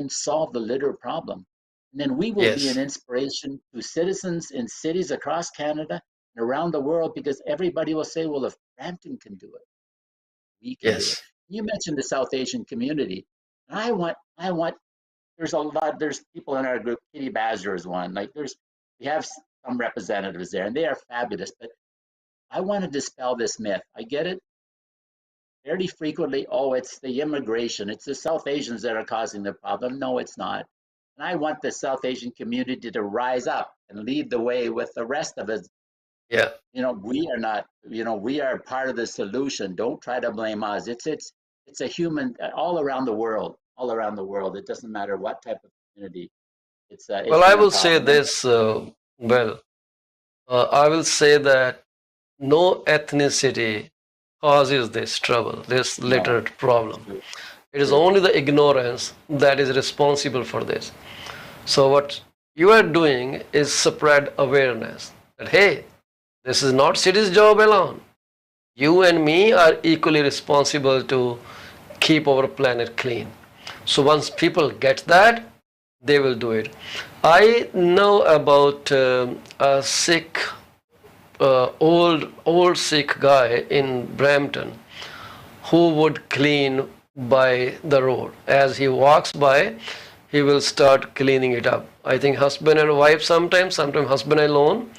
solve the litter problem. And then we will be an Yes, inspiration to citizens in cities across Canada and around the world because everybody will say, well, if Brampton can do it, we can do it. yes. You mentioned the South Asian community. And I want, there's people in our group, Kitty Badger is one. We have some representatives there and they are fabulous, but I want to dispel this myth. I get it fairly frequently, oh, it's the immigration, it's the South Asians that are causing the problem. No, it's not. And I want the South Asian community to rise up and lead the way with the rest of us. Yeah. We are not, we are part of the solution. Don't try to blame us. It's a human all around the world, all around the world. It doesn't matter what type of community. Well, It's I been a will say problem. And this. I will say that no ethnicity causes this trouble, this no, litter problem. true, It is true. only the ignorance that is responsible for this. So, what you are doing is spread awareness that, hey, this is not city's job alone. You and me are equally responsible to keep our planet clean. So, once people get that, they will do it. I know about a Sikh, old Sikh guy in Brampton who would clean by the road. As he walks by, he will start cleaning it up. I think husband and wife sometimes husband alone.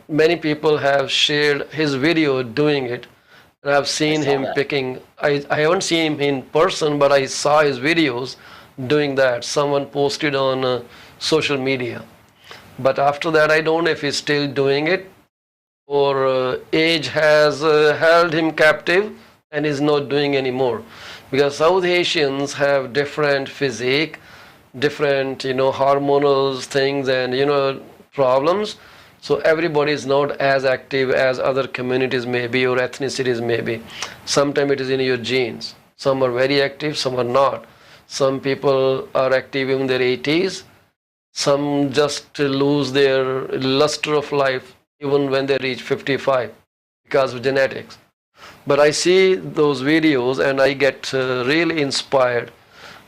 Many people have shared his video doing it. And I've I seen saw him that. picking, I haven't seen him in person, but I saw his videos doing that. Someone posted on social media. But after that, I don't know if he's still doing it or age has held him captive and is not doing anymore, because South Asians have different physique, different hormonal things and problems. So everybody is not as active as other communities may be or ethnicities may be. Sometimes it is in your genes. Some are very active, some are not. Some people are active in their 80s, some just lose their luster of life even when they reach 55 because of genetics. But I see those videos and I get really inspired.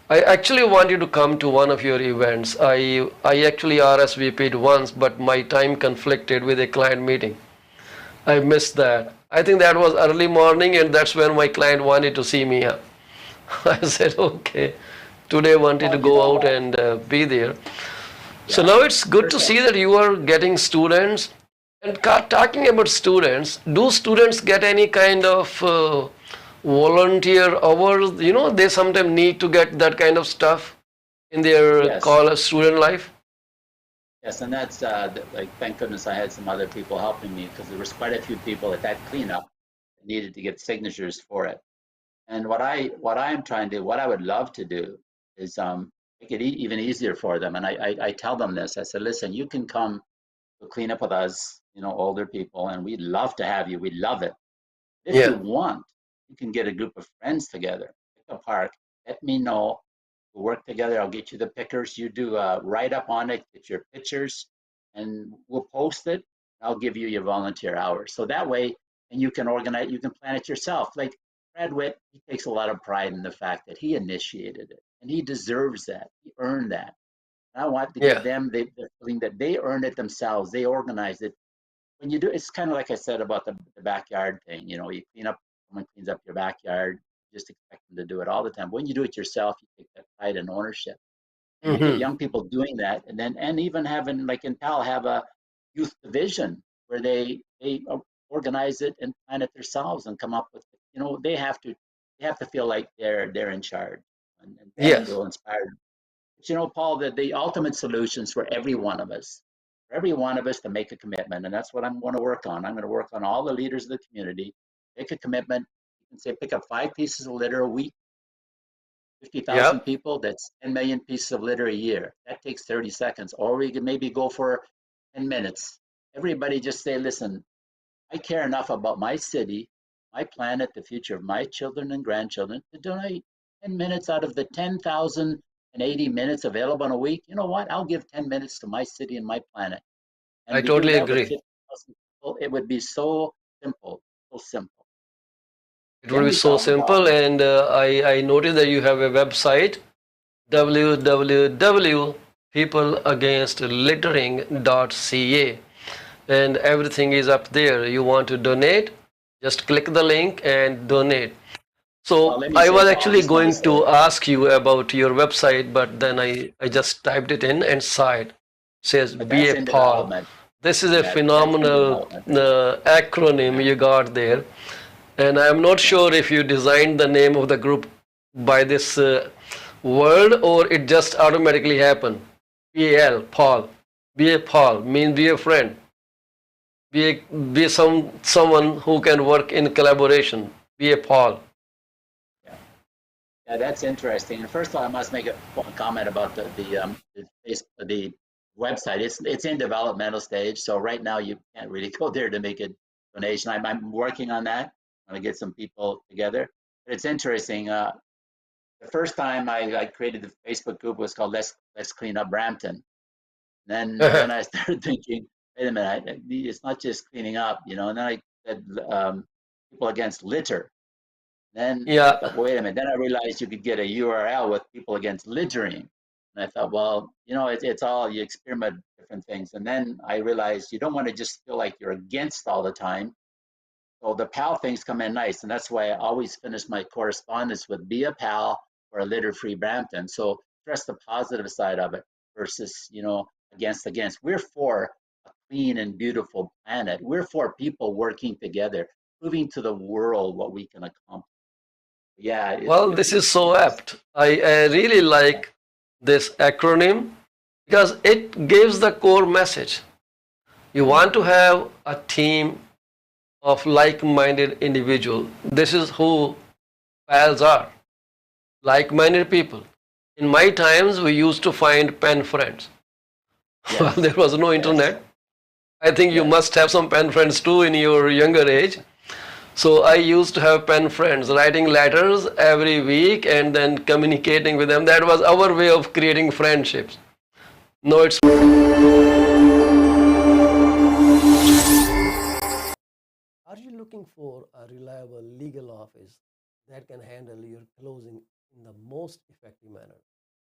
I actually want you to come to one of your events. I actually RSVP'd once, but my time conflicted with a client meeting. I missed that. I think that was early morning, and that's when my client wanted to see me. I said, okay, today I wanted to Well, you go know out what? and be there. So Yeah. now it's good There's to a, see that you are getting students. And talking about students, do students get any kind of volunteer hours? They sometimes need to get that kind of stuff in their yes. college student life. Yes, and that's like thank goodness I had some other people helping me because there was quite a few people at that cleanup that needed to get signatures for it. And what I would love to do is make it even easier for them. And I tell them this. I said, listen, you can come to clean up with us, older people, and we'd love to have you. We love it. If you Yeah. want, you can get a group of friends together, pick a park, let me know. We'll work together. I'll get you the pickers. You do a write up on it, get your pictures, and we'll post it. I'll give you your volunteer hours. So that way, and you can organize, you can plan it yourself. Like Brad Witt, he takes a lot of pride in the fact that he initiated it and he deserves that. He earned that. And I want to give Yeah. them the feeling that they earned it themselves. They organized it when you do, it's kind of like I said about the backyard thing. You clean up, someone cleans up your backyard, you just expect them to do it all the time. When you do it yourself, you take that pride and ownership. And you get Hmm. young people doing that, and even having like in PAL have a youth division where they organize it and plan it themselves and come up with they have to feel like they're in charge, and then Yes, they'll inspire. But Paul, the ultimate solutions for every one of us to make a commitment, and that's what I'm going to work on. I'm going to work on all the leaders of the community. Make a commitment. You can say pick up 5 pieces of litter a week. yeah, 50,000 people, that's 10 million pieces of litter a year. That takes 30 seconds. Or we can maybe go for 10 minutes. Everybody just say, listen, I care enough about my city, my planet, the future of my children and grandchildren to donate 10 minutes out of the 10,080 minutes available in a week. You know what? I'll give 10 minutes to my city and my planet. And I we do totally that with agree. 50,000 people. It would be so simple, so simple. It would Then be we so talk about, simple, and I noticed that you have a website, www.peopleagainstlittering.ca, and everything is up there. You want to donate, just click the link and donate. well, So let me I say, was Paul, I actually just want to going say, to ask you about your website, but then I just typed it in and saw it. It says but that's BA in Paul. development. This is a Yeah, that's in phenomenal development. acronym Yeah. you got there. And I'm not Yeah. sure if you designed the name of the group by this word or it just automatically happened. PAL, Paul. Be a Paul means be a friend. Be someone who can work in collaboration. Be a Paul. Yeah. Yeah, that's interesting. And first of all, I must make a comment about the website. It's in developmental stage, so right now you can't really go there to make a donation. I'm working on that. I'm gonna get some people together. But it's interesting. The first time I created the Facebook group was called Let's Clean Up Brampton. Then I started thinking, wait a minute, it's not just cleaning up, And then I said people against litter. Then I Yeah. thought, well, wait a minute. Then I realized you could get a URL with people against littering. And I thought, well, it's all, you experiment with different things. And then I realized you don't want to just feel like you're against all the time. So the pal things come in nice. And that's why I always finish my correspondence with be a pal or a litter free Brampton. So stress the positive side of it versus, against. We're for a clean and beautiful planet. We're for people working together, proving to the world what we can accomplish. Yeah, Well, this is so apt. I really yeah, like this acronym because it gives the core message. You mhm, want to have a team of like-minded individual. This is who pals are. Like-minded people. In my times, we used to find pen friends. Well, yes, there was no yes, internet. I think you yes. must have some pen friends too in your younger age. So I used to have pen friends, writing letters every week and then communicating with them. That was our way of creating friendships. No, it's Are you looking for a reliable legal office that can handle your closing in the most effective manner?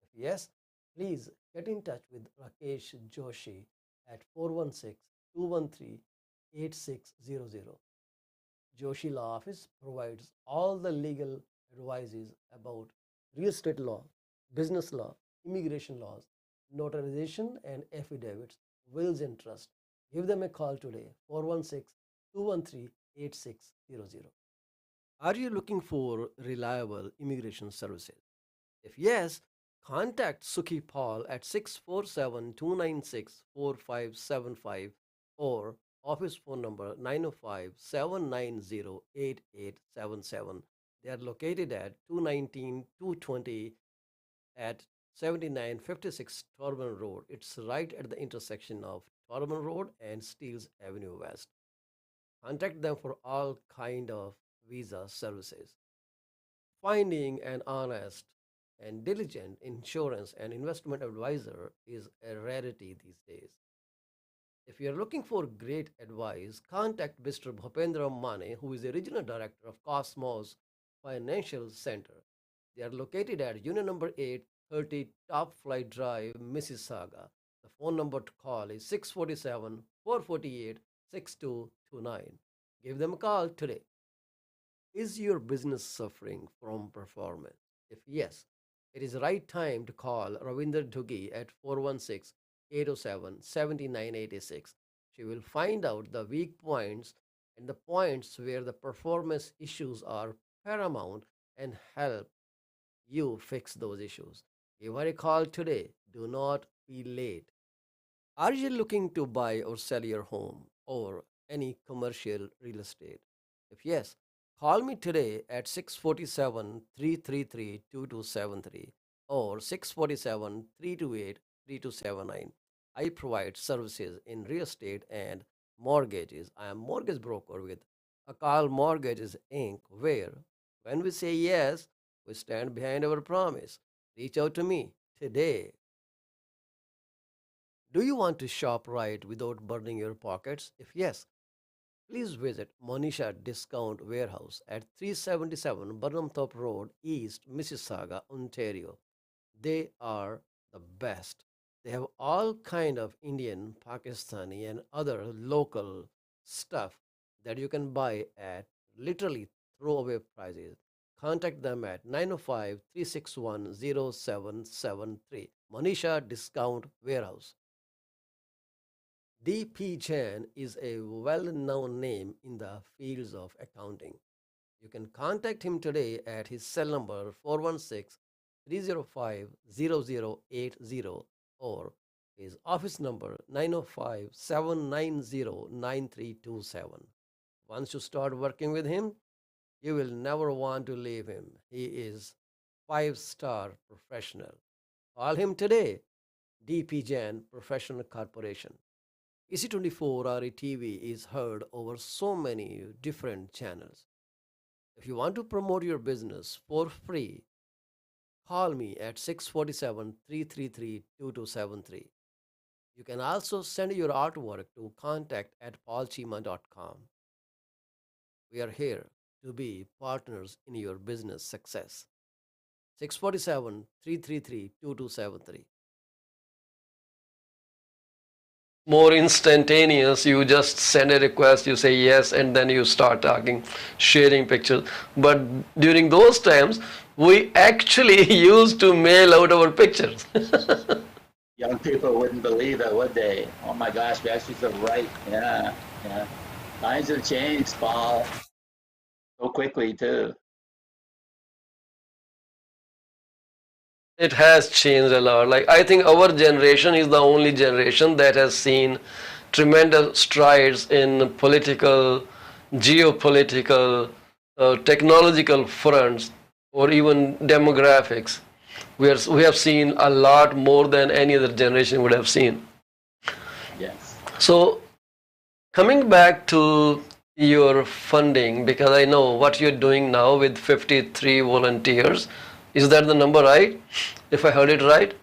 If yes, please get in touch with Rakesh Joshi at 416 213 8600. Joshi Law Office provides all the legal advices about real estate law, business law, immigration laws, notarization and affidavits, wills and trust. Give them a call today, 416 213 8600. Are you looking for reliable immigration services? If yes, contact Sukhi Paul at 647 296 4575 or office phone number 905 790 8877. They are located at 219 220 at 7956 Torban Road. It's right at the intersection of Torban Road and Steeles Avenue West. Contact them for all kind of visa services. Finding an honest and diligent insurance and investment advisor is a rarity these days. If you're looking for great advice, contact Mr. Bhupendra Mane, who is the regional director of Cosmos Financial Center. They are located at Union number 830 Top Flight Drive, Mississauga. The phone number to call is 647 448 6229. Give them a call today. Is your business suffering from performance? If yes, it is the right time to call Ravinder Duggi at 416 807 7986. She will find out the weak points and the points where the performance issues are paramount and help you fix those issues. Give her a call today. Do not be late. Are you looking to buy or sell your home or any commercial real estate? If yes, call me today at 647 333 2273 or 647 328 3279. I provide services in real estate and mortgages. I am mortgage broker with Akal Mortgages Inc., where when we say yes, we stand behind our promise. Reach out to me today. Do you want to shop right without burning your pockets? If yes, please visit Monisha Discount Warehouse at 377 Burnhamthorpe Road, East Mississauga, Ontario. They are the best. They have all kind of Indian, Pakistani and other local stuff that you can buy at literally throwaway prices. Contact them at 905 361 0773. Monisha Discount Warehouse. D.P. Jain is a well known name in the fields of accounting. You can contact him today at his cell number 416 305 0080 or his office number 905 790 9327. Once you start working with him, you will never want to leave him. He is five-star professional. Call him today, DP Jain Professional Corporation. EC24 RE is heard over so many different channels. If you want to promote your business for free, call me at 647 333 2273. You can also send your artwork to contact at paulchima.com. We are here to be partners in your business success. 647 333 2273. More instantaneous. You just send a request, you say yes, and then you start talking, sharing pictures. But during those times, we actually used to mail out our pictures. Young people wouldn't believe it, would they? Oh my gosh, we actually could write. Yeah, yeah. Times have changed, Paul, so quickly too. It has changed a lot. Like, I think our generation is the only generation that has seen tremendous strides in political, geopolitical, technological fronts, or even demographics. We have seen a lot more than any other generation would have seen. Yes. So, coming back to your funding, because I know what you're doing now with 53 volunteers. Is that the number right? If I heard it right?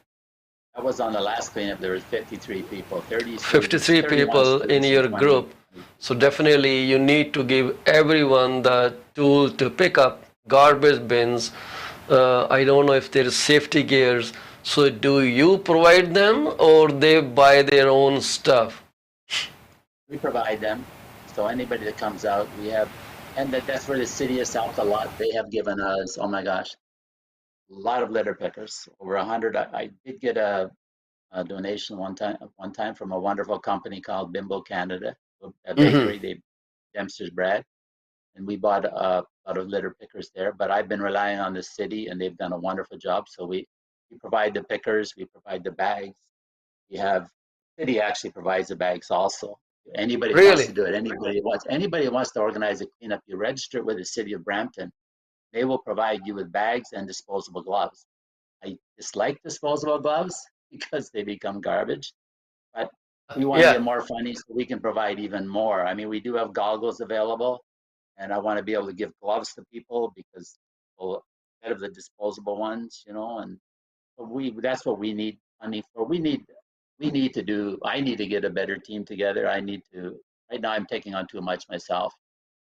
That was on the last cleanup. There was 53 people, 30 students, 53 31 people in students, and your 20. group. So definitely you need to give everyone the tool to pick up garbage bins. I don't know if there is safety gears. So do you provide them or they buy their own stuff? We provide them. So anybody that comes out, we have, and that's where the city has helped a lot. They have given us, oh my gosh, a lot of litter pickers, over 100. I did get a donation one time from a wonderful company called Bimbo Canada, a Mm-hmm. bakery. They Dempster's bread, and we bought a lot of litter pickers there. But I've been relying on the city, and they've done a wonderful job. So we provide the pickers, we provide the bags. We have city actually provides the bags also. Anybody who wants to Really? do it, anybody who wants to organize a cleanup, you register with the city of Brampton. They will provide you with bags and disposable gloves. I dislike disposable gloves because they become garbage, but we want to Yeah. get more funding so we can provide even more. I mean, we do have goggles available, and I want to be able to give gloves to people because well, instead of the disposable ones, and we that's what we need money for. We need to do. I need to get a better team together. I need to. Right now, I'm taking on too much myself.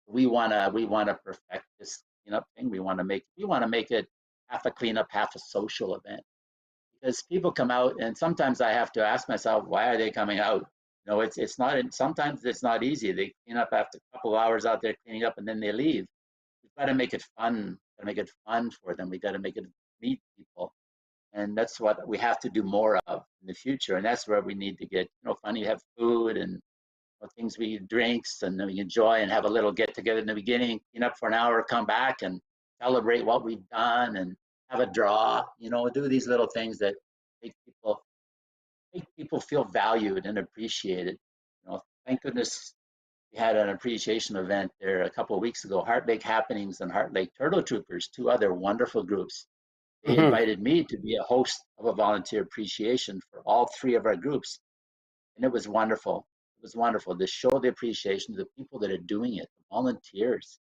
We wanna perfect this cleanup thing. We want to make it half a cleanup, half a social event because people come out and sometimes I have to ask myself, why are they coming out? It's not. Sometimes it's not easy. They clean up after a couple of hours out there cleaning up and then they leave. We've got to make it fun. Got to make it fun for them. We got to make it meet people, and that's what we have to do more of in the future. And that's where we need to get funny, have food and things we eat, drinks, and we enjoy and have a little get together in the beginning, clean up for an hour, come back and celebrate what we've done and have a draw, do these little things that make people feel valued and appreciated. Thank goodness we had an appreciation event there a couple of weeks ago. Heart Lake Happenings and Heart Lake Turtle Troopers, two other wonderful groups. They Hmm. invited me to be a host of a volunteer appreciation for all three of our groups, and it was wonderful. It was wonderful to show the appreciation to the people that are doing it, the volunteers.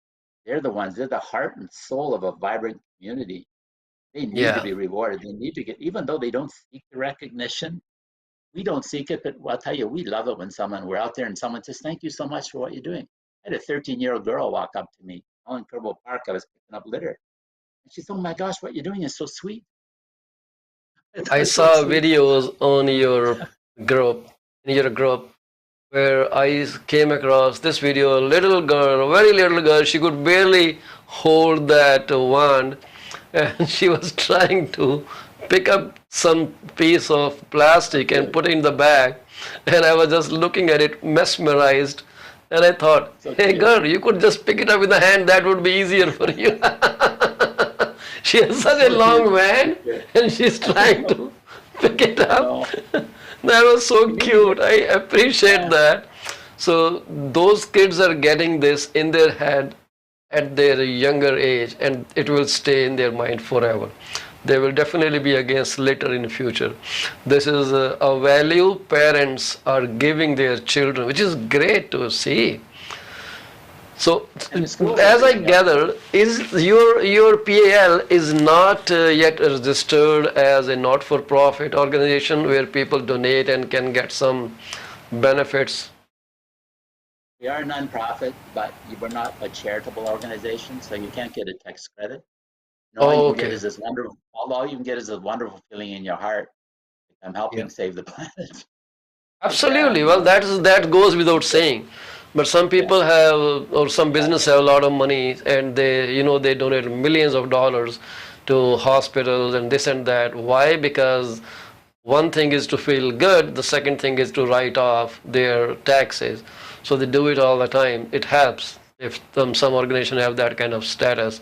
They're the heart and soul of a vibrant community. They need to Yeah, be rewarded. They need to get, even though they don't seek the recognition, we don't seek it, but I'll tell you, we love it when we're out there and someone says, thank you so much for what you're doing. I had a 13-year-old girl walk up to me, all in Kerbal Park. I was picking up litter. And she said, oh my gosh, what you're doing is so sweet. I thought it I was so saw sweet. videos on your group, in your group, where I came across this video. A little girl, a very little girl, she could barely hold that wand, and she was trying to pick up some piece of plastic and put it in the bag. And I was just looking at it, mesmerized. And I thought, So hey cute. girl, you could just pick it up with the hand, that would be easier for you. She has such a So cute. long wand and she's I trying know. to pick it I up. know. That was so We need to cute. get, I appreciate yeah. that. So those kids are getting this in their head at their younger age, and it will stay in their mind forever. They will definitely be against litter in the future. This is a value parents are giving their children, which is great to see. So, And the schools are as I doing it. gather, is your PAL is not yet registered as a not-for-profit organization where people donate and can get some benefits. We are a nonprofit, but we're not a charitable organization, so you can't get a tax credit. And all you Oh, can get okay. is this wonderful, all you can get is a wonderful feeling in your heart. I'm Yeah. helping save the planet. But Absolutely. Well, that goes without yeah, saying. But some yeah, people have, or some business have a lot of money, and they donate millions of dollars to hospitals and this and that. Why? Because one thing is to feel good. The second thing is to write off their taxes. So they do it all the time. It helps if some organization have that kind of status,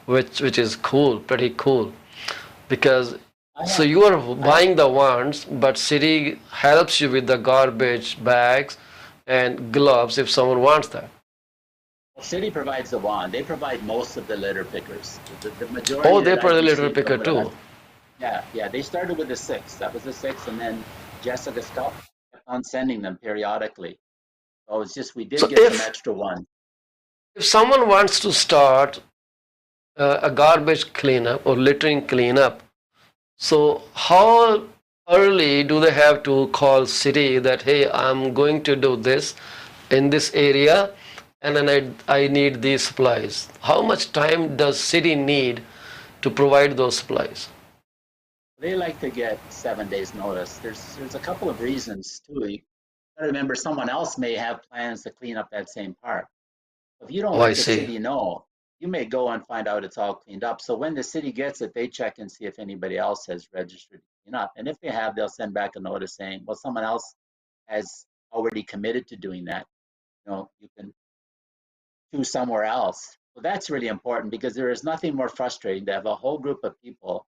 which is cool, pretty cool, because I so have, you are I have. buying the wands, but city helps you with the garbage bags and gloves if someone wants that. Well, city provides the wand. They provide most of the litter pickers. The Oh, majority they that put I've a litter received picker over the last, too. yeah, yeah. They started with the six. That was the six, and then Jessica Scott kept on sending them periodically. So it's just we did So get some extra ones. if someone wants to start a garbage cleanup or littering cleanup, so how early do they have to call city that hey, I'm going to do this in this area, and then I need these supplies? How much time does city need to provide those supplies? They like to get 7 days notice. There's a couple of reasons too. You gotta remember someone else may have plans to clean up that same park. If you don't Oh, I let the see. city know, you may go and find out it's all cleaned up. So when the city gets it, they check and see if anybody else has registered to clean up. And if they have, they'll send back a notice saying, well, someone else has already committed to doing that. You can choose somewhere else. So that's really important because there is nothing more frustrating to have a whole group of people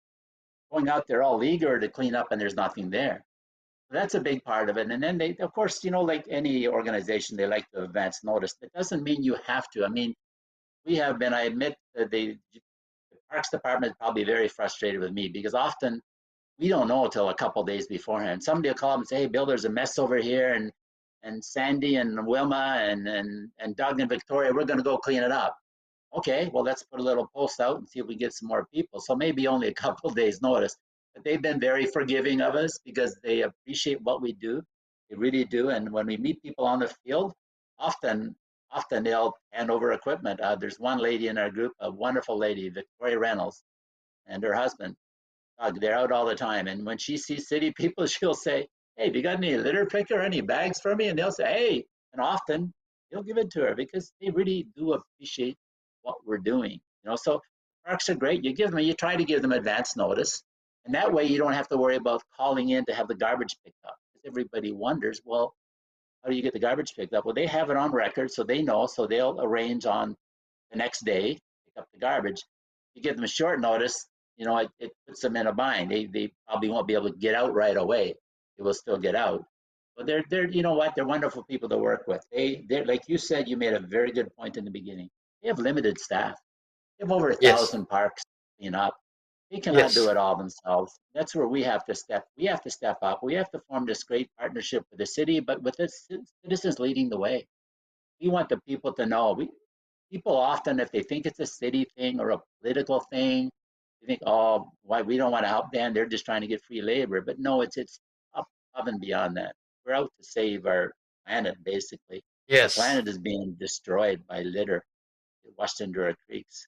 going out there all eager to clean up and there's nothing there. So that's a big part of it. And then they, of course, like any organization, they like to advance notice. That doesn't mean you have to. I mean, we have been, I admit, the Parks Department is probably very frustrated with me because often we don't know until a couple days beforehand. Somebody will call up and say, hey, Bill, there's a mess over here. And Sandy and Wilma and Doug and Victoria, we're going to go clean it up. Okay, well, let's put a little post out and see if we get some more people. So maybe only a couple of days notice. But they've been very forgiving of us because they appreciate what we do. They really do. And when we meet people on the field, often often they'll hand over equipment. There's one lady in our group, a wonderful lady, Victoria Reynolds, and her husband. They're out all the time. And when she sees city people, she'll say, hey, have you got any litter picker, any bags for me? And they'll say, hey, and often they'll give it to her because they really do appreciate what we're doing. So parks are great. You try to give them advance notice. And that way you don't have to worry about calling in to have the garbage picked up because everybody wonders, well, how do you get the garbage picked up? Well, they have it on record, so they know. So they'll arrange on the next day pick up the garbage. You give them a short notice, it puts them in a bind. They probably won't be able to get out right away. They will still get out. But they're you know what? They're wonderful people to work with. They're like you said. You made a very good point in the beginning. They have limited staff. They have over a Yes. thousand parks to clean up. They cannot do Yes. it all themselves. That's where we have to step. We have to step up. We have to form this great partnership with the city, but with the citizens leading the way. We want the people to know. People often, if they think it's a city thing or a political thing, they think, oh, why we don't want to help them. They're just trying to get free labor. But no, it's up and beyond that. We're out to save our planet, basically. Our Yes. planet is being destroyed by litter washed into our creeks.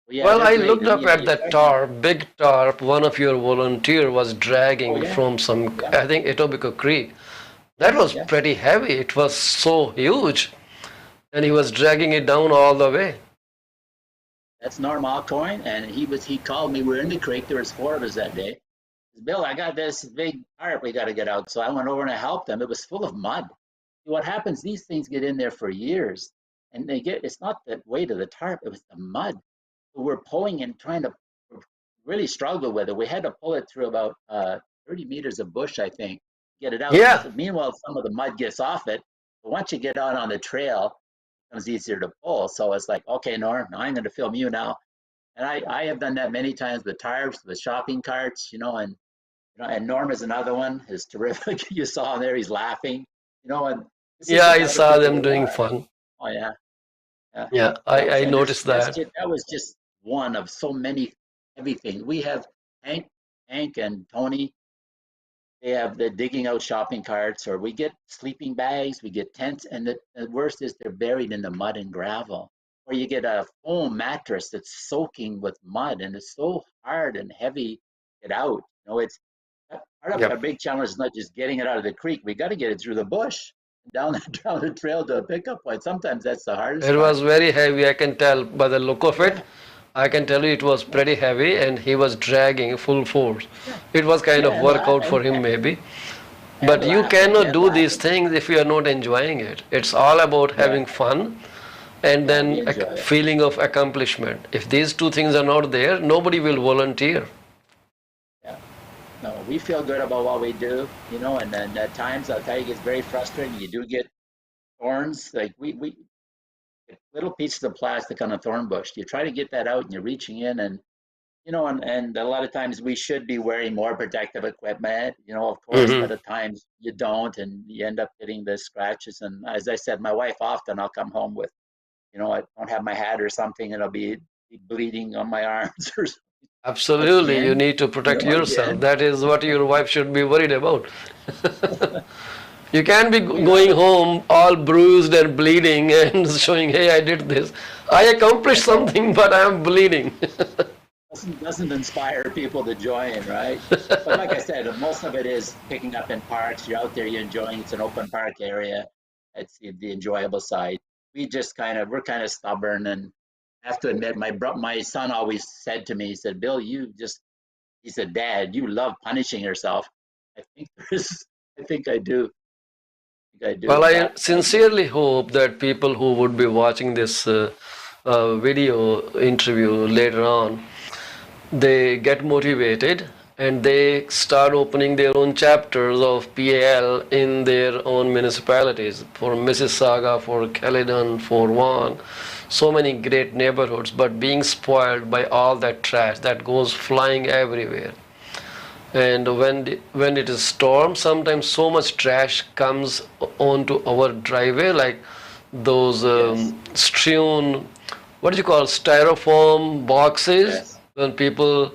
Well, yeah, Well, they're I great. looked And up yeah, at you're that right. Yeah. tarp, big tarp. One of your volunteer was Oh, dragging yeah. from some, Yeah. I think, Etobicoke Creek. That Yes. was Yes. pretty heavy. It was so huge, and he was dragging it down all the way. That's Norm Alcoin. And he called me. We were in the creek. There was four of us that day. He said, Bill, I got this big tarp we got to get out. So I went over and I helped him. It was full of mud. What happens, these things get in there for years. And it's not the weight of the tarp, it was the mud. We're pulling and trying to really struggle with it. We had to pull it through about 30 meters of bush, I think, get it out. Yeah, So meanwhile, some of the mud gets off it. But once you get out on the trail, it becomes easier to pull. So it's like, okay, Norm, I'm going to film you now. And I have done that many times with tarps, with shopping carts, and Norm is another one. Is terrific. You saw him there; he's laughing, and this is yeah, the I type of saw people them we doing are. fun. Oh yeah, yeah. Yeah, I And noticed that. that was just one of so many everything. We have Hank and Tony. They have the digging out shopping carts, or we get sleeping bags, we get tents, and the worst is they're buried in the mud and gravel. Or you get a foam mattress that's soaking with mud, and it's so hard and heavy to get out. It's part of Yep. our big challenge is not just getting it out of the creek. We got to get it through the bush, down down the trail to a pickup point. Sometimes that's the hardest It part. was very heavy. I can tell by the look of Yeah, it. I can tell you it was yeah, pretty heavy, and he was dragging full force. yeah, It was kind yeah, of workout for him, maybe. But you cannot and do these laughing. things if you are not enjoying it. It's all about Yeah, having fun and yeah, we then a enjoy it. feeling of accomplishment. If these two things are not there, nobody will volunteer. Yeah. No, we feel good about what we do, and then at times I'll tell you, it gets very frustrating. You do get thorns, like we get little pieces of plastic on a thorn bush. You try to get that out and you're reaching in and a lot of times we should be wearing more protective equipment, of course, Hmm. but at times you don't and you end up getting the scratches. And as I said, my wife often I'll come home with, I don't have my hat or something and I'll be bleeding on my arms or Absolutely, you again, need to protect yourself. again. That is what your wife should be worried about. You can't be We love going it. home all bruised and bleeding and showing, hey, I did this. I accomplished No, something, but I am bleeding. doesn't inspire people to join, right? But like I said, most of it is picking up in parks. You're out there, you're enjoying. It's an open park area. It's the enjoyable side. We're kind of stubborn, and I have to admit, my son always said to me, he said, "Bill, he said, Dad, you love punishing yourself." I think I think I do. I think I Well, do, I but sincerely hope that people who would be watching this video interview later on, they get motivated and they start opening their own chapters of PAL in their own municipalities. For Mississauga, for Caledon, for Vaughan, so many great neighborhoods, but being spoiled by all that trash that goes flying everywhere. And when it is storm, sometimes so much trash comes onto our driveway, like those yes, strewn, what do you call, styrofoam boxes. yes, When people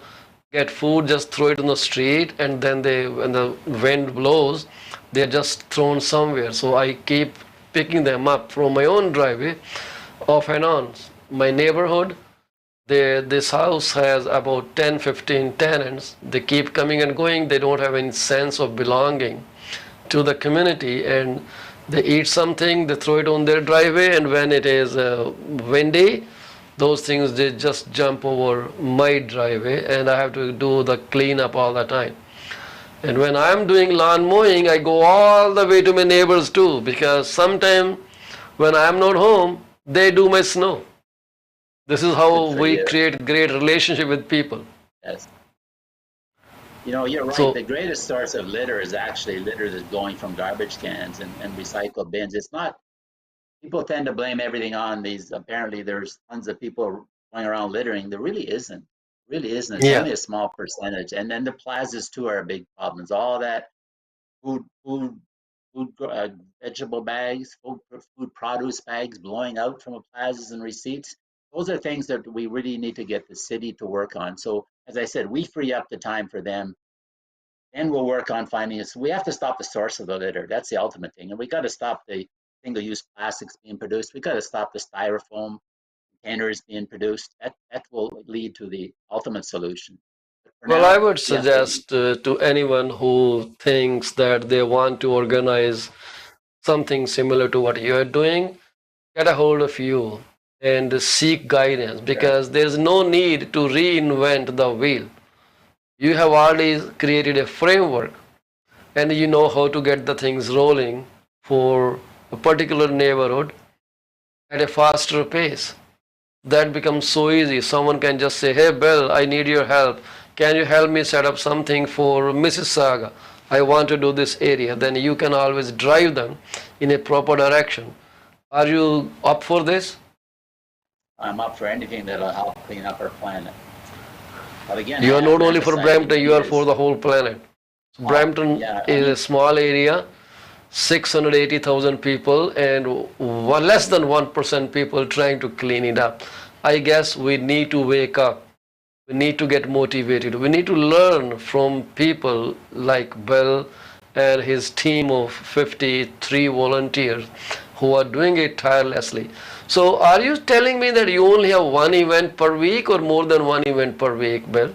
get food, just throw it on the street, and then when the wind blows, they're just thrown somewhere. So I keep picking them up from my own driveway, off and on. My neighborhood, this house has about 10, 15 tenants. They keep coming and going. They don't have any sense of belonging to the community, and they eat something, they throw it on their driveway, and when it is windy, those things they just jump over my driveway, and I have to do the cleanup all the time. And when I'm doing lawn mowing, I go all the way to my neighbors too, because sometimes when I'm not home, they do my snow. This is Good how for we you. create great relationship with people. Yes. You know, you're right. So The greatest source of litter is actually litter that's blowing from garbage cans and recycle bins. It's not, people tend to blame everything on these. Apparently, there's tons of people going around littering. There really isn't. Really isn't. It's yeah, only a small percentage. And then the plazas too are a big problem. All that food, food, food, vegetable bags, food produce bags blowing out from the plazas and receipts. Those are things that we really need to get the city to work on. So, as I said, we free up the time for them, and we'll work on finding it. So we have to stop the source of the litter. That's the ultimate thing. And we got to stop the single-use plastics being produced. We got to stop the styrofoam containers being produced. That will lead to the ultimate solution. But for well, I now, would we have to. suggest to anyone who thinks that they want to organize something similar to what you're doing, get a hold of you and seek guidance, Sure. because there's no need to reinvent the wheel. You have already created a framework and you know how to get the things rolling for a particular neighborhood at a faster pace. That becomes so easy. Someone can just say, "Hey, Bill, I need your help. Can you help me set up something for Mississauga? I want to do this area." Then you can always drive them in a proper direction. Are you up for this? I'm up for anything that'll help clean up our planet. But again, I You are have not to only for emphasize the Brampton, you key are for is, the whole planet. So Brampton yeah, I is a mean, small area, 680,000 people, and less than 1% people trying to clean it up. I guess we need to wake up. We need to get motivated. We need to learn from people like Bill and his team of 53 volunteers who are doing it tirelessly. So, are you telling me that you only have one event per week or more than one event per week, Bill?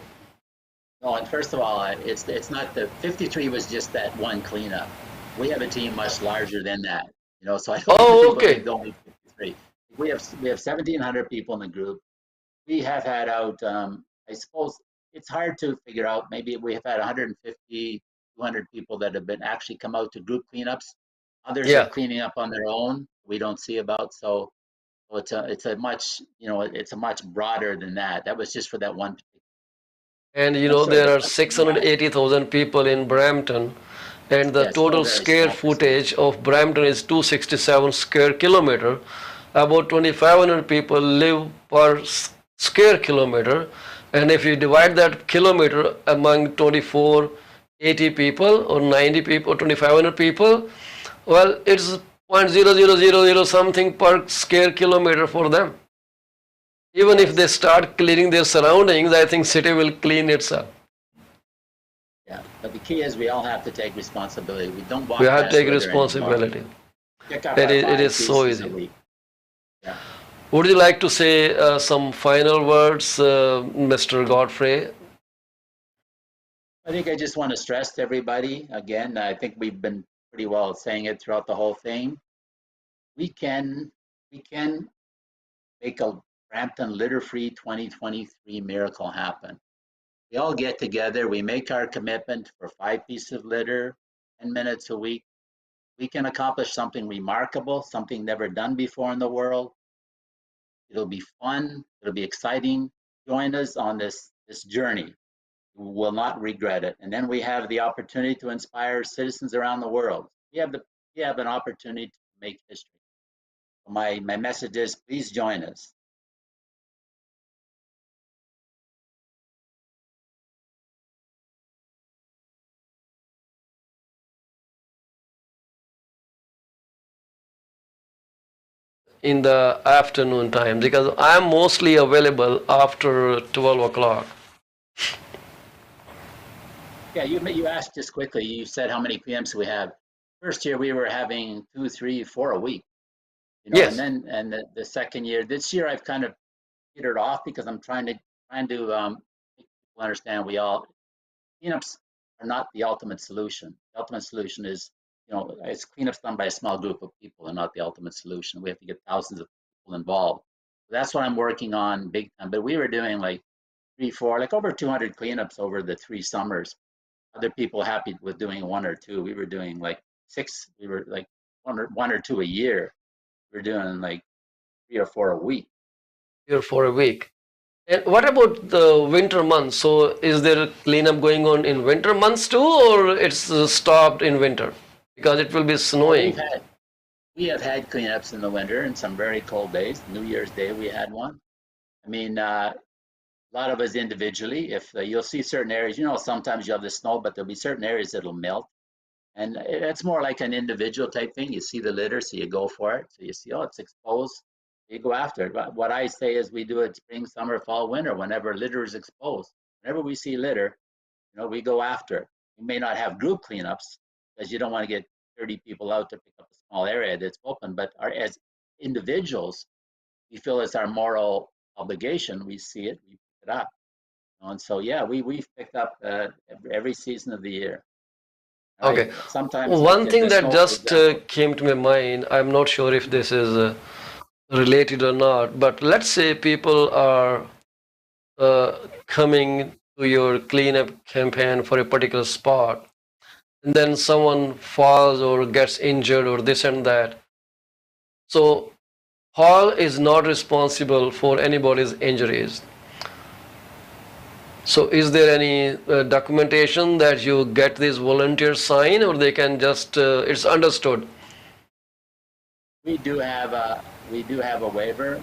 no, and first of all, it's not the 53 was just that one cleanup. We have a team much larger than that, so I don't want Oh, people to okay. think only 53. We have 1,700 people in the group. We have had out, I suppose it's hard to figure out. Maybe we have had 150, 200 people that have been actually come out to group cleanups. Others are Yeah. cleaning up on their own. We don't see about. So it's a much, it's a much broader than that. That was just for that one. And I'm sorry, there the are question you asked. 680,000 people in Brampton, and the Yeah, it's still a total very square small percentage. footage of Brampton is 267 square kilometer. About 2,500 people live per square kilometer, and if you divide that kilometer among 2480 people or 90 people or 2,500 people, well, it's 0.0000 something per square kilometer for them. Even if they Yes, start cleaning their surroundings, I think city will clean itself. yeah. But the key is we all have to take responsibility. We don't We walk have to past take litter anymore. responsibility. Pick up our It five is so pieces a easy. week. Yeah. Would you like to say some final words, Mr. Godfrey? I think I just want to stress to everybody again. I think we've been pretty well saying it throughout the whole thing. We can we can make a Brampton litter-free 2023 miracle happen. We all get together, we make our commitment for 5 pieces of litter, 10 minutes a week. We can accomplish something remarkable, something never done before in the world. It'll be fun, it'll be exciting. Join us on this journey. You will not regret it. And then we have the opportunity to inspire citizens around the world. We have an opportunity to make history. So my message is please join us. In the afternoon time, because I'm mostly available after 12 o'clock. Yeah, you asked just quickly. You said how many PMs we have. First year we were having 2, 3, 4 a week, and Yes. then the second year. This year I've kind of petered off because I'm trying to make people understand cleanups are not the ultimate solution. The ultimate solution is, it's cleanups done by a small group of people and not the ultimate solution. We have to get thousands of people involved. So that's what I'm working on big time. But we were doing like 3, 4, like over 200 cleanups over the 3 summers. other people happy with doing one or two. We were doing like six. We were like one or two a year. We were doing like 3 or 4 a week. Here for a week. And what about the winter months? So is there a cleanup going on in winter months too, or it's stopped in winter because it will be Well, snowing? we have had cleanups in the winter and some very cold days. New Year's Day we had one. I mean, a lot of us individually, if you'll see certain areas, sometimes you have the snow, but there'll be certain areas that'll melt. And it's more like an individual type thing. You see the litter, so you go for it. So you see, oh, it's exposed, you go after it. But what I say is we do it spring, summer, fall, winter, whenever litter is exposed. Whenever we see litter, we go after it. We may not have group cleanups because you don't want to get 30 people out to pick up a small area that's open. But as individuals, we feel it's our moral obligation. We see it, we pick it up. And so, yeah, we've picked up every season of the year. Okay. Sometimes like One thing the that snow, for just example. came to my mind, I'm not sure if this is related or not, but let's say people are coming to your cleanup campaign for a particular spot, and then someone falls or gets injured or this and that. So Paul is not responsible for anybody's injuries. So is there any documentation that you get this volunteer sign, or they can just it's understood? We do have a waiver.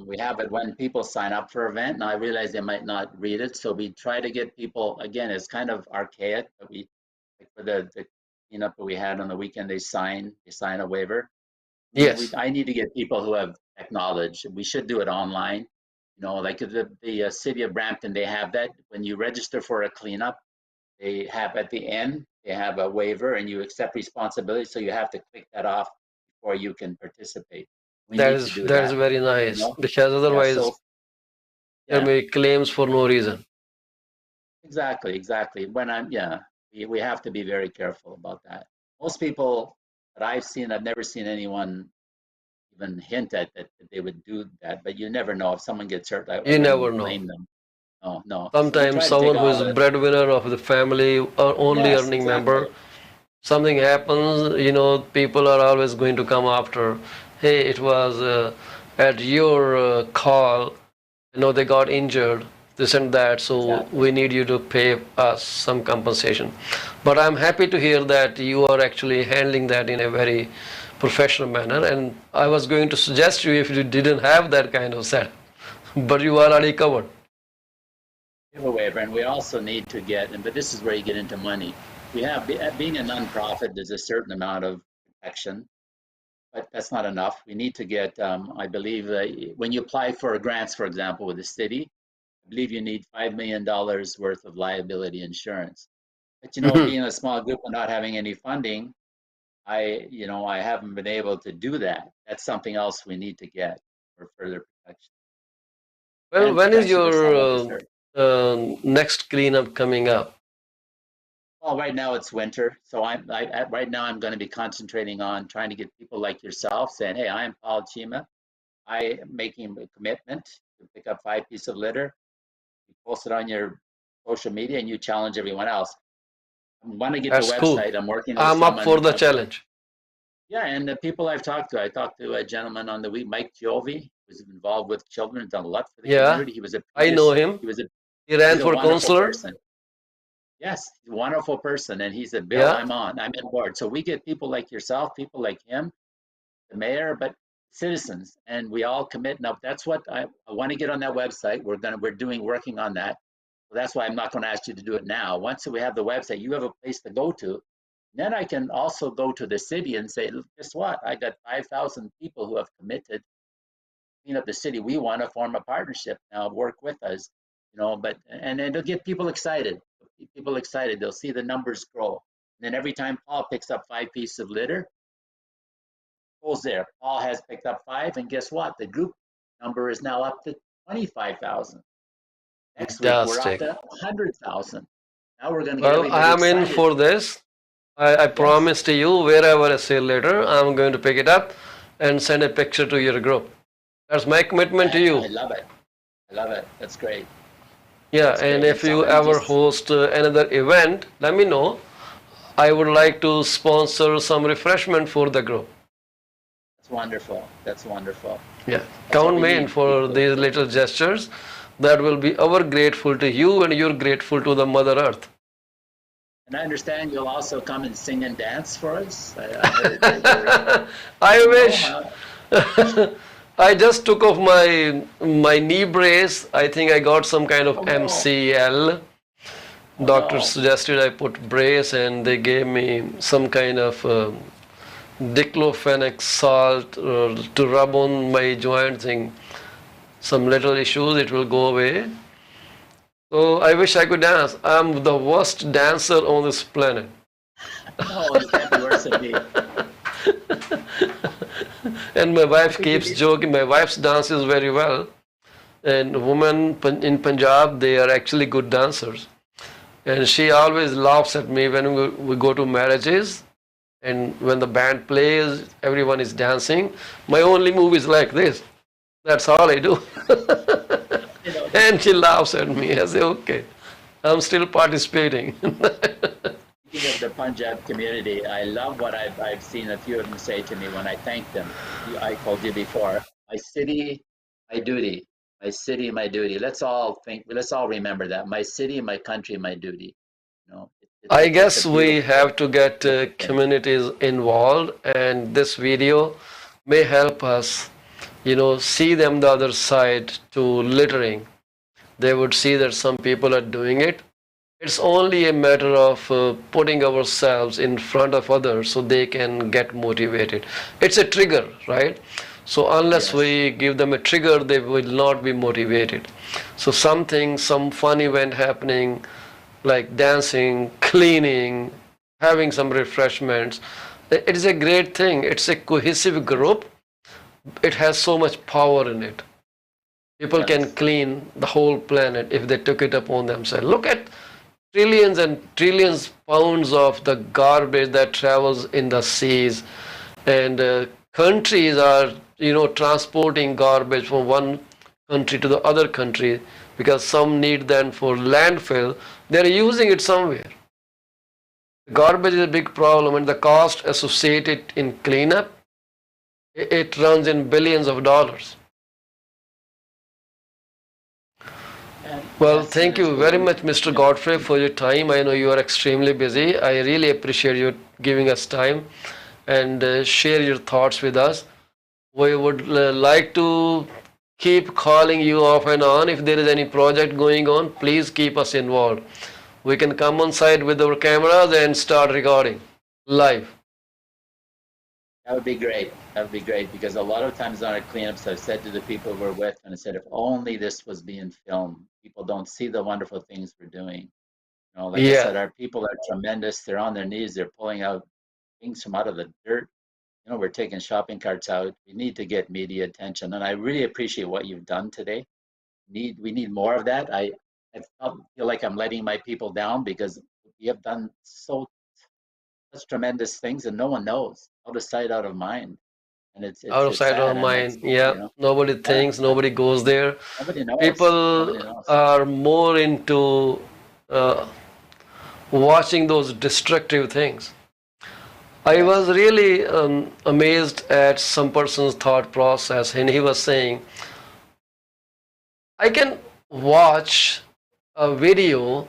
We have it when people sign up for an event, and I realize they might not read it, so we try to get people. Again, it's kind of archaic, but we like for the cleanup that we had on the weekend, they sign a waiver. Yes, I need to get people who have acknowledged. We should do it online. Like the city of Brampton, they have that when you register for a cleanup. They have at the end, they have a waiver and you accept responsibility. So you have to click that off before you can participate. We that need to is do that is that. very You nice know? because Yeah. otherwise So there yeah, may be claims for no reason. exactly. We have to be very careful about that. Most people that I've seen, I've never seen anyone even hint at that they would do that. But you never know if someone gets hurt. I You never wouldn't know. blame them. No, no. So we Sometimes try to take someone who all is the. breadwinner of the family or only Yes, earning member, exactly. something happens, people are always going to come after. Hey, it was at your call, they got injured, this and that, so Exactly. we need you to pay us some compensation. But I'm happy to hear that you are actually handling that in a very professional manner. And I was going to suggest you if you didn't have that kind of set, but you are already covered. Give a waiver, and we also need to but this is where you get into money. We have, being a nonprofit, there's a certain amount of protection, but that's not enough. We need to get, I believe, when you apply for grants, for example, with the city, I believe you need $5 million worth of liability insurance. But Mhm. being a small group and not having any funding, I haven't been able to do that. That's something else we need to get for further protection Well, and when is protection for your some of us. next cleanup coming up? Well, right now it's winter, so right now I'm going to be concentrating on trying to get people like yourself saying, "Hey, I'm Paul Chima. I am making a commitment to pick up 5 pieces of litter. You post it on your social media, and you challenge everyone else." I want to get the That's cool. website. I'm working with I'm up for someone. the challenge. Yeah, and the people I talked to a gentleman on the week, Mike Giovi, who's involved with children, done a lot for the Yeah, community. He was a I know previous, him. he was a, He ran he's a for wonderful counselor. person. Yes, wonderful person. And he said, Bill, Yeah, I'm in board. So we get people like yourself, people like him, the mayor, but citizens, and we all commit. Now that's what I want to get on that website. Working on that. So that's why I'm not going to ask you to do it now. Once we have the website, you have a place to go to. Then I can also go to the city and say, "Look, guess what? I got 5,000 people who have committed to clean up the city. We want to form a partnership now, work with us, but and it'll get people excited. People excited. They'll see the numbers grow. And then every time Paul picks up 5 pieces of litter, goes there. Paul has picked up 5, and guess what? The group number is now up to 25,000. Next week we're up fantastic. to 100,000. Now we're going to get Well, everybody I am in excited. for this. I Yes, promise to you, wherever I see later, I'm going to pick it up and send a picture to your group. That's my commitment to I you. love it. I love it. That's great. Yeah, That's and great. if It's you already ever just host another event, let me know. I would like to sponsor some refreshment for the group. that's wonderful. That's wonderful. Yeah, That's what count we me in need. for People these to, little gestures. That will be our grateful to you, and you're grateful to the Mother Earth. and I understand you'll also come and sing and dance for us. I heard that you're, I no, wish. huh? I just took off my knee brace. I think I got some kind of Oh no, MCL. oh Doctor no. suggested I put brace, and they gave me some kind of diclofenac salt to rub on my joint thing. Some little issues, it will go away. So I wish I could dance. I'm the worst dancer on this planet. No, you can't be worse than me. And my I wife think you keeps need. joking. My wife's dances very well. And women in Punjab, they are actually good dancers. And she always laughs at me when we go to marriages. And when the band plays, everyone is dancing. My only move is like this. That's all I do. You know, And she laughs at me. I say, okay, I'm still participating. speaking of the Punjab community, I love what I've seen a few of them say to me when I thank them. I told you before, my city, my duty. My city, my duty. Let's all remember that. My city, my country, my duty. You know, I it's a guess we have to get beautiful thing. communities involved, and this video may help us, see them the other side to littering. They would see that some people are doing it. It's only a matter of putting ourselves in front of others so they can get motivated. It's a trigger, right? So unless Yes. we give them a trigger, they will not be motivated. So some fun event happening, like dancing, cleaning, having some refreshments. It is a great thing. It's a cohesive group. It has so much power in it. People can Yes. clean the whole planet if they took it upon themselves. Look at trillions and trillions pounds of the garbage that travels in the seas, and countries are transporting garbage from one country to the other country because some need them for landfill. They're using it somewhere. Garbage is a big problem, and the cost associated in cleanup, it runs in billions of dollars. And Well, yes, and thank it's you very good. much, Mr. You know, Godfrey, for your time. I know you are extremely busy. I really appreciate you giving us time and share your thoughts with us. We would like to keep calling you off and on. If there is any project going on, please keep us involved. We can come on site with our cameras and start recording live. that would be great. That would be great because a lot of times on our cleanups, I've said to the people we're with, and I said, if only this was being filmed, people don't see the wonderful things we're doing. You know, like I Yeah, said, our people are tremendous. They're on their knees. They're pulling out things from out of the dirt. You know, we're taking shopping carts out. We need to get media attention, and I really appreciate what you've done today. We need more of that. Feel like I'm letting my people down because we have done such tremendous things, and no one knows. Out of sight, out of mind, and out of it's sight, out sad. of And mind. that's Yeah, nobody yeah, thinks, nobody goes there. nobody knows. Nobody People knows. are more into uh, watching those destructive things. I was Yes. really amazed at some person's thought process, and he was saying, I can watch a video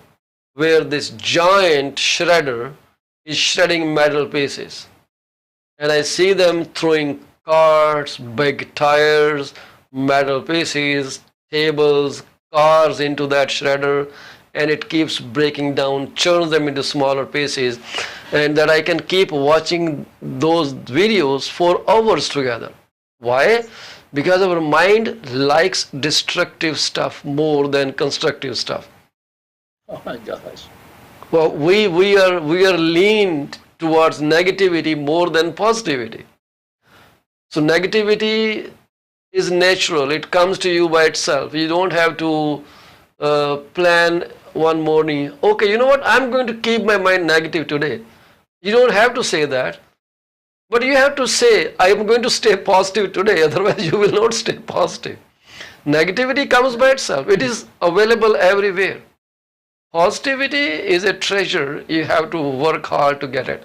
where this giant shredder is shredding metal pieces, and I see them throwing carts, big tires, metal pieces, tables, cars into that shredder, and it keeps breaking down, churns them into smaller pieces, and that I can keep watching those videos for hours together. Why? Because our mind likes destructive stuff more than constructive stuff. Oh my gosh. Well, we are leaned towards negativity more than positivity. So negativity is natural. It comes to you by itself. You don't have to plan one morning. Okay, you know what? I'm going to keep my mind negative today. You don't have to say that. But you have to say, I am going to stay positive today. Otherwise, you will not stay positive. Negativity comes by itself. It is available everywhere. Positivity is a treasure. You have to work hard to get it.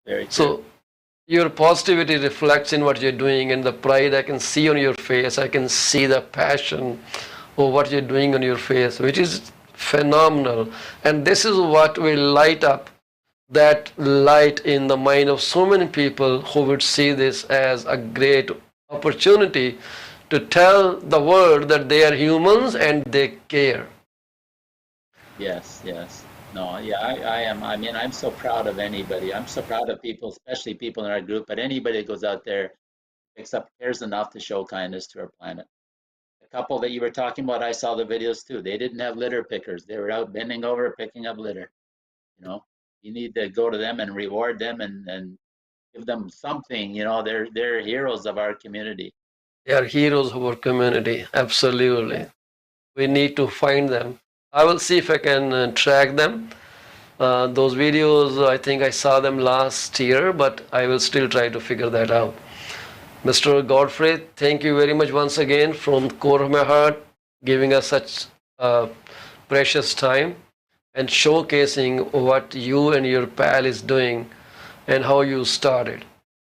Very true. So your positivity reflects in what you're doing, and the pride I can see on your face. I can see the passion of what you're doing on your face, which is phenomenal. And this is what will light up that light in the mind of so many people who would see this as a great opportunity to tell the world that they are humans and they care. Yes, yes. No, yeah, I am. I mean, I'm so proud of anybody. I'm so proud of people, especially people in our group, but anybody that goes out there, picks up, cares enough to show kindness to our planet. The couple that you were talking about, I saw the videos too. They didn't have litter pickers. They were out bending over, picking up litter. You know, you need to go to them and reward them and give them something. You know, they're heroes of our community. They are heroes of our community. Absolutely. Yeah. We need to find them. I will see if I can track them. Those videos, I think I saw them last year, but I will still try to figure that out. Mr. Godfrey, thank you very much once again from the core of my heart, giving us such precious time and showcasing what you and your pal is doing and how you started.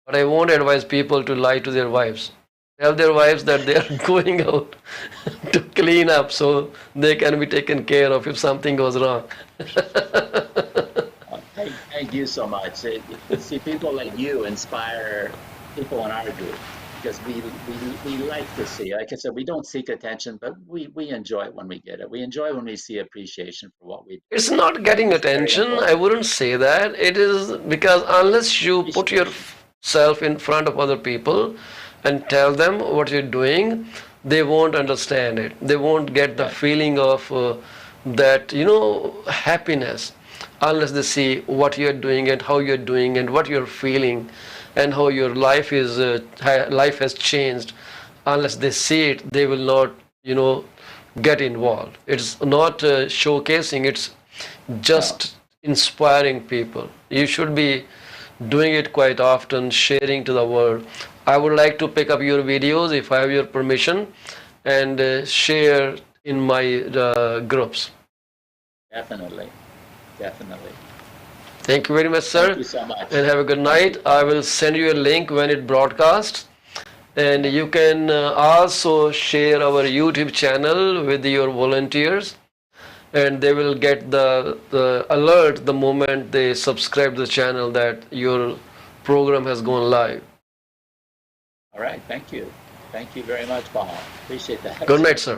But I won't advise people to lie to their wives. Tell their wives that they are going out to clean up so they can be taken care of if something goes wrong. Thank you so much. See, people like you inspire people in our group because we like to see. Like I said, we don't seek attention, but we enjoy it when we get it. We enjoy when we see appreciation for what we do. It's not getting It's very attention. I important. wouldn't say that. It is because unless you put Appreciation. yourself in front of other people and tell them what you're doing, they won't understand it. They won't get the Right. feeling of that, happiness unless they see what you're doing and how you're doing and what you're feeling and how your life has changed. Unless they see it, they will not, get involved. It's not showcasing. It's No. just inspiring people. You should be doing it quite often, sharing to the world. I would like to pick up your videos if I have your permission and share in my groups. Definitely. Definitely. Thank you very much, Thank sir, you so much. and have a good Thank you, night. I Paul. will send you a link when it broadcasts. And you can also share our YouTube channel with your volunteers, and they will get the alert the moment they subscribe to the channel that your program has gone live. All right. Thank you. Thank you very much, Paul. Appreciate that. Good night, sir.